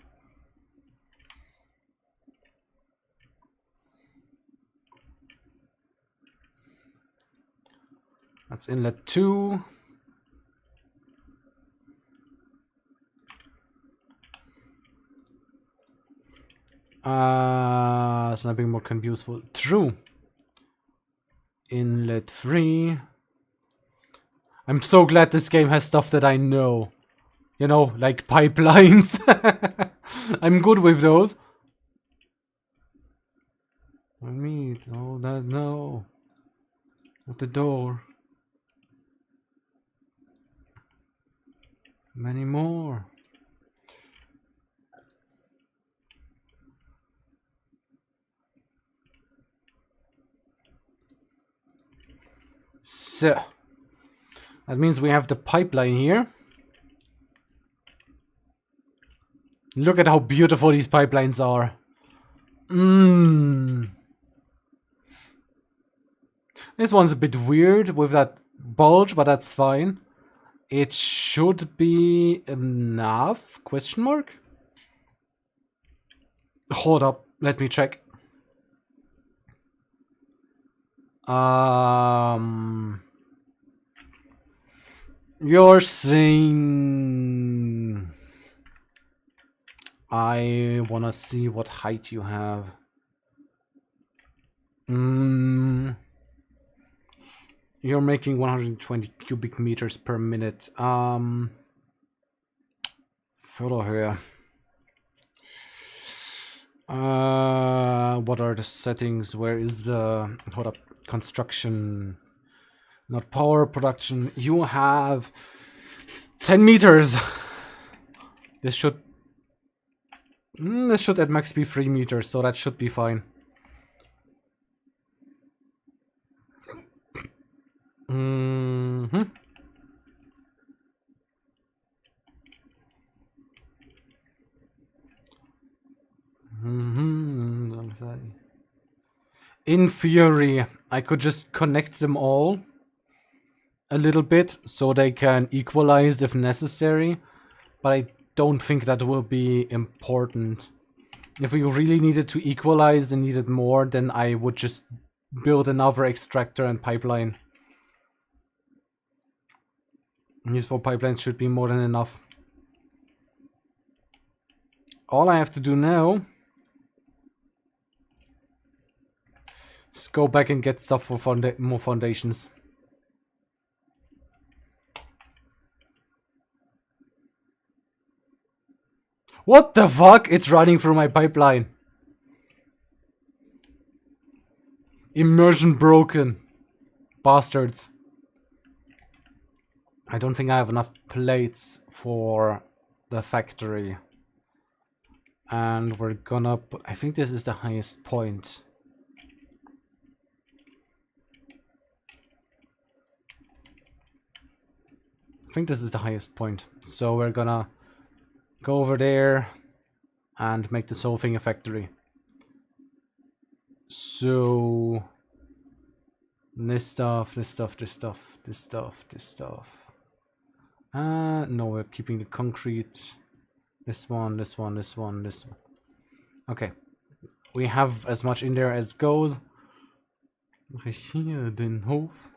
That's inlet 2. Sniping mode can be useful. True. Inlet 3. I'm so glad this game has stuff that I know. You know, like pipelines. I'm good with those. Meat, oh that no. At the door. Many more. So that means we have the pipeline here. Look at how beautiful these pipelines are. This one's a bit weird with that bulge, but that's fine. It should be enough? Question mark? Hold up, let me check. You're saying... I wanna see what height you have. You're making 120 cubic meters per minute. Förderhöhe. What are the settings? Where is the... Hold up. Construction. Not power production. You have 10 meters. This should at max be 3 meters, so that should be fine. In theory, I could just connect them all a little bit so they can equalize if necessary, but I don't think that will be important. If we really needed to equalize and needed more, then I would just build another extractor and pipeline. These 4 pipelines should be more than enough. All I have to do now is go back and get stuff for more foundations. What the fuck? It's running through my pipeline. Immersion broken. Bastards. I don't think I have enough plates for the factory. And we're gonna put... I think this is the highest point. I think this is the highest point. So we're gonna go over there and make this whole thing a factory. So this stuff, this stuff, this stuff, this stuff, this stuff. No, we're keeping the concrete. This one, this one, this one, this one. Okay. We have as much in there as goes. Hier den Hof.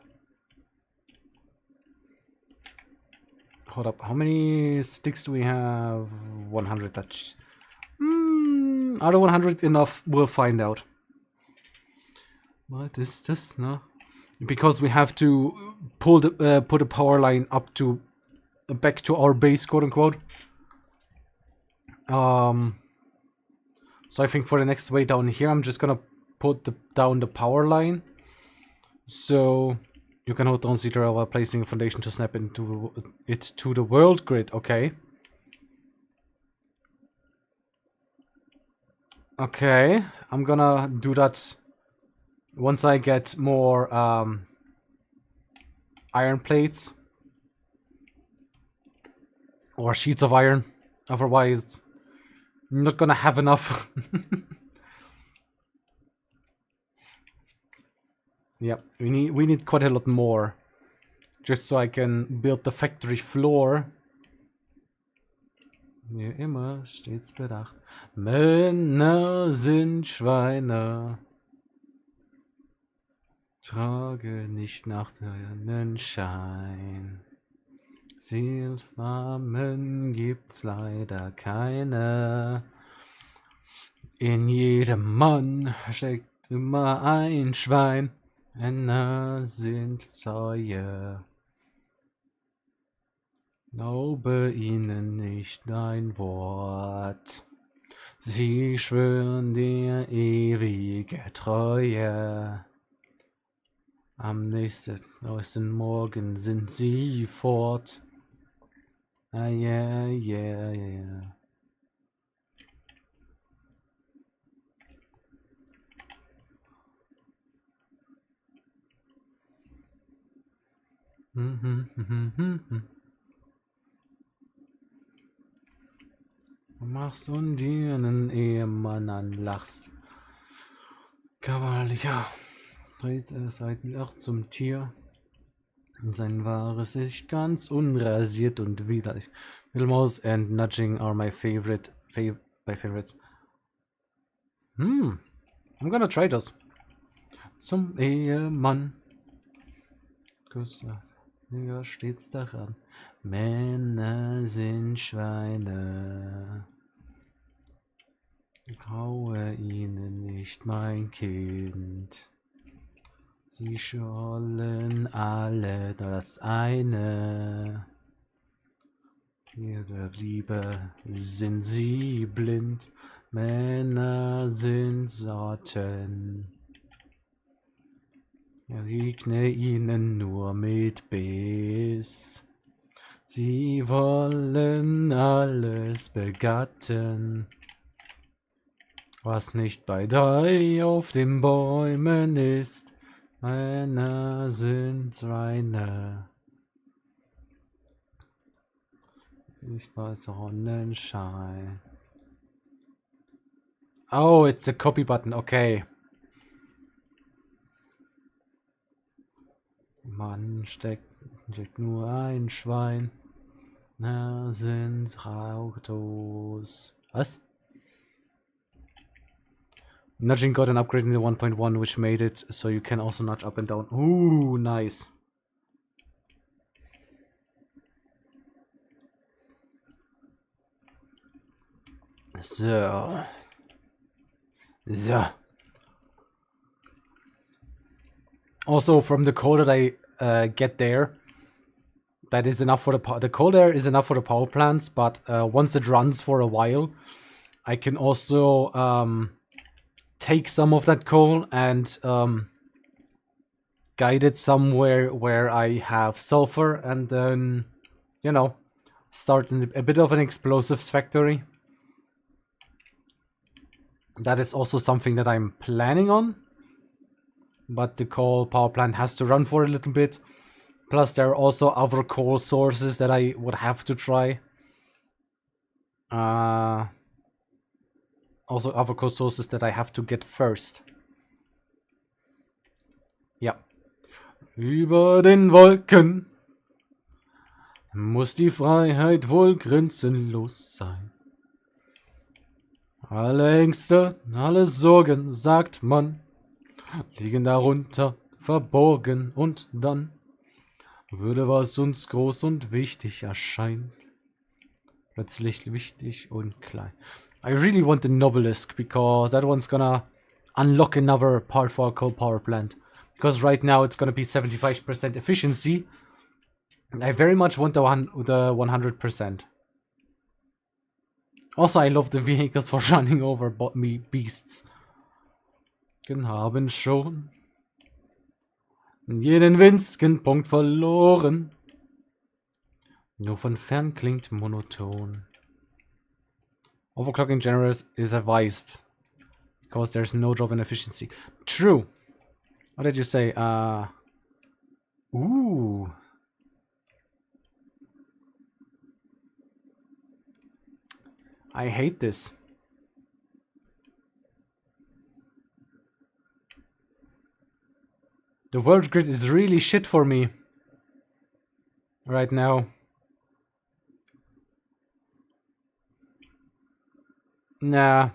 Hold up, how many sticks do we have? 100. That's... Out of 100 enough? We'll find out. What is this, no? Because we have to pull the put a power line up to back to our base, quote unquote. So I think for the next way down here, I'm just gonna put down the power line. So you can hold down Z while placing a foundation to snap into it to the world grid. Okay. Okay, I'm gonna do that once I get more iron plates or sheets of iron. Otherwise, I'm not gonna have enough. Yep, we need quite a lot more, just so I can build the factory floor. Mir immer stets bedacht, Männer sind Schweine. Trage nicht nach deinen Schein. Seltsamen gibt's leider keine. In jedem Mann steckt immer ein Schwein. Männer sind Säue. Glaube ihnen nicht ein Wort. Sie schwören dir ewige Treue. Am nächsten Morgen sind sie fort. Ah, yeah, yeah, yeah. Du machst und dir einen Ehemann anlachst. Kavalier dreht Seiten auch zum Tier. Und sein wahres Ich ganz unrasiert und widerlich. Middlemouse and nudging are my favorites. I'm gonna try those. Zum Ehemann. Ja, stets daran. Männer sind Schweine. Traue ihnen nicht, mein Kind. Sie schollen alle das eine. Ihre Liebe sind sie blind. Männer sind Sorten. Regne ihnen nur mit Biss. Sie wollen alles begatten, was nicht bei 3 auf den Bäumen ist. Männer sind reine. Ich bei Sonnenschein. Oh, it's a copy button, okay. Mann steckt nur ein Schwein. Na, sind Autos. Was? Nudging got an upgrade in the 1.1, which made it so you can also nudge up and down. Ooh, nice. So. Also, from the coal that I get there, that is enough for the coal there is enough for the power plants, but once it runs for a while, I can also take some of that coal and guide it somewhere where I have sulfur, and then, you know, start a bit of an explosives factory. That is also something that I'm planning on, but the coal power plant has to run for a little bit. Plus, there are also other coal sources that I would have to try. Also other coal sources that I have to get first. Ja. Über den Wolken muss die Freiheit wohl grenzenlos sein. Alle Ängste, alle Sorgen, sagt man, liegen darunter verborgen, und dann würde, was uns groß und wichtig erscheint, plötzlich wichtig und klein. I really want the Nobelisk, because that one's gonna unlock another part for our coal power plant. Because right now it's gonna be 75% efficiency. And I very much want the 100%. Also, I love the vehicles for running over me beasts. Haben schon jeden winzigen Punkt verloren. Nur von fern klingt monoton. Overclocking generous is advised, because there's no drop in efficiency. True. What did you say? Ooh. I hate this. The world grid is really shit for me right now. Nah.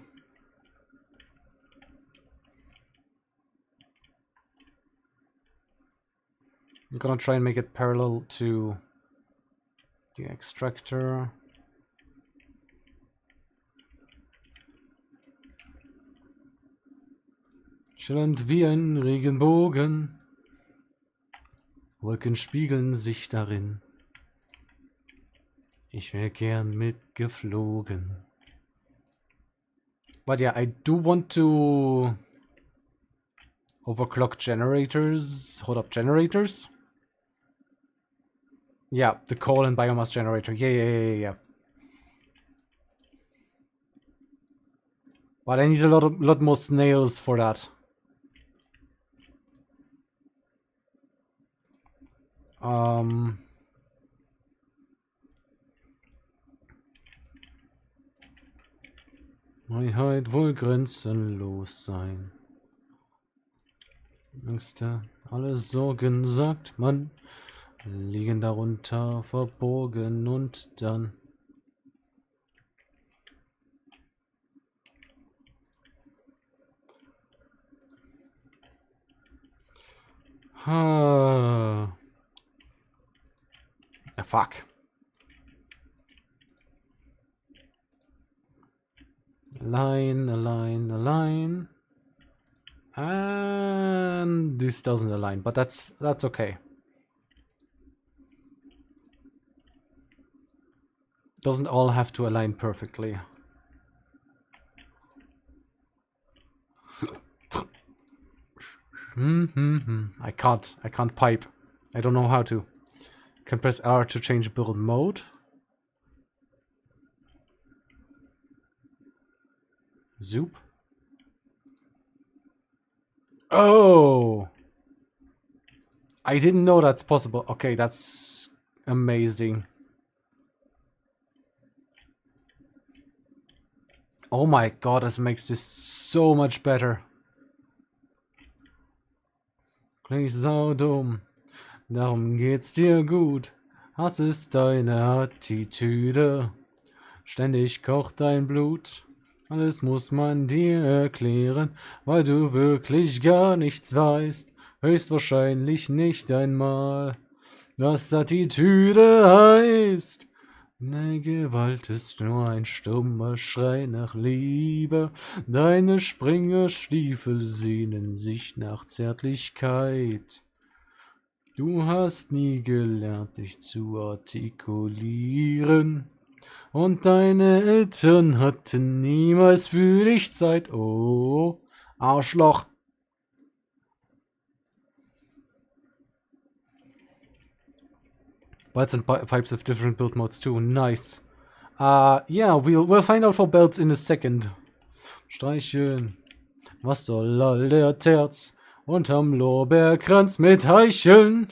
I'm gonna try and make it parallel to the extractor. Schillernd wie ein Regenbogen. Wolken spiegeln sich darin. Ich wäre gern mitgeflogen. But yeah, I do want to overclock generators. Hold up, generators? Yeah, the coal and biomass generator. Yeah. But I need a lot more snails for that. Freiheit wohl grenzenlos sein. Ängste, alle Sorgen, sagt man, liegen darunter verborgen und dann. Fuck. Align. And this doesn't align, but that's okay. Doesn't all have to align perfectly. I can't pipe. I don't know how to. Can press R to change build mode. Zoop. Oh! I didn't know that's possible. Okay, that's amazing. Oh my god, this makes this so much better. Klingt saudumm, darum geht's dir gut. Hass ist deine Attitüde. Ständig kocht dein Blut. Alles muss man dir erklären, weil du wirklich gar nichts weißt. Höchstwahrscheinlich nicht einmal, was Attitüde heißt. Deine Gewalt ist nur ein stummer Schrei nach Liebe. Deine Springerstiefel sehnen sich nach Zärtlichkeit. Du hast nie gelernt, dich zu artikulieren. Und deine Eltern hatten niemals für dich Zeit. Oh, Arschloch. Belts and pipes have different build modes too. Nice. Yeah, we'll find out for belts in a second. Streicheln. Was soll all der Terz unterm Lorbeerkranz mit Heicheln?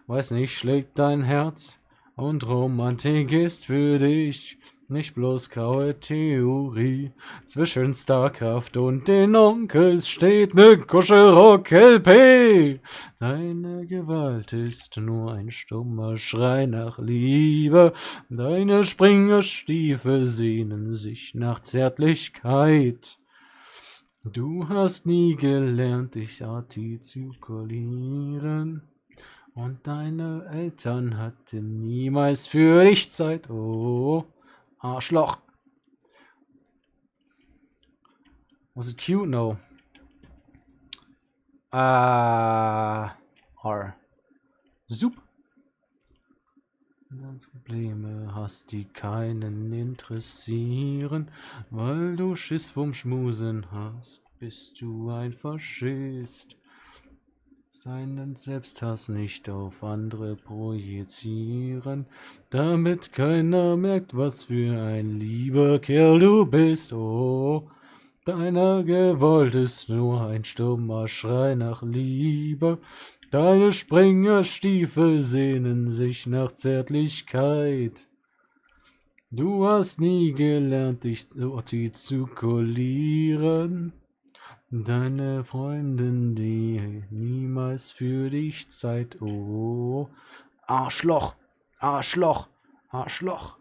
Weiß nicht, schlägt dein Herz und Romantik ist für dich nicht bloß graue Theorie. Zwischen Starcraft und den Onkels steht ne Kuschelrock-LP. Deine Gewalt ist nur ein stummer Schrei nach Liebe. Deine Springerstiefel sehnen sich nach Zärtlichkeit. Du hast nie gelernt, dich artikulieren. Und deine Eltern hatten niemals für dich Zeit. Oh, Arschloch. Was it cute? No. R. Soup. Probleme hast, die keinen interessieren, weil du Schiss vom Schmusen hast, bist du ein Faschist. Seinen Selbsthass nicht auf andere projizieren, damit keiner merkt, was für ein lieber Kerl du bist. Oh, deine Gewalt ist nur ein stummer Schrei nach Liebe. Deine Springerstiefel sehnen sich nach Zärtlichkeit. Du hast nie gelernt, dich zu artikulieren. Deine Freundin, die niemals für dich Zeit. Oh, Arschloch, Arschloch, Arschloch.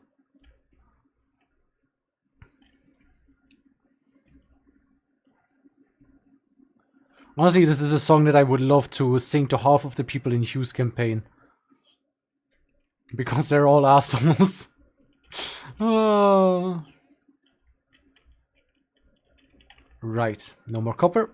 Honestly, this is a song that I would love to sing to half of the people in Hugh's campaign. Because they're all assholes. Right, no more copper.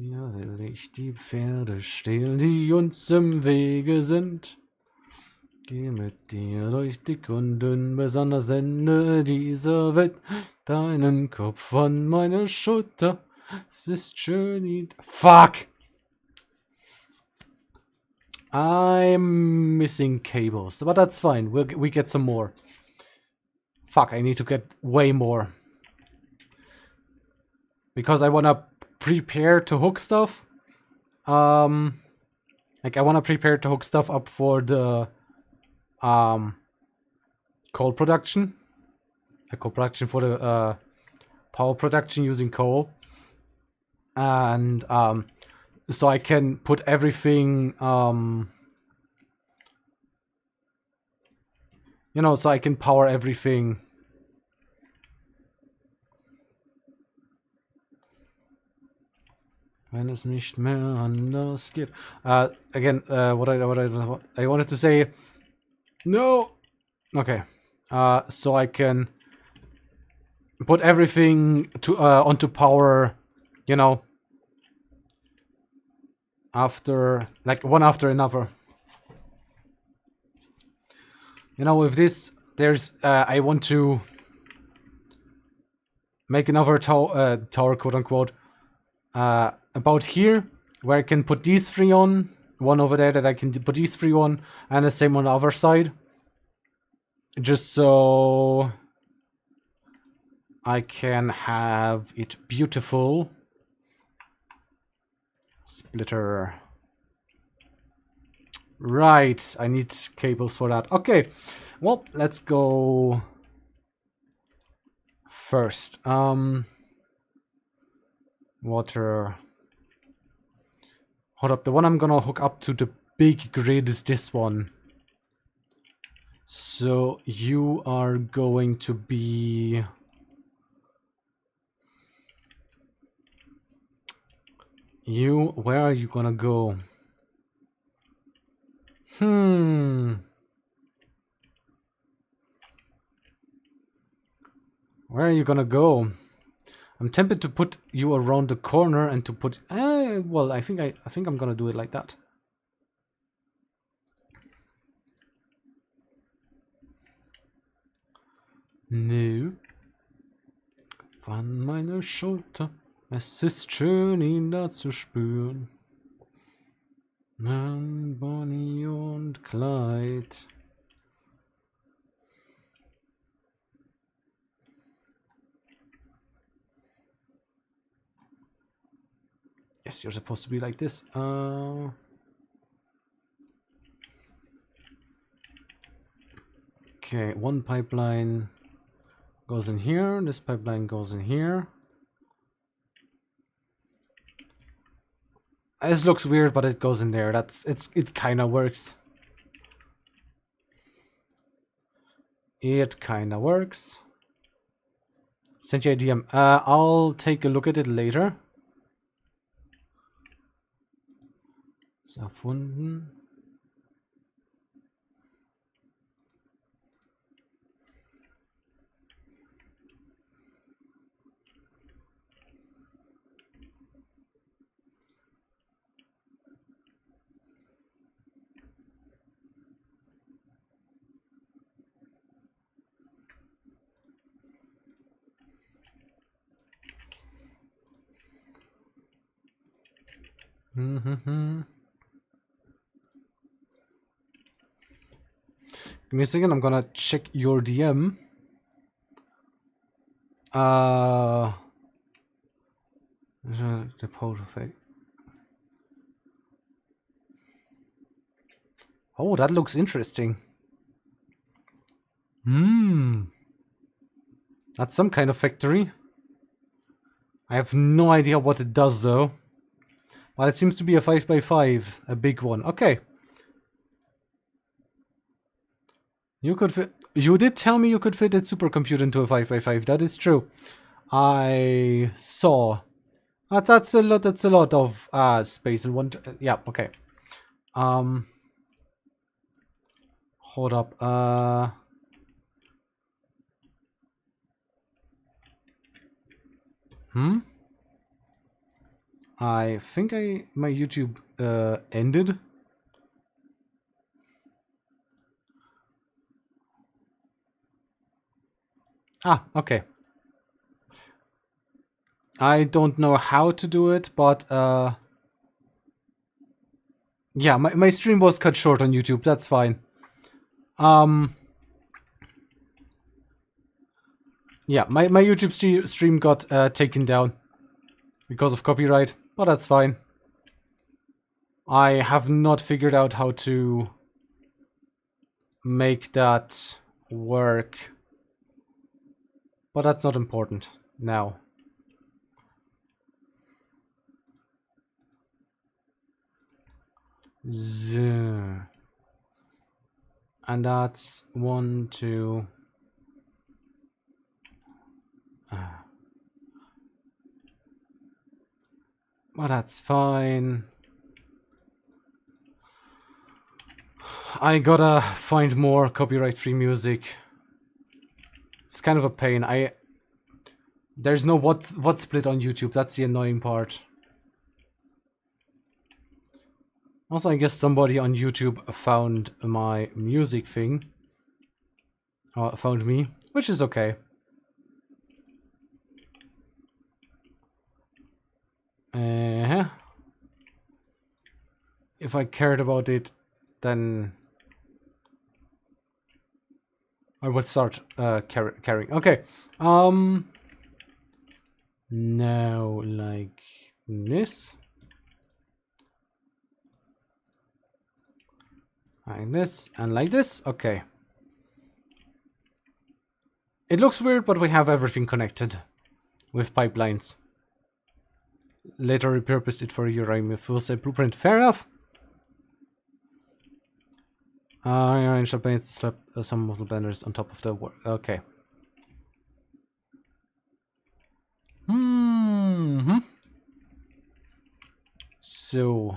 Ja, will ich die Pferde stehlen, die uns im Wege sind. Geh mit dir durch dick und dünn bis an das Ende dieser Welt. Deinen Kopf an meine Schulter. Es ist schön. Fuck! I'm missing cables, but that's fine. We get some more. Fuck, I need to get way more. Because I wanna prepare to hook stuff. Like I wanna prepare to hook stuff up for the coal production. Coal production for the power production using coal. And so I can put everything you know, so I can power everything. Wenn es nicht mehr anders geht. Again, what I wanted to say. No. Okay. So I can put everything to onto power. You know. After, like, one after another. You know, with this, there's I want to make another tower, quote unquote. About here, where I can put these three on, one over there that I can put these three on, and the same on the other side. Just so I can have it beautiful. Splitter. Right, I need cables for that. Okay, well, let's go first. Water. Hold up, the one I'm gonna hook up to the big grid is this one. So you are going to be... where are you gonna go? Where are you gonna go? I'm tempted to put you around the corner and to put... well, I think I'm gonna do it like that. No. An meine Schulter. Es ist schön, ihn da zu spüren. Bonnie und Clyde. Yes, you're supposed to be like this. Okay, one pipeline goes in here. This pipeline goes in here. This looks weird, but it goes in there. It kind of works. It kind of works. Send you a DM. I'll take a look at it later. Erfunden. Give me a second, I'm gonna check your DM. The portrait. Oh, that looks interesting. That's some kind of factory. I have no idea what it does though. But it seems to be a 5x5, a big one. Okay. You could fit... You did tell me you could fit a supercomputer into a 5x5. That is true. I saw. That's a lot. That's a lot of space in one. Yeah. Okay. Hold up. I think my YouTube ended. Ah, okay. I don't know how to do it, but yeah, my stream was cut short on YouTube. That's fine. Yeah, my YouTube stream got taken down because of copyright, but that's fine. I have not figured out how to make that work, but that's not important now. And that's 1, 2. Well, that's fine. I gotta find more copyright-free music. It's kind of a pain. There's no what split on YouTube. That's the annoying part. Also, I guess somebody on YouTube found my music thing. Found me, which is okay. If I cared about it, then I would start carrying. Okay. Now like this. Like this and like this. Okay. It looks weird, but we have everything connected with pipelines. Later repurposed it for a Uranium fuel cell blueprint. Fair enough. I shall paint slap some of the blenders on top of the work. Okay. So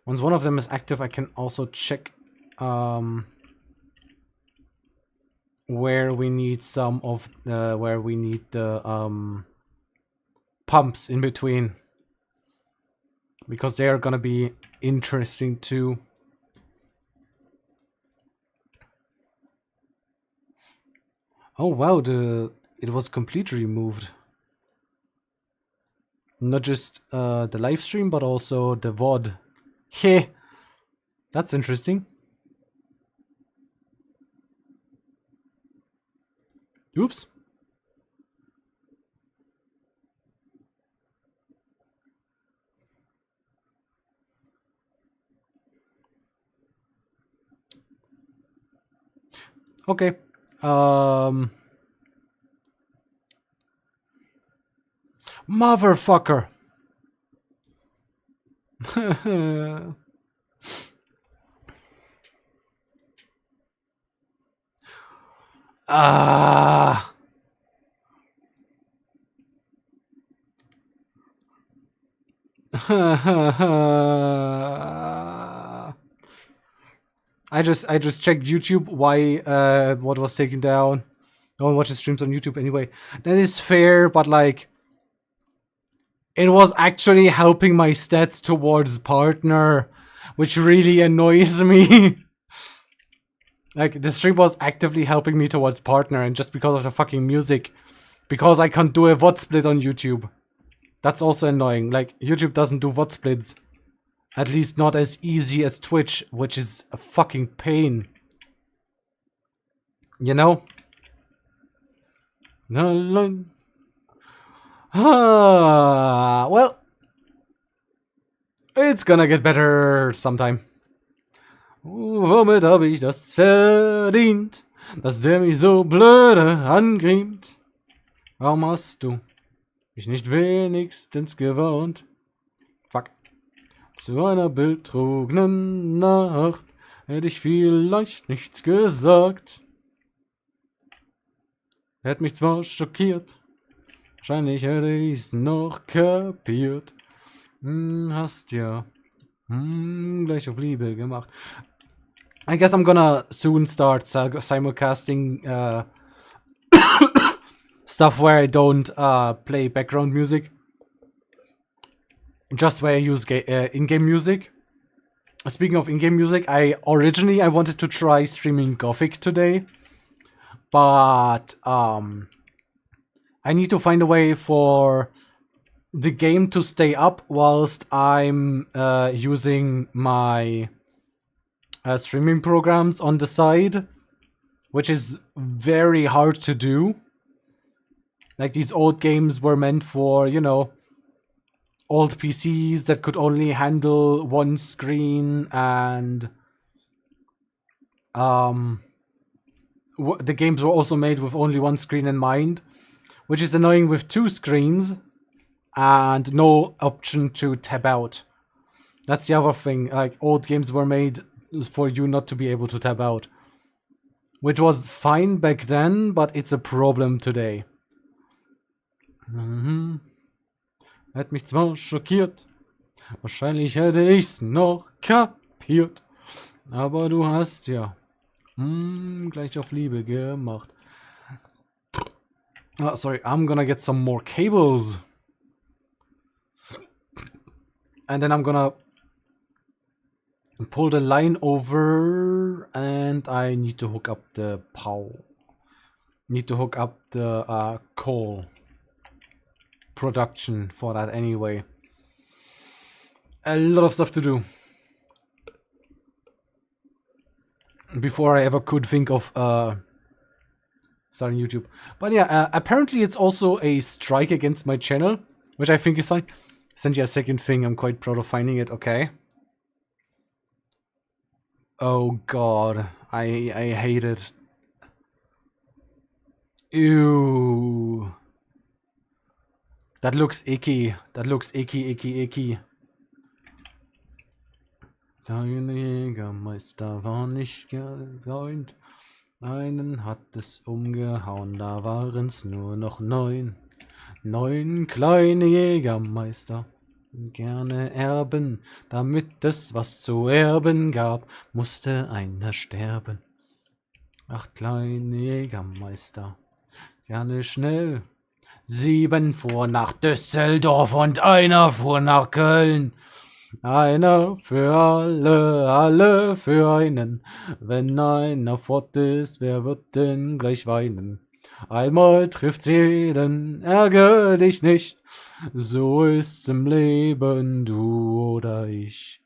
once one of them is active, I can also check where we need some of where we need the pumps in between, because they are gonna be interesting too. Oh wow, it was completely removed. Not just the live stream, but also the VOD. Heh, that's interesting. Oops. Okay. Motherfucker. Ah. I just checked YouTube why what was taken down. No one watches streams on YouTube anyway. That is fair, but like it was actually helping my stats towards partner, which really annoys me. Like the stream was actively helping me towards partner, and just because of the fucking music, because I can't do a VOD split on YouTube. That's also annoying. Like YouTube doesn't do VOD splits. At least not as easy as Twitch, which is a fucking pain. You know? Well, it's gonna get better sometime. Womit hab ich das verdient, dass der mich so blöde angrimmt? Warum hast du mich nicht wenigstens gewarnt? Fuck. Zu einer betrogenen Nacht hätte ich vielleicht nichts gesagt. Hätte mich zwar schockiert, wahrscheinlich hätte ich's noch kapiert. Hast ja gleich auf Liebe gemacht. I guess I'm gonna soon start simulcasting stuff where I don't play background music. just where I use in-game music. Speaking of in-game music, I wanted to try streaming Gothic today, but I need to find a way for the game to stay up whilst I'm using my streaming programs on the side, which is very hard to do. Like, these old games were meant for, you know, old PCs that could only handle one screen, and the games were also made with only one screen in mind, which is annoying with two screens and no option to tab out. That's the other thing. Like, old games were made for you not to be able to tab out, which was fine back then, but it's a problem today. Hat mich zwar schockiert, wahrscheinlich hätte ich's noch kapiert, aber du hast ja gleich auf Liebe gemacht. Oh, sorry, I'm gonna get some more cables. And then I'm gonna pull the line over, and I need to hook up the POW. Need to hook up the coal production for that anyway. A lot of stuff to do before I ever could think of starting YouTube. But yeah, apparently it's also a strike against my channel, which I think is fine. Send you a second thing. I'm quite proud of finding it. Okay. Oh god, I hate it. Ew. That looks icky. That looks icky. Dein Jägermeister war nicht gefreund. Einen hat es umgehauen, da waren's nur noch 9. 9 kleine Jägermeister. Gerne erben, damit es was zu erben gab, musste einer sterben. 8 kleine Jägermeister. Gerne schnell. 7 fuhr nach Düsseldorf und einer fuhr nach Köln. Einer für alle, alle für einen. Wenn einer fort ist, wer wird denn gleich weinen? Einmal trifft's jeden, ärgere dich nicht. So ist's im Leben, du oder ich.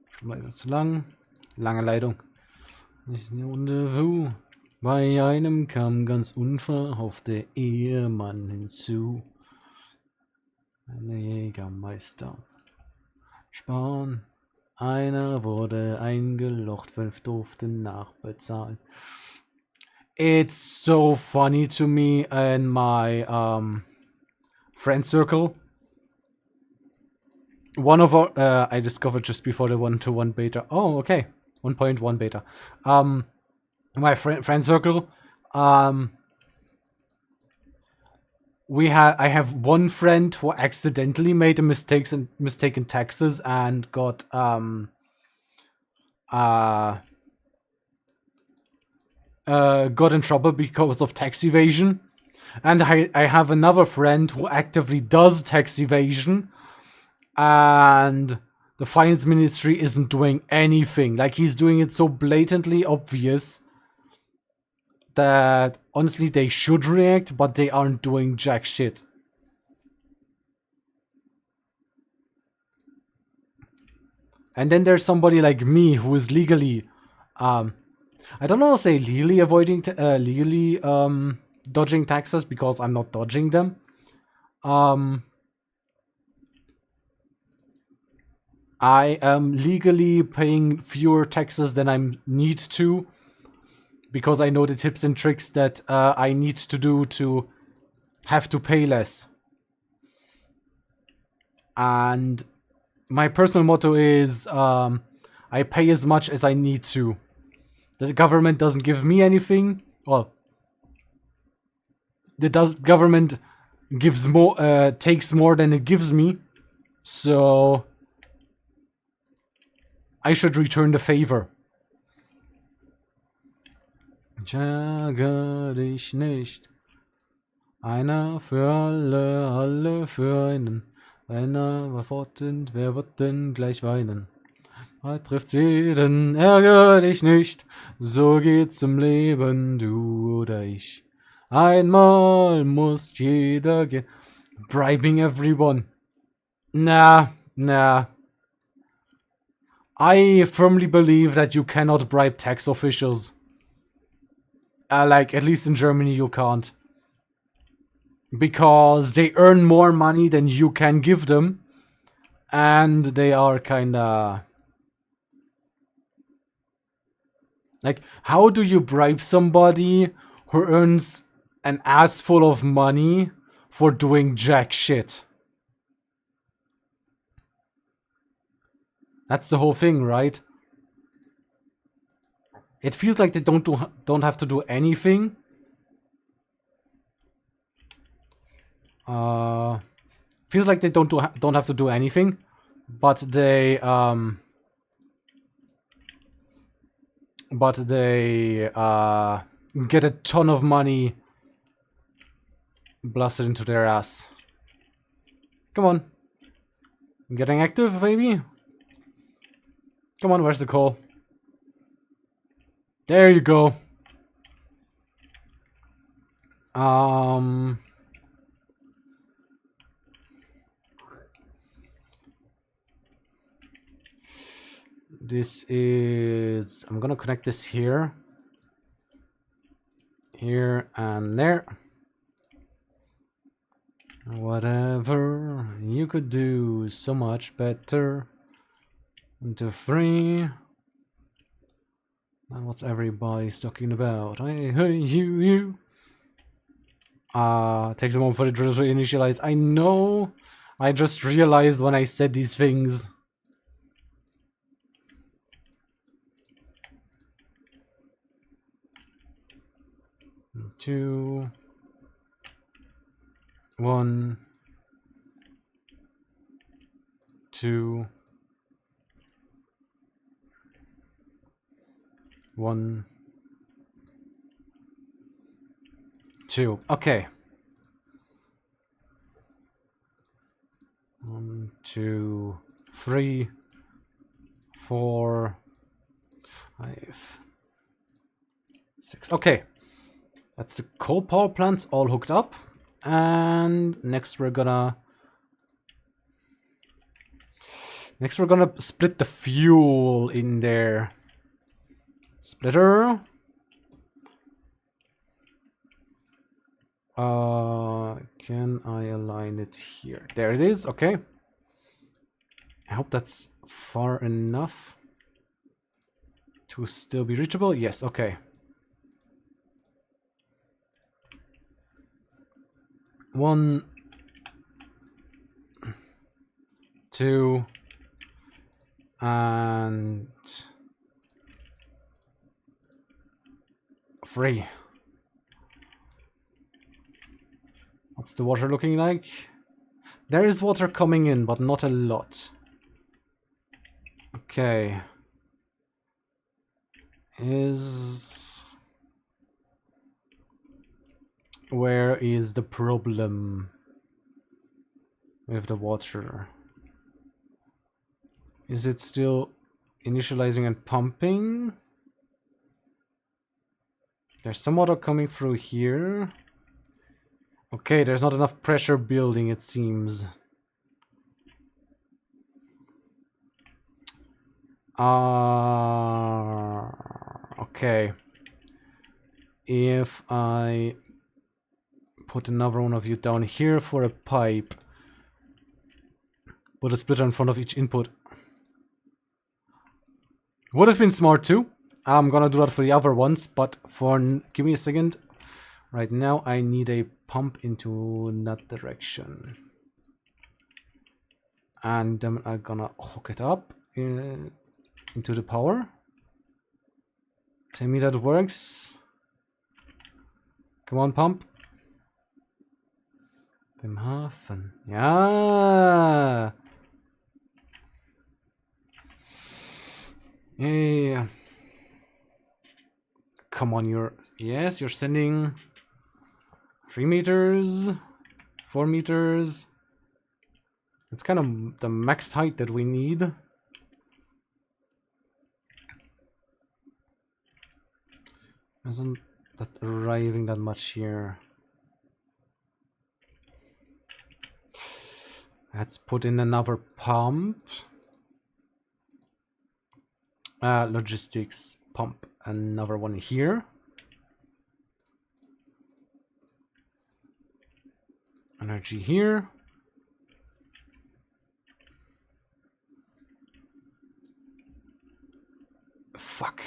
Schon mal zu lang. Lange Leitung. Nicht ein Rendezvous. Bei einem kam ganz unverhofft der Ehemann hinzu. Ein Jägermeister. Sparen. Einer wurde eingelocht, 5 durften nachbezahlen. It's so funny to me and my friend circle. One of our I discovered just before the 1-to-1 beta. Oh, okay, 1.1 beta. My friend circle. I have one friend who accidentally made a mistake in taxes and got got in trouble because of tax evasion. And I have another friend who actively does tax evasion, and the finance ministry isn't doing anything. Like, he's doing it so blatantly obvious that honestly they should react, but they aren't doing jack shit. And then there's somebody like me who is legally I don't know, say legally avoiding dodging taxes, because I'm not dodging them. I am legally paying fewer taxes than I need to, because I know the tips and tricks that I need to do to have to pay less. And my personal motto is I pay as much as I need to. The government doesn't give me anything. Well, the government gives more, takes more than it gives me, so I should return the favor. Ärgere dich nicht. Einer für alle, alle für einen. Einer war fortend, wer wird denn gleich weinen? Trifft's jeden, ärgere dich nicht, so geht's im Leben, du oder ich. Einmal muss jeder gehen. Bribing everyone. Nah. I firmly believe that you cannot bribe tax officials. Like, at least in Germany you can't. Because they earn more money than you can give them. And they are kinda... Like, how do you bribe somebody who earns an ass full of money for doing jack shit? That's the whole thing, right? It feels like they don't have to do anything. Feels like they don't have to do anything, but they get a ton of money blasted into their ass. Come on. Getting active, baby? Come on, where's the coal? There you go. This is... I'm gonna connect this here. Here and there. Whatever. You could do so much better. 1, 2, 3. And what's everybody's talking about? Hey, you. Takes a moment for the drill to initialize. I know. I just realized when I said these things. Two. 1. 2. 1. 2. Okay. 1, 2, 3, 4, 5, 6. Okay. That's the coal power plants all hooked up. And next we're gonna split the fuel in there. Splitter. Can I align it here? There it is. Okay. I hope that's far enough to still be reachable. Yes. Okay. 1, 2, and 3. What's the water looking like? There is water coming in, but not a lot. Okay. Where is the problem with the water? Is it still initializing and pumping? There's some water coming through here. Okay, there's not enough pressure building, it seems. Okay. If I put another one of you down here for a pipe, put a splitter in front of each input. Would have been smart too. I'm gonna do that for the other ones, but give me a second. Right now I need a pump into that direction. And then I'm gonna hook it up into the power. Tell me that works. Come on, pump. Dem Hafen. Yeah. Yeah. Come on, you're sending 3 meters, 4 meters. It's kind of the max height that we need. Isn't that arriving that much here? Let's put in another pump. Logistics pump, another one here. Energy here. Fuck.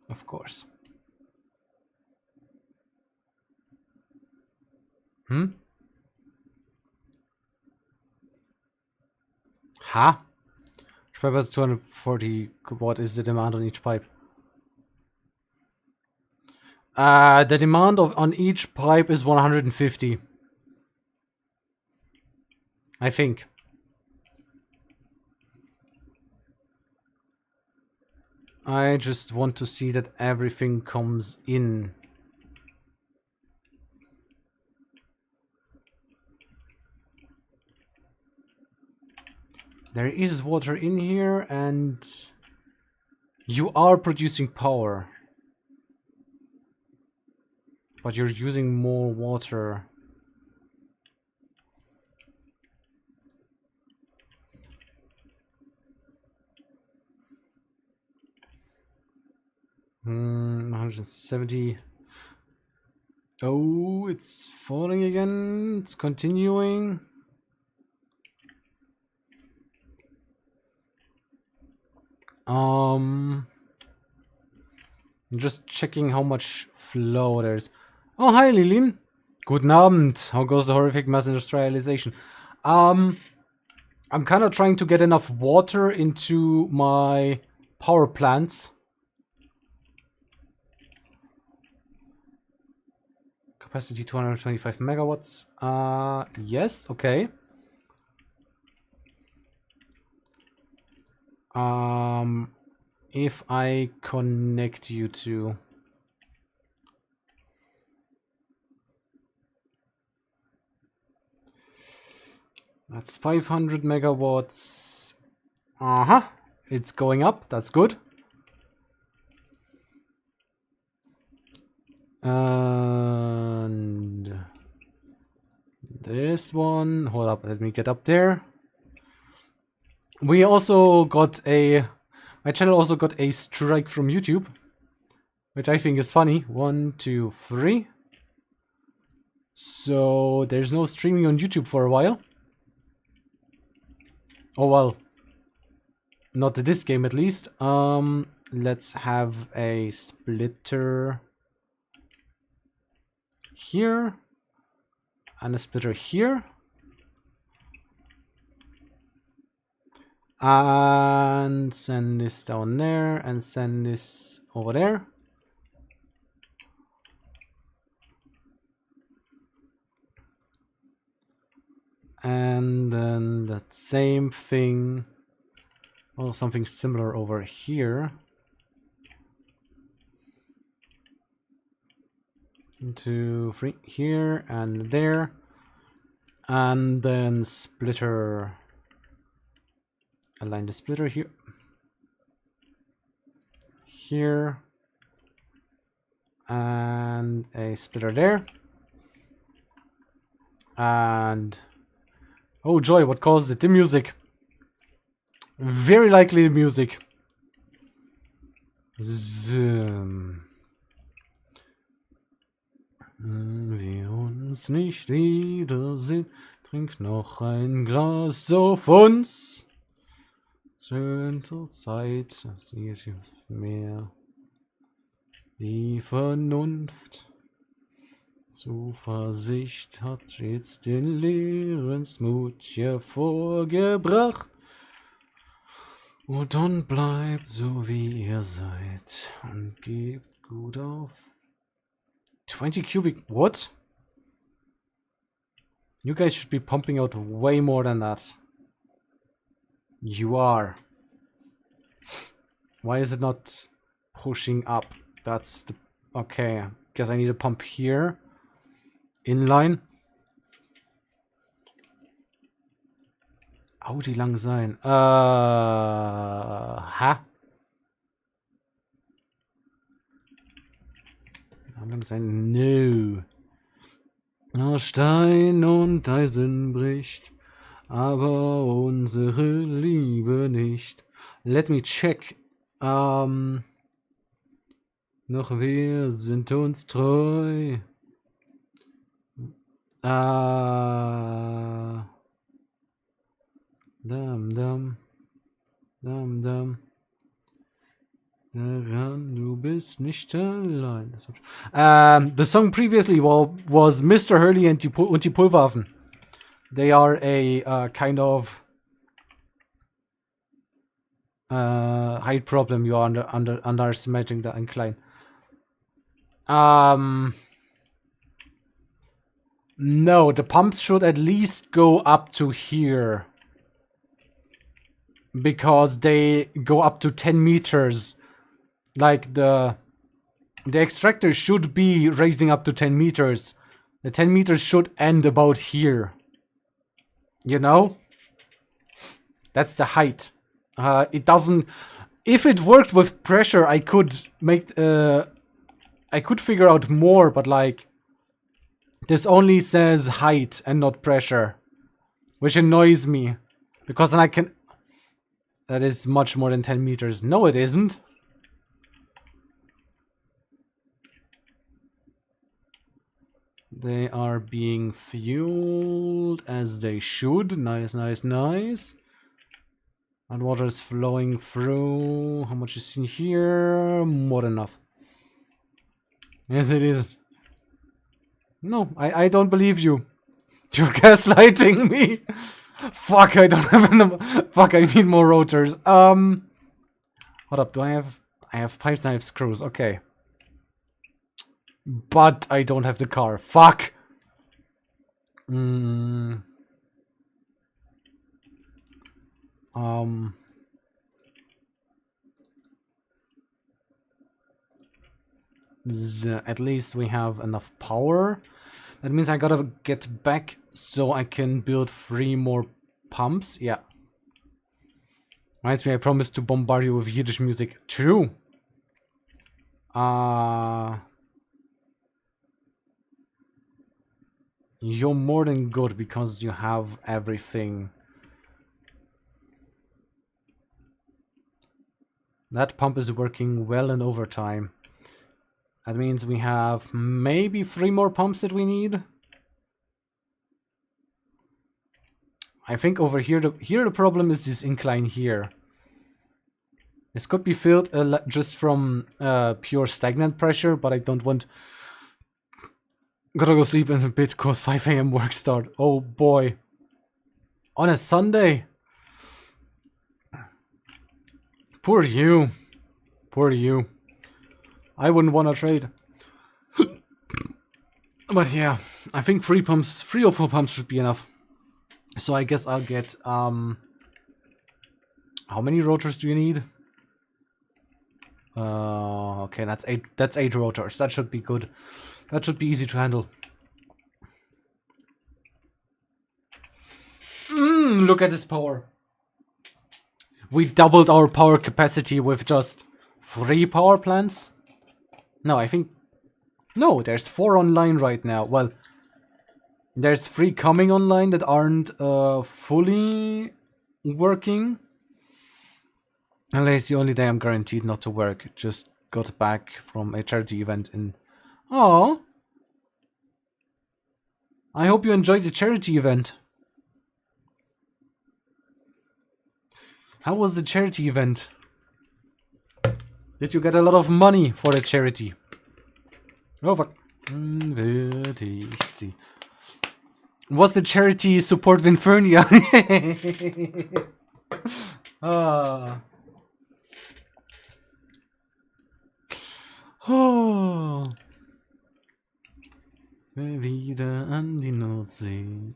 Of course. Huh? Each pipe has 240. What is the demand on each pipe? The demand on each pipe is 150. I think. I just want to see that everything comes in. There is water in here, and you are producing power. But you're using more water. Hmm, 170. Oh, it's falling again. It's continuing. Just checking how much flow there's. Oh, hi, Lilin. Guten Abend. How goes the horrific mass industrialization? I'm kind of trying to get enough water into my power plants. Capacity 225 megawatts. Yes, okay. If I connect you to... That's 500 megawatts. Uh-huh. It's going up. That's good. And this one. Hold up. Let me get up there. We also got a... My channel also got a strike from YouTube, which I think is funny. 1, 2, 3. So there's no streaming on YouTube for a while. Oh well. Not this game at least. Let's have a splitter here. And a splitter here. And send this down there and send this over there. And then that same thing, well, something similar over here. 1, 2, 3 here and there. And then splitter. Align the splitter here. Here. And a splitter there. And... oh joy, what caused it? The music. Very likely the music. Zoom. Wir uns nicht wiedersehen. Trink noch ein Glas auf uns. Schön zur Zeit. Mehr. Die Vernunft. Zuversicht hat stets den Lebensmut hervorgebracht. Und dann bleibt so wie ihr seid und gebt gut auf. 20 cubic, what? You guys should be pumping out way more than that. You are. Why is it not pushing up? That's the... okay, guess I need a pump here. Inline. Oh, die lang sein. Ha? Lang sein? No. Aus Stein und Eisen bricht, aber unsere Liebe nicht. Let me check. Noch wir sind uns treu. Dam, dam. Dam, dam. Daran, du bist nicht allein. The song previously was Mr. Hurley and die Pulverwaffen. They are a kind of height problem. You are underestimating the incline. No, the pumps should at least go up to here. Because they go up to 10 meters. Like the extractor should be raising up to 10 meters. The 10 meters should end about here. You know? That's the height. It doesn't... If it worked with pressure, I could make... I could figure out more, but like... This only says height and not pressure. Which annoys me. Because then I can... That is much more than 10 meters. No, it isn't. They are being fueled as they should. Nice, nice, nice. And water is flowing through. How much is in here? More than enough. Yes, it is. No, I don't believe you. You're gaslighting me. Fuck, I don't have enough. Fuck, I need more rotors. Hold up, do I have pipes and I have screws. Okay. But I don't have the car. Fuck. At least we have enough power. That means I gotta get back so I can build 3 more pumps. Yeah. Reminds me, I promised to bombard you with Yiddish music. True. You're more than good because you have everything. That pump is working well in overtime. That means we have maybe 3 more pumps that we need. I think over here, the problem is this incline here. This could be filled just from pure stagnant pressure, but I don't want... Gotta go sleep in a bit cause 5 AM work start. Oh boy. On a Sunday? Poor you. Poor you. I wouldn't want to trade. But yeah, I think 3 or 4 pumps should be enough. So I guess I'll get, how many rotors do you need? Okay, that's 8 rotors. That should be good. That should be easy to handle. Look at this power. We doubled our power capacity with just 3 power plants. No, I think... No, there's 4 online right now. Well, there's 3 coming online that aren't fully working. Unless the only day I'm guaranteed not to work. Just got back from a charity event in... Oh, I hope you enjoyed the charity event. How was the charity event? Did you get a lot of money for the charity? Oh fuck. Was the charity support Vinfernia? Oh. Wieder an die Nordsee.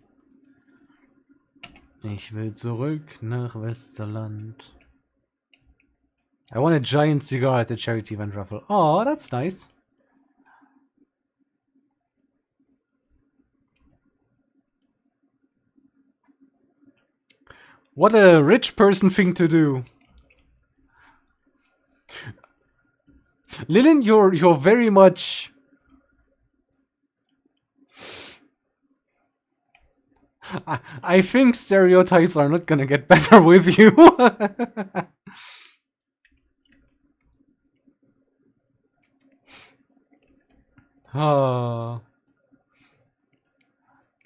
Ich will zurück nach Westerland. I want a giant cigar at the charity event raffle. Oh, that's nice. What a rich person thing to do. Lillian, you're very much... I think stereotypes are not gonna get better with you.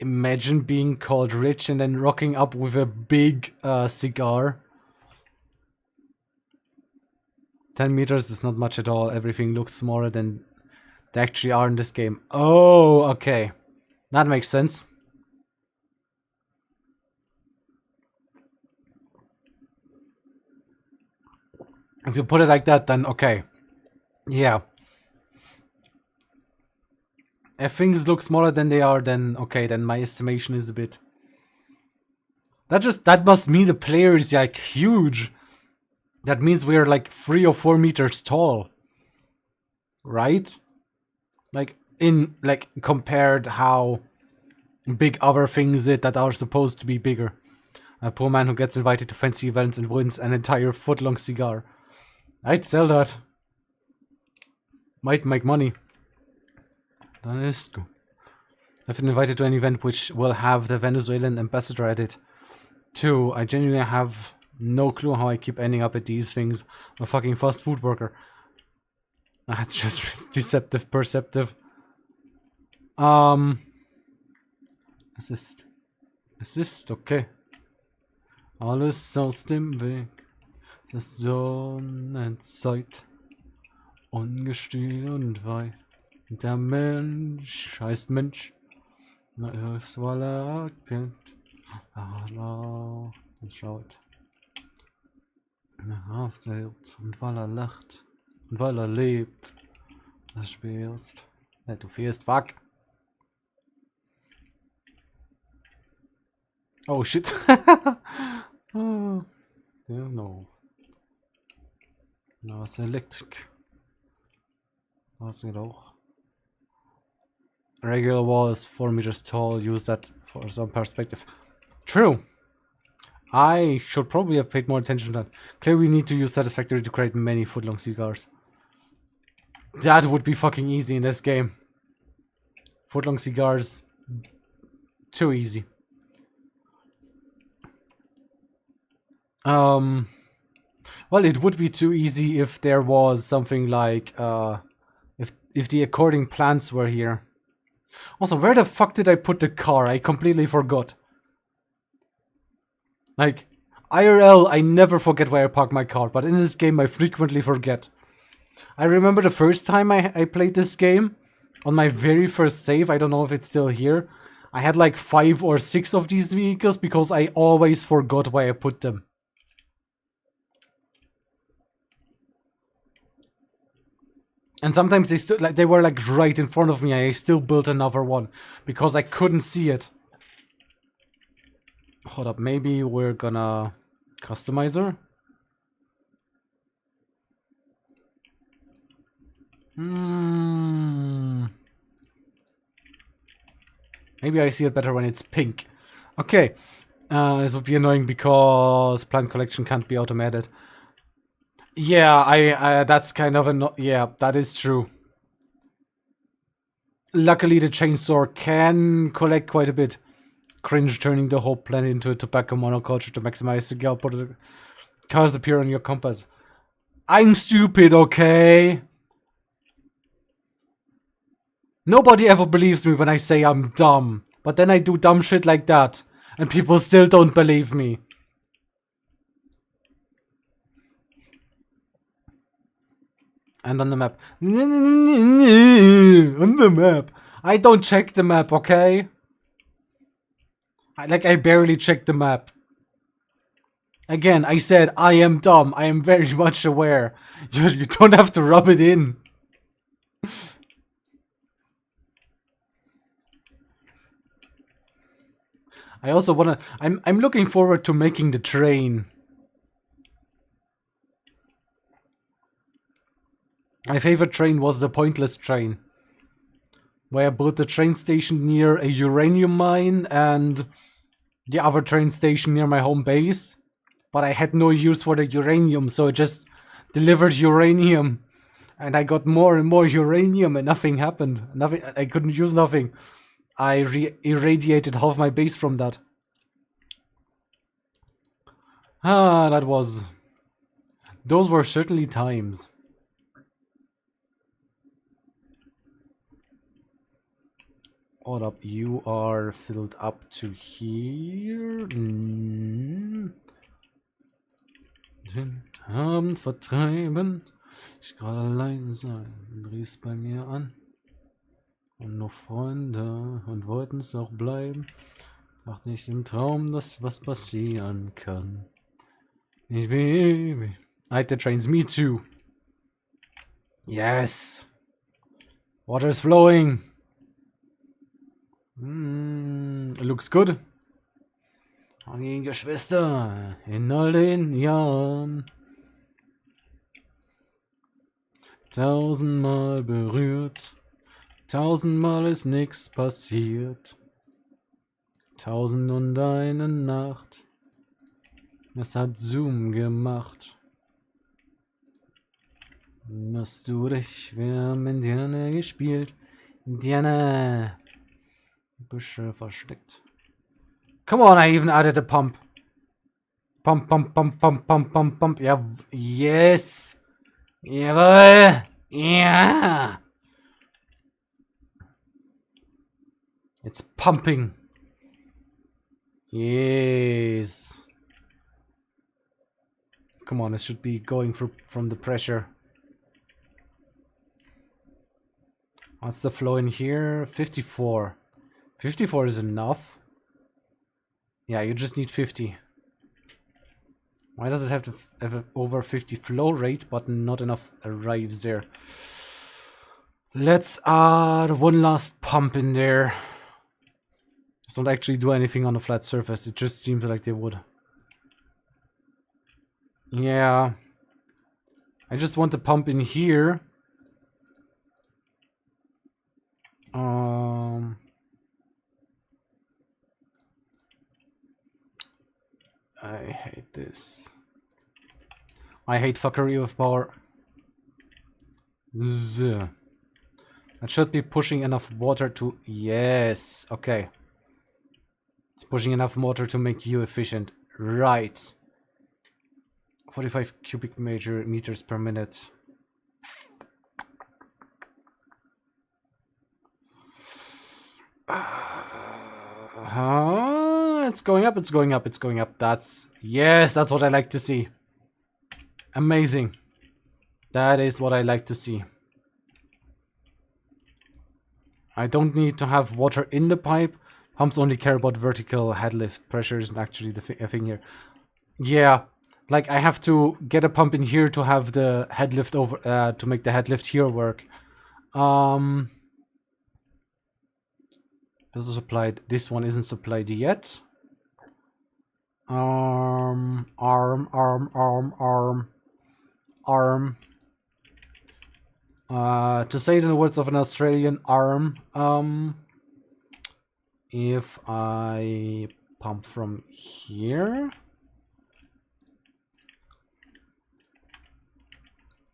Imagine being called rich and then rocking up with a big cigar. 10 meters is not much at all. Everything looks smaller than they actually are in this game. Oh, okay. That makes sense. If you put it like that, then okay. Yeah. If things look smaller than they are, then okay, then my estimation is a bit... That must mean the player is like huge. That means we're like 3 or 4 meters tall. Right? Like, compared how big other things that are supposed to be bigger. A poor man who gets invited to fancy events and wins an entire foot-long cigar. I'd sell that. Might make money. That is good. I've been invited to an event which will have the Venezuelan ambassador at it. Too, I genuinely have no clue how I keep ending up at these things. I'm a fucking fast food worker. That's just deceptive, perceptive. Assist. Assist, okay. Alles aus dem Weg. Das Sonnenzeit. Ungestüm und weit. Der Mensch heißt Mensch. Na, erst weil erkennt. Und schaut. Aufzählt. Und weil lacht. Und weil lebt. Das spielst. Ja, du fehlst, fuck. Oh shit. Oh, yeah, no. No, it's electric. Was geht auch? Regular wall is 4 meters tall. Use that for some perspective. True. I should probably have paid more attention to that. Clearly we need to use satisfactory to create many foot-long cigars. That would be fucking easy in this game. Foot-long cigars. Too easy. Well, it would be too easy if there was something like, if the according plants were here. Also, where the fuck did I put the car? I completely forgot. Like, IRL, I never forget where I park my car, but in this game I frequently forget. I remember the first time I played this game, on my very first save, I don't know if it's still here, I had like 5 or 6 of these vehicles because I always forgot where I put them. And sometimes they stood like they were like right in front of me. I still built another one because I couldn't see it. Hold up, maybe we're gonna customizer. Maybe I see it better when it's pink. Okay, this would be annoying because plant collection can't be automated. Yeah, I that's kind of yeah, that is true. Luckily, the chainsaw can collect quite a bit. Cringe turning the whole planet into a tobacco monoculture to maximize the output of the cars appear on your compass. I'm stupid, okay? Nobody ever believes me when I say I'm dumb. But then I do dumb shit like that. And people still don't believe me. And on the map. On the map. I don't check the map, okay? I barely check the map. Again, I said I am dumb. I am very much aware. You don't have to rub it in. I also wanna... I'm looking forward to making the train. My favorite train was the Pointless train. Where I built the train station near a uranium mine and the other train station near my home base, but I had no use for the uranium, so it just delivered uranium. And I got more and more uranium and nothing happened. Nothing. I couldn't use nothing. I irradiated half my base from that. Ah, that was... Those were certainly times. Hold up, you are filled up to here. Den Abend vertreiben. Ich gerade allein sein. Rief's bei mir an. Und noch Freunde und wollten es auch bleiben. Macht nicht im Traum, dass was passieren kann. Ich will. I hate the trains, me too. Yes. Water is flowing. It looks good. An die Geschwister in all den Jahren. 1000-mal berührt. 1000-mal ist nix passiert. 1001 Nacht. Es hat Zoom gemacht. Hast du dich, wir haben Indianer gespielt. Indianer. Büsche versteckt. Come on, I even added a pump. Pump, pump, pump, pump, pump, pump, pump. Yeah, yes. Jawohl. Yeah. It's pumping. Yes. Come on, it should be going from the pressure. What's the flow in here? 54. 54 is enough. Yeah, you just need 50. Why does it have to have over 50 flow rate, but not enough arrives there? Let's add one last pump in there. This don't actually do anything on a flat surface. It just seems like they would. Yeah. I just want the pump in here. I hate this. I hate fuckery with power. That should be pushing enough water to... Yes, okay. It's pushing enough water to make you efficient. Right. 45 cubic meters per minute. It's going up, it's going up, it's going up. That's... Yes, that's what I like to see. Amazing. That is what I like to see. I don't need to have water in the pipe. Pumps only care about vertical head lift. Pressure isn't actually the thing here. Yeah, like I have to get a pump in here to have the head lift over, to make the head lift here work. This is supplied. This one isn't supplied yet. Arm. To say it in the words of an Australian, arm. If I pump from here,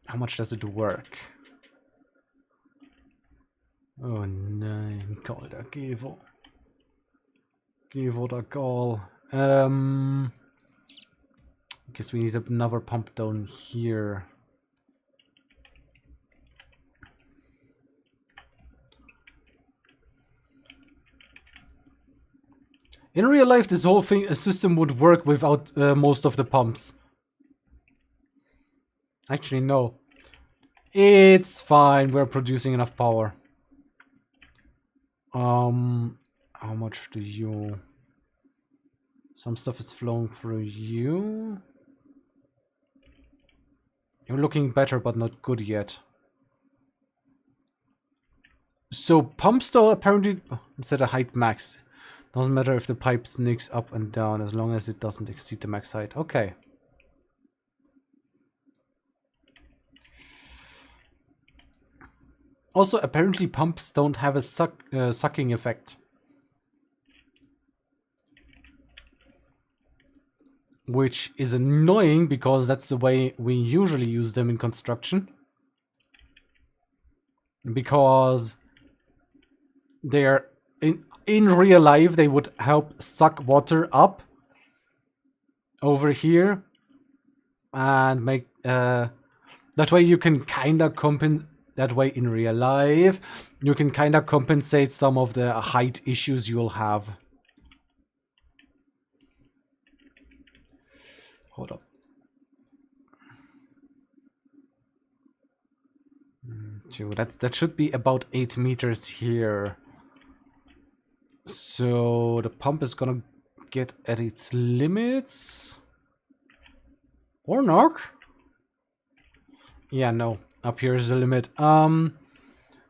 how much does it work? Oh nein, kalter Gevel. Gevel the call. Guess we need another pump down here. In real life, this whole system would work without most of the pumps. Actually, no. It's fine. We're producing enough power. How much do you... Some stuff is flowing through you. You're looking better, but not good yet. So pumps though apparently instead of height max. Doesn't matter if the pipe sneaks up and down as long as it doesn't exceed the max height. Okay. Also, apparently pumps don't have a sucking effect. which is annoying because that's the way we usually use them in construction. Because they're in real life, they would help suck water up over here and make that way you can kind of compensate. That way in real life you can kind of compensate some of the height issues you'll have. Hold up. That should be about 8 meters here. So the pump is gonna get at its limits. Or not? Yeah, no. Up here is the limit.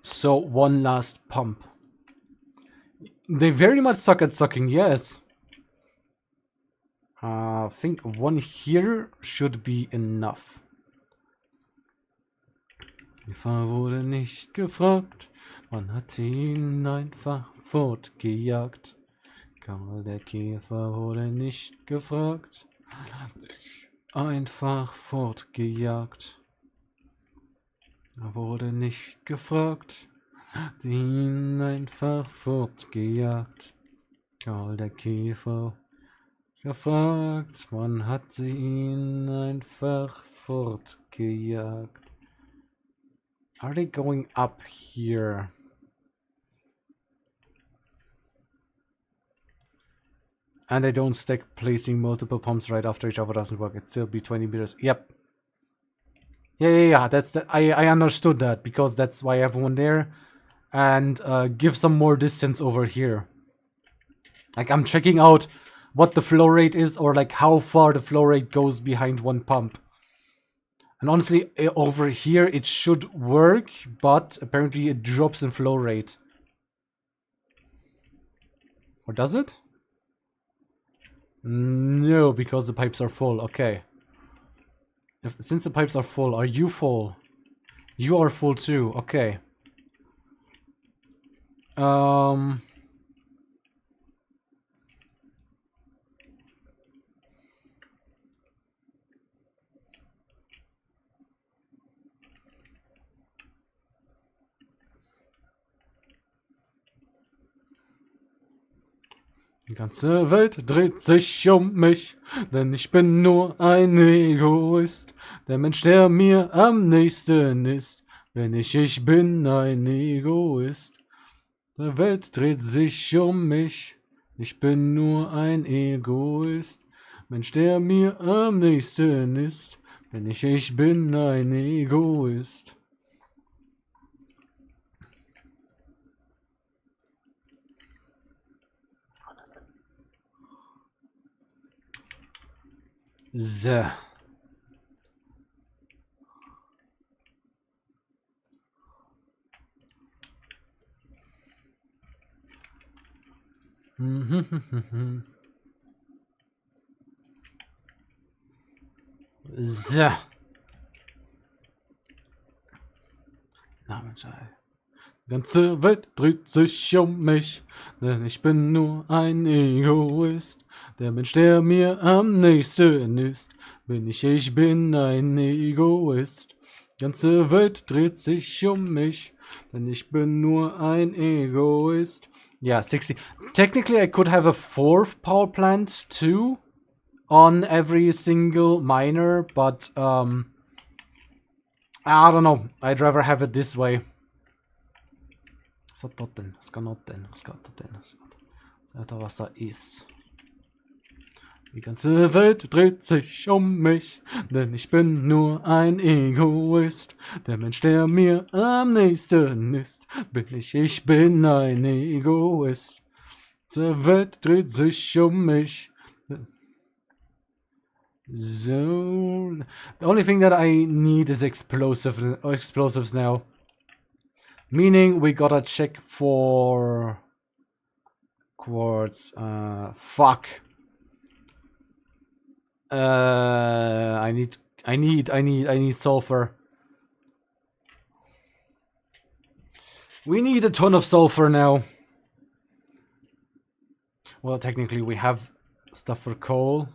So one last pump. They very much suck at sucking, yes. I think one here should be enough. Käfer wurde nicht gefragt, man hat ihn einfach fortgejagt. Karl der Käfer wurde nicht gefragt, einfach fortgejagt. Er wurde nicht gefragt, hat ihn einfach fortgejagt. Karl der Käfer gefragt, man hat ihn einfach fortgejagt. Are they going up here? And they don't stack placing multiple pumps right after each other doesn't work. It'd still be 20 meters. Yep. Yeah. That's the, I understood that because that's why I have one there. And give some more distance over here. Like I'm checking out what the flow rate is or like how far the flow rate goes behind one pump. And honestly, over here it should work, but apparently it drops in flow rate. Or does it? No, because the pipes are full. Okay. Since the pipes are full, are you full? You are full too. Okay. Die ganze Welt dreht sich um mich, denn ich bin nur ein Egoist. Der Mensch, der mir am nächsten ist, wenn ich bin ein Egoist. Die Welt dreht sich um mich, ich bin nur ein Egoist. Mensch, der mir am nächsten ist, wenn ich bin ein Egoist. So. So. Na, Mensch, die ganze Welt dreht sich um mich, denn ich bin nur ein Egoist. Der Mensch, der mir am nächsten ist, bin ich bin ein Egoist. Die ganze Welt dreht sich um mich, denn ich bin nur ein Egoist. Yeah, 60. Technically, I could have a 4th power plant too on every single miner, but I don't know. I'd rather have it this way. Was hat das denn? Was kann das denn? Was kann das denn? Was da ist. Die ganze Welt dreht sich um mich, denn ich bin nur ein Egoist. Der Mensch, der mir am nächsten ist, bin ich bin ein Egoist. Die Welt dreht sich um mich. So, the only thing that I need is explosives now. Meaning we gotta check for quartz. Fuck. I need sulfur. We need a ton of sulfur now. Well, technically we have stuff for coal.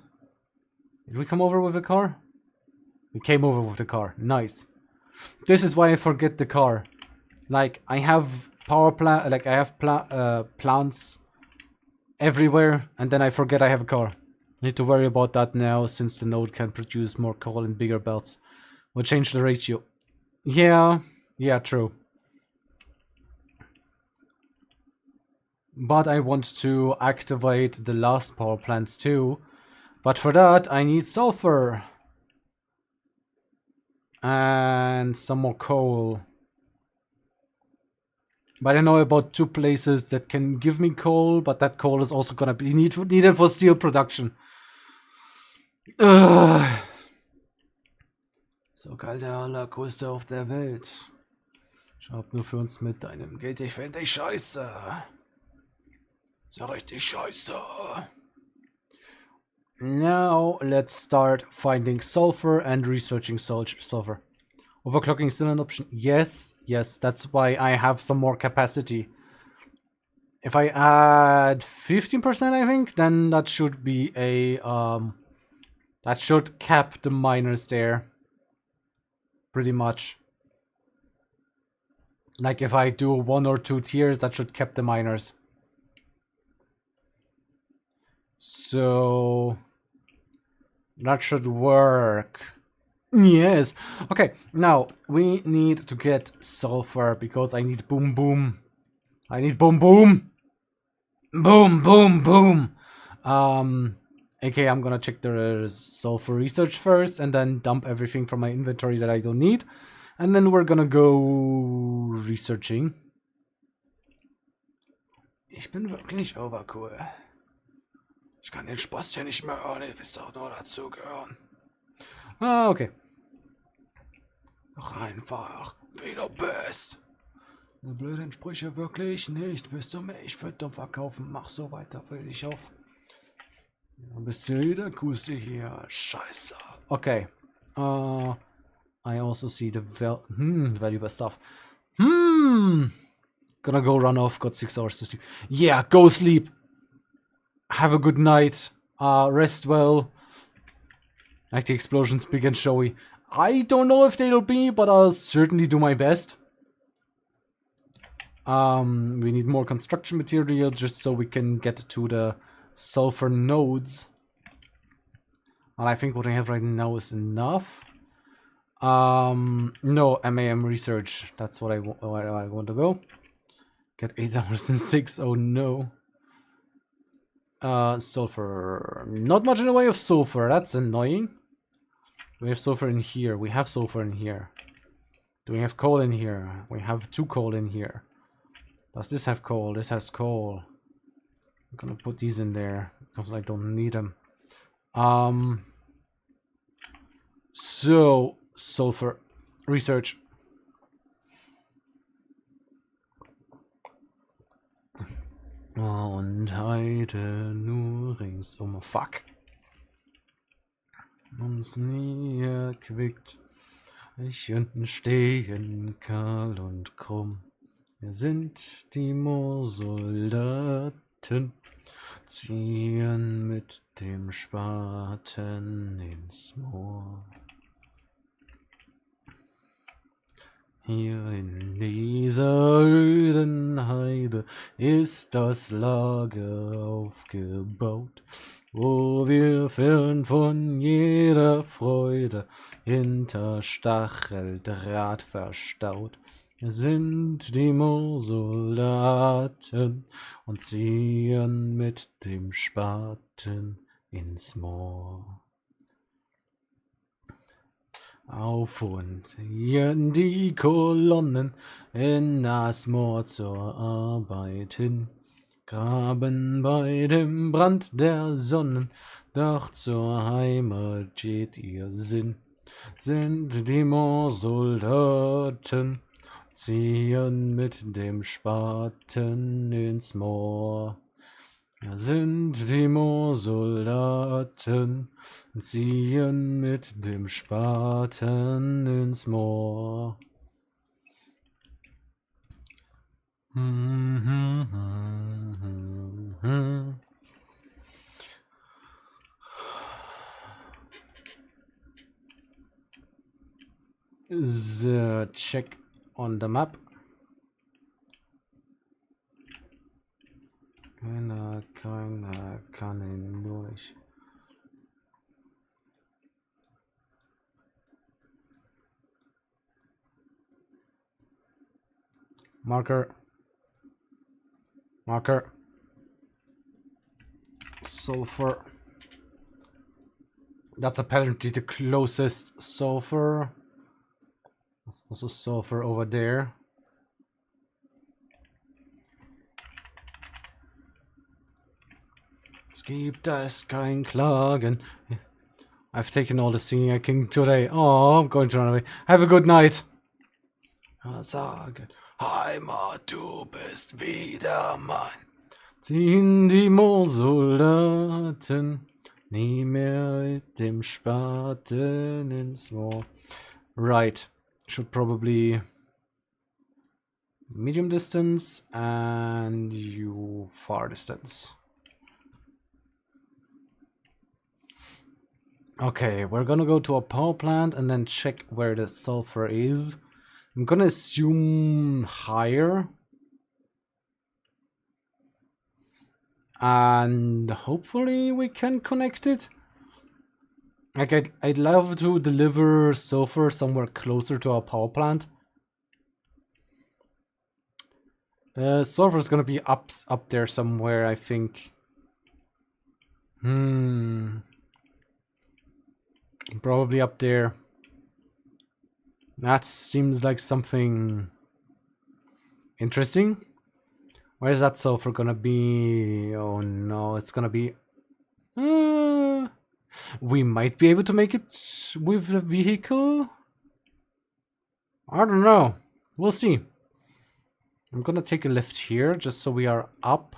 Did we come over with a car? We came over with the car. Nice. This is why I forget the car. Like, I have power plant, like I have plants everywhere, and then I forget I have a car. Need to worry about that now, since the node can produce more coal in bigger belts. We'll change the ratio. Yeah, true. But I want to activate the last power plants too. But for that, I need sulfur. And some more coal. But I know about 2 places that can give me coal, but that coal is also gonna be needed for steel production. So geil, der allergrößte auf der Welt. Schreib nur für uns mit deinem Geld, ich find dich scheiße. So richtig scheiße. Now, let's start finding sulfur and researching sulfur. Overclocking is still an option. Yes, that's why I have some more capacity. If I add 15%, I think, then that should be a, that should cap the miners there. Pretty much. Like, if I do 1 or 2 tiers, that should cap the miners. So that should work. Yes. Okay, now we need to get sulfur because I need boom boom. I need boom boom. Boom boom boom. Okay, I'm gonna check the sulfur research first and then dump everything from my inventory that I don't need. And then we're gonna go researching. Ich bin wirklich overcool. Ich kann den Spaß ja nicht mehr hören, ihr wisst doch nur dazugehören. Ah, okay. Doch einfach, wie du bist. Die blöden Sprüche wirklich nicht. Willst du mich für dumm verkaufen? Mach so weiter, will ich auf. Ja, bist du der Coolste hier. Scheiße. Okay. I also see the valuable stuff. Gonna go run off. Got 6 hours to sleep. Yeah, go sleep. Have a good night. Rest well. Like the explosions big and showy. I don't know if they'll be, but I'll certainly do my best. We need more construction material just so we can get to the sulfur nodes. And I think what I have right now is enough. No, MAM research. That's what I want to go. Get 8 hours and 6. Oh no. Sulfur. Not much in the way of sulfur. That's annoying. We have sulfur in here. We have sulfur in here. Do we have coal in here? We have 2 coal in here. Does this have coal? This has coal. I'm gonna put these in there because I don't need them. So sulfur research. Und heide nur ringsum. Fuck. Uns nie erquickt. Ich unten stehen kahl und krumm. Wir sind die Moorsoldaten, ziehen mit dem Spaten ins Moor. Hier in dieser öden Heide ist das Lager aufgebaut, wo wir fern von jeder Freude hinter Stacheldraht verstaut. Wir sind die Moorsoldaten und ziehen mit dem Spaten ins Moor. Auf und in die Kolonnen, in das Moor zur Arbeit hin, graben bei dem Brand der Sonnen, doch zur Heimat geht ihr Sinn. Sind die Moorsoldaten, ziehen mit dem Spaten ins Moor. Wir sind die Moorsoldaten, ziehen mit dem Spaten ins Moor. the check on the map. Keiner kann ihn durch. Marker. Marker. Sulfur. That's apparently the closest sulfur. Also sulfur over there. Es gibt es kein Klagen. I've taken all the singing I can today. Oh, I'm going to run away. Have a good night. Sage, Heimat, du bist wieder mein. Ziehen die Moorsoldaten nie mehr mit dem Spaten ins Moor. Right. Should probably medium distance and you far distance. Okay, we're gonna go to a power plant and then check where the sulfur is. I'm gonna assume higher. And hopefully we can connect it. Like, I'd love to deliver sulfur somewhere closer to our power plant. Sulfur is gonna be up there somewhere, I think. Probably up there. That seems like something interesting. Where is that sulfur gonna be? Oh no, it's gonna be... we might be able to make it with the vehicle? I don't know. We'll see. I'm gonna take a lift here, just so we are up.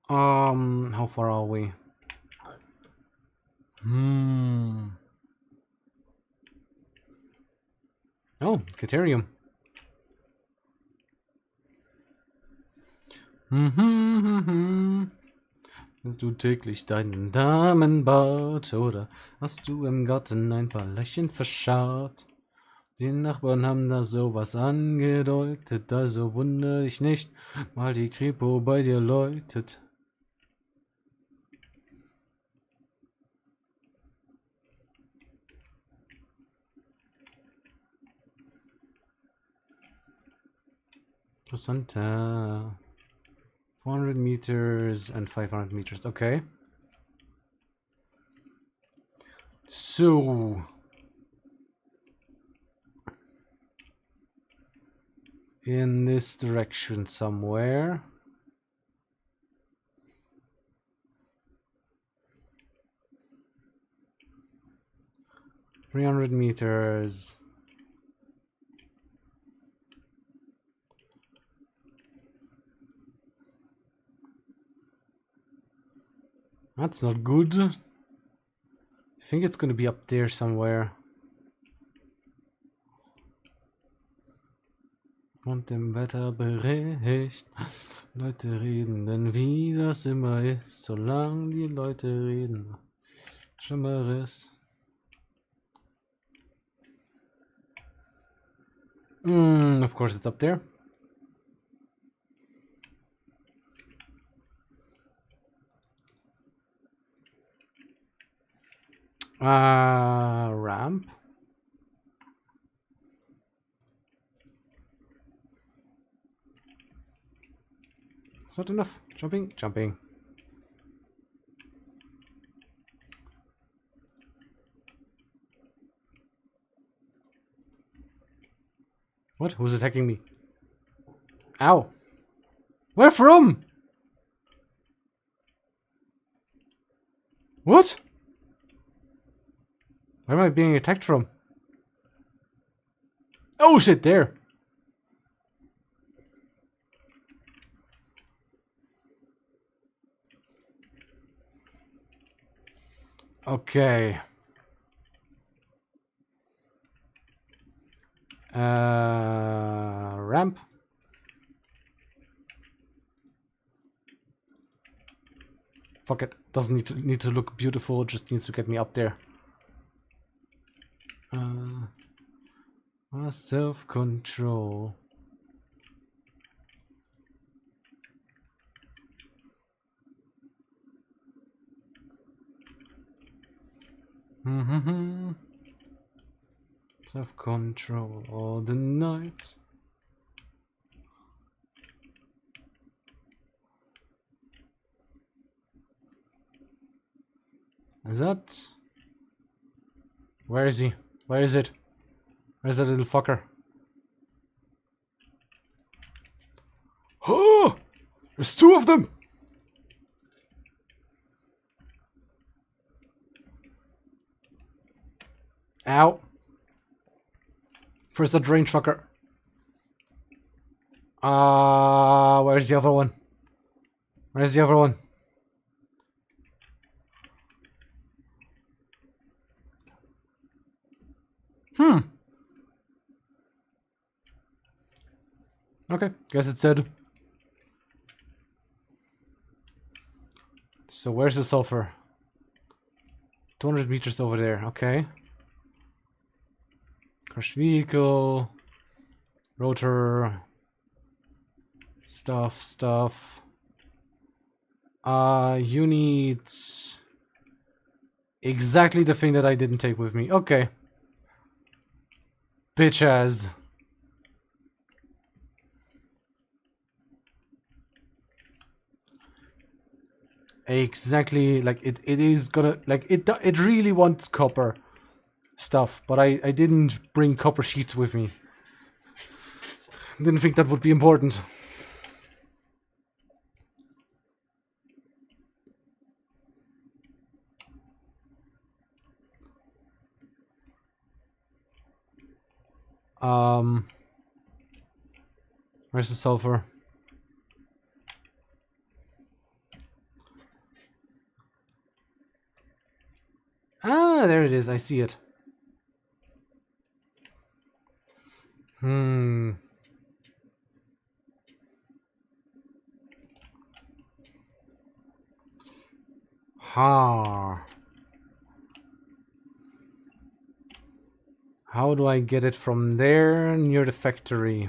How far are we? Oh, Caterium. Hast du täglich deinen Damenbart oder hast du im Garten ein paar Löchchen verscharrt? Die Nachbarn haben da sowas angedeutet, also wundere dich nicht, mal die Kripo bei dir läutet. Interessanter. 400 meters and 500 meters. Okay. So. In this direction somewhere. $300 meters. That's not good. I think it's gonna be up there somewhere. Und im Wetterbericht Leute reden, denn wie das immer ist, solange die Leute reden, Schlimmeres. Of course it's up there. Ramp. It's not enough. Jumping, jumping. What? Who's attacking me? Ow. Where from? What? Where am I being attacked from? Oh shit, there. Okay. Ramp. Fuck it. Doesn't need to look beautiful, just needs to get me up there. Self-control. Self-control all the night. Is that... Where is he? Where is it? Where's that little fucker? Oh! There's two of them! Ow. First that range fucker. Where's the other one? Where's the other one? Okay, guess it's dead. So where's the sulfur? 200 meters over there, okay. Crushed vehicle. Rotor. Stuff. You need... exactly the thing that I didn't take with me. Okay. Bitch ass. Exactly, like it is gonna, like it really wants copper stuff, but I didn't bring copper sheets with me. Didn't think that would be important. Where's the sulfur? Ah, there it is. I see it. Ha. How do I get it from there near the factory?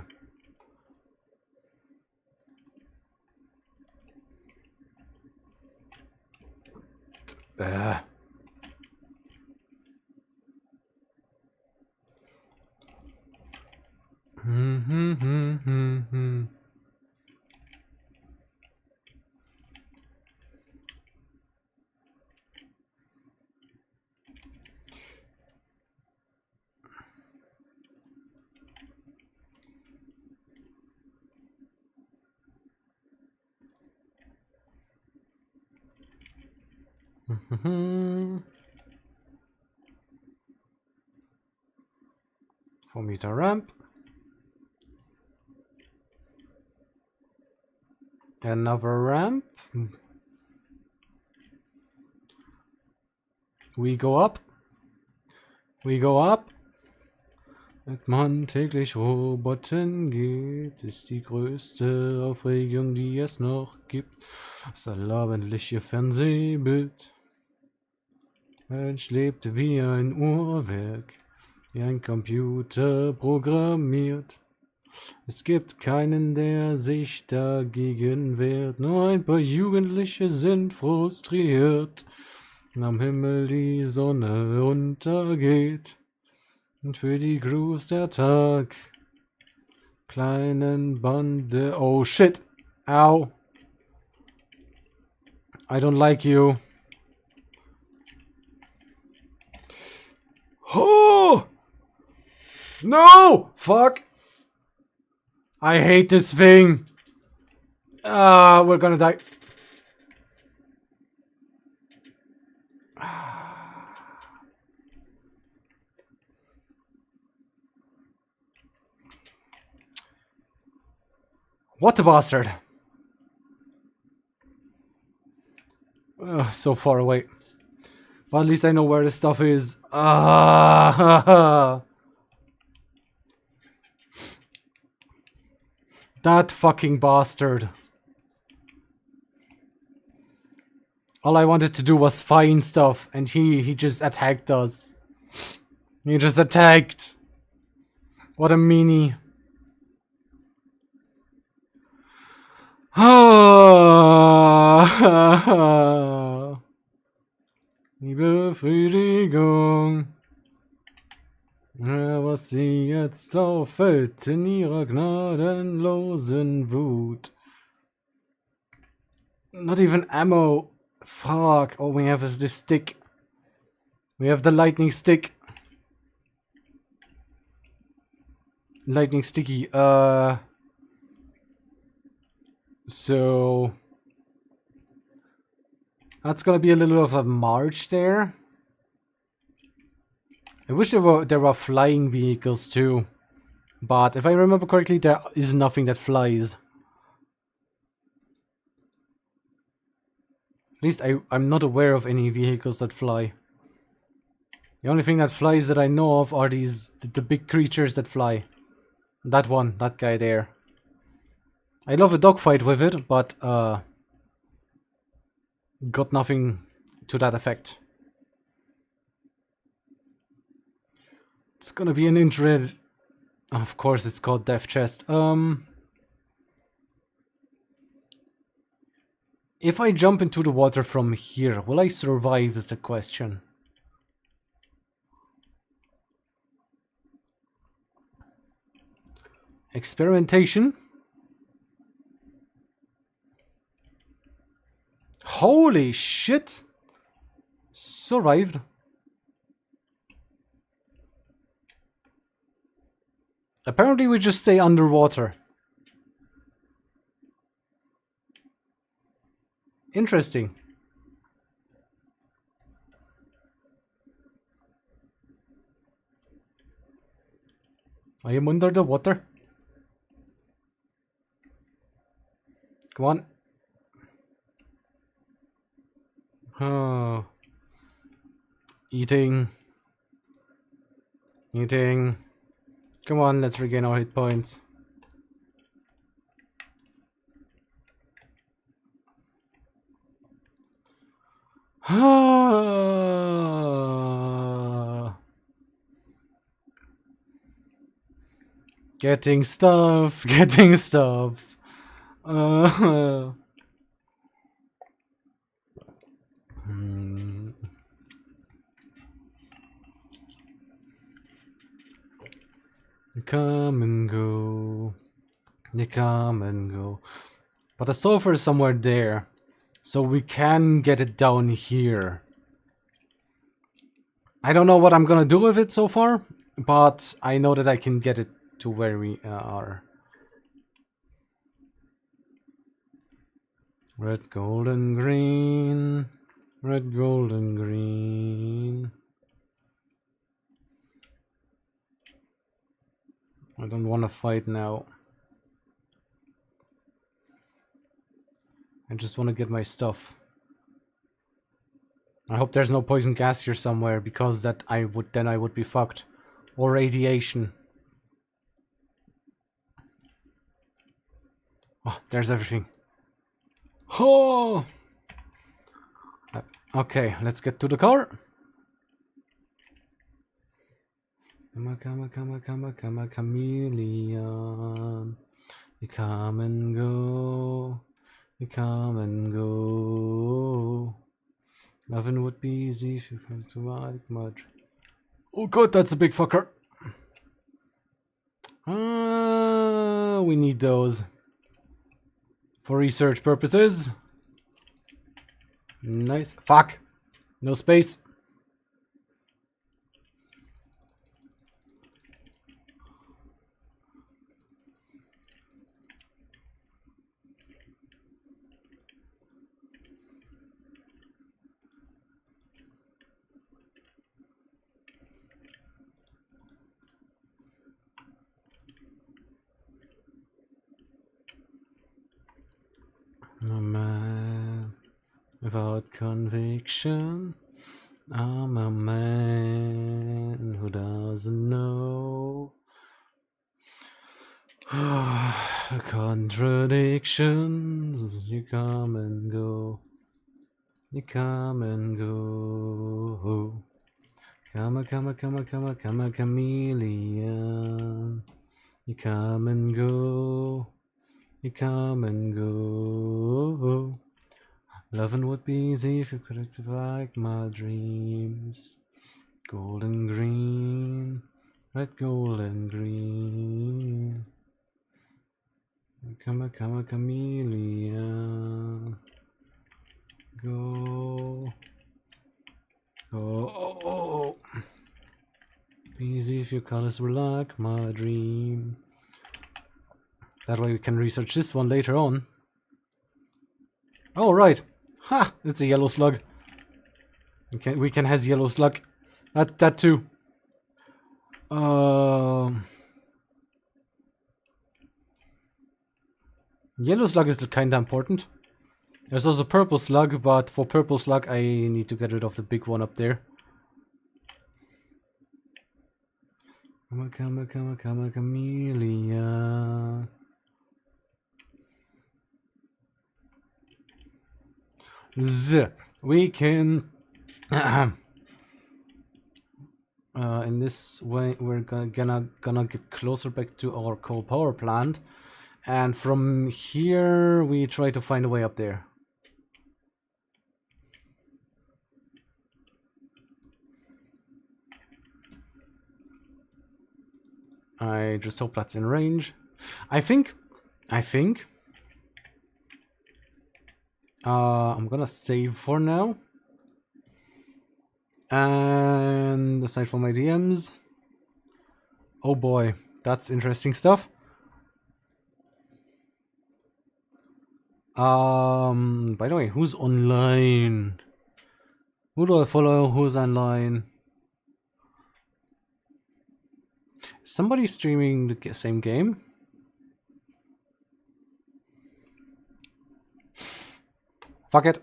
Four-meter ramp. Another ramp. We go up. We go up. Wenn man täglich Robotern geht, ist die größte Aufregung, die es noch gibt, das allabendliche Fernsehbild. Mensch lebt wie ein Uhrwerk, wie ein Computer programmiert. Es gibt keinen, der sich dagegen wehrt, nur ein paar Jugendliche sind frustriert. Am Himmel die Sonne untergeht. Und für die Crews der Tag. Kleinen Bande. Oh shit. Ow. I don't like you. Oh! No! Fuck! I hate this thing. We're gonna die. What a bastard. So far away. Well, at least I know where the stuff is. That fucking bastard. All I wanted to do was find stuff, and he just attacked us. He just attacked. What a meanie. Liebe Befriedigung. Was sie jetzt auffällt in ihrer gnadenlosen Wut. Not even ammo. Fuck. All we have is this stick. We have the lightning stick. Lightning sticky. So that's gonna be a little of a march there. I wish there were flying vehicles too, but if I remember correctly, there is nothing that flies. At least I'm not aware of any vehicles that fly. The only thing that flies that I know of are the big creatures that fly. That one, that guy there. I love a dogfight with it, but got nothing to that effect. It's gonna be an interest. Of course, it's called Death Chest. If I jump into the water from here, will I survive is the question. Experimentation. Holy shit! Survived. Apparently we just stay underwater. Interesting. I am under the water. Come on. Oh. Eating. Eating. Come on, let's regain our hit points. Getting stuff, getting stuff. Come and go. They come and go. But the sulfur is somewhere there. So we can get it down here. I don't know what I'm gonna do with it so far, but I know that I can get it to where we are. Red, gold, and green. Red, gold, and green. I don't want to fight now. I just want to get my stuff. I hope there's no poison gas here somewhere, because then I would be fucked. Or radiation. Oh, there's everything. Oh! Okay, let's get to the car. Come, chameleon. You come and go. You come and go. Nothing would be easy if you felt so much. Oh god, that's a big fucker. We need those. For research purposes. Nice. Fuck. No space. A man without conviction. I'm a man who doesn't know. Contradictions, you come and go. You come and go. Come, chameleon. You come and go. You come and go. Loving would be easy if you could like my dreams. Golden green, red, gold, and green. Come, chameleon. Go. Oh. Easy if your colors were like my dream. That way we can research this one later on. Oh, right. Ha! It's a yellow slug. We can has yellow slug. That too. Yellow slug is kinda important. There's also purple slug, but for purple slug I need to get rid of the big one up there. Come on, chameleon. We can in this way we're gonna get closer back to our coal power plant, and from here we try to find a way up there. I just hope that's in range. I think I'm gonna save for now. And aside from my DMs, oh boy, that's interesting stuff. By the way, who's online? Who do I follow? Who's online? Is somebody streaming the same game? Fuck it.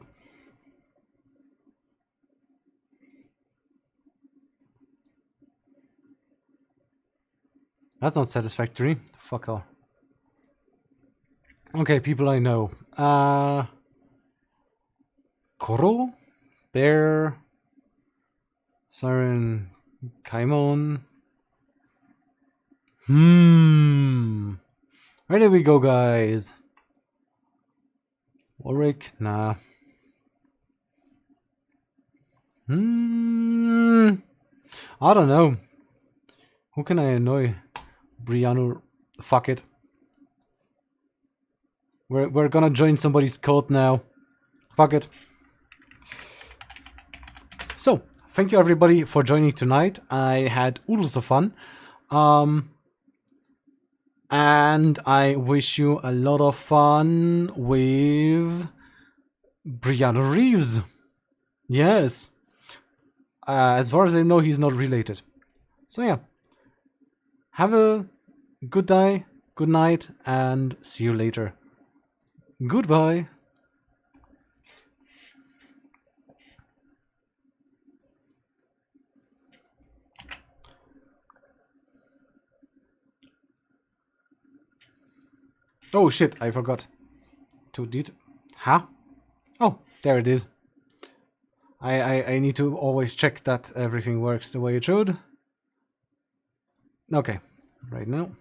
That's not satisfactory. Fuck off. Okay, people I know. Koro? Bear? Siren? Kaimon? Where did we go, guys? Warwick? Nah. I don't know. Who can I annoy? Brianna? Fuck it. We're gonna join somebody's cult now. Fuck it. So, thank you everybody for joining tonight. I had oodles of fun. And I wish you a lot of fun with Brianna Reeves. Yes. As far as I know, he's not related. So yeah. Have a good day, good night, and see you later. Goodbye. Oh shit, I forgot to did. Huh? Oh, there it is. I need to always check that everything works the way it should. Okay, right now.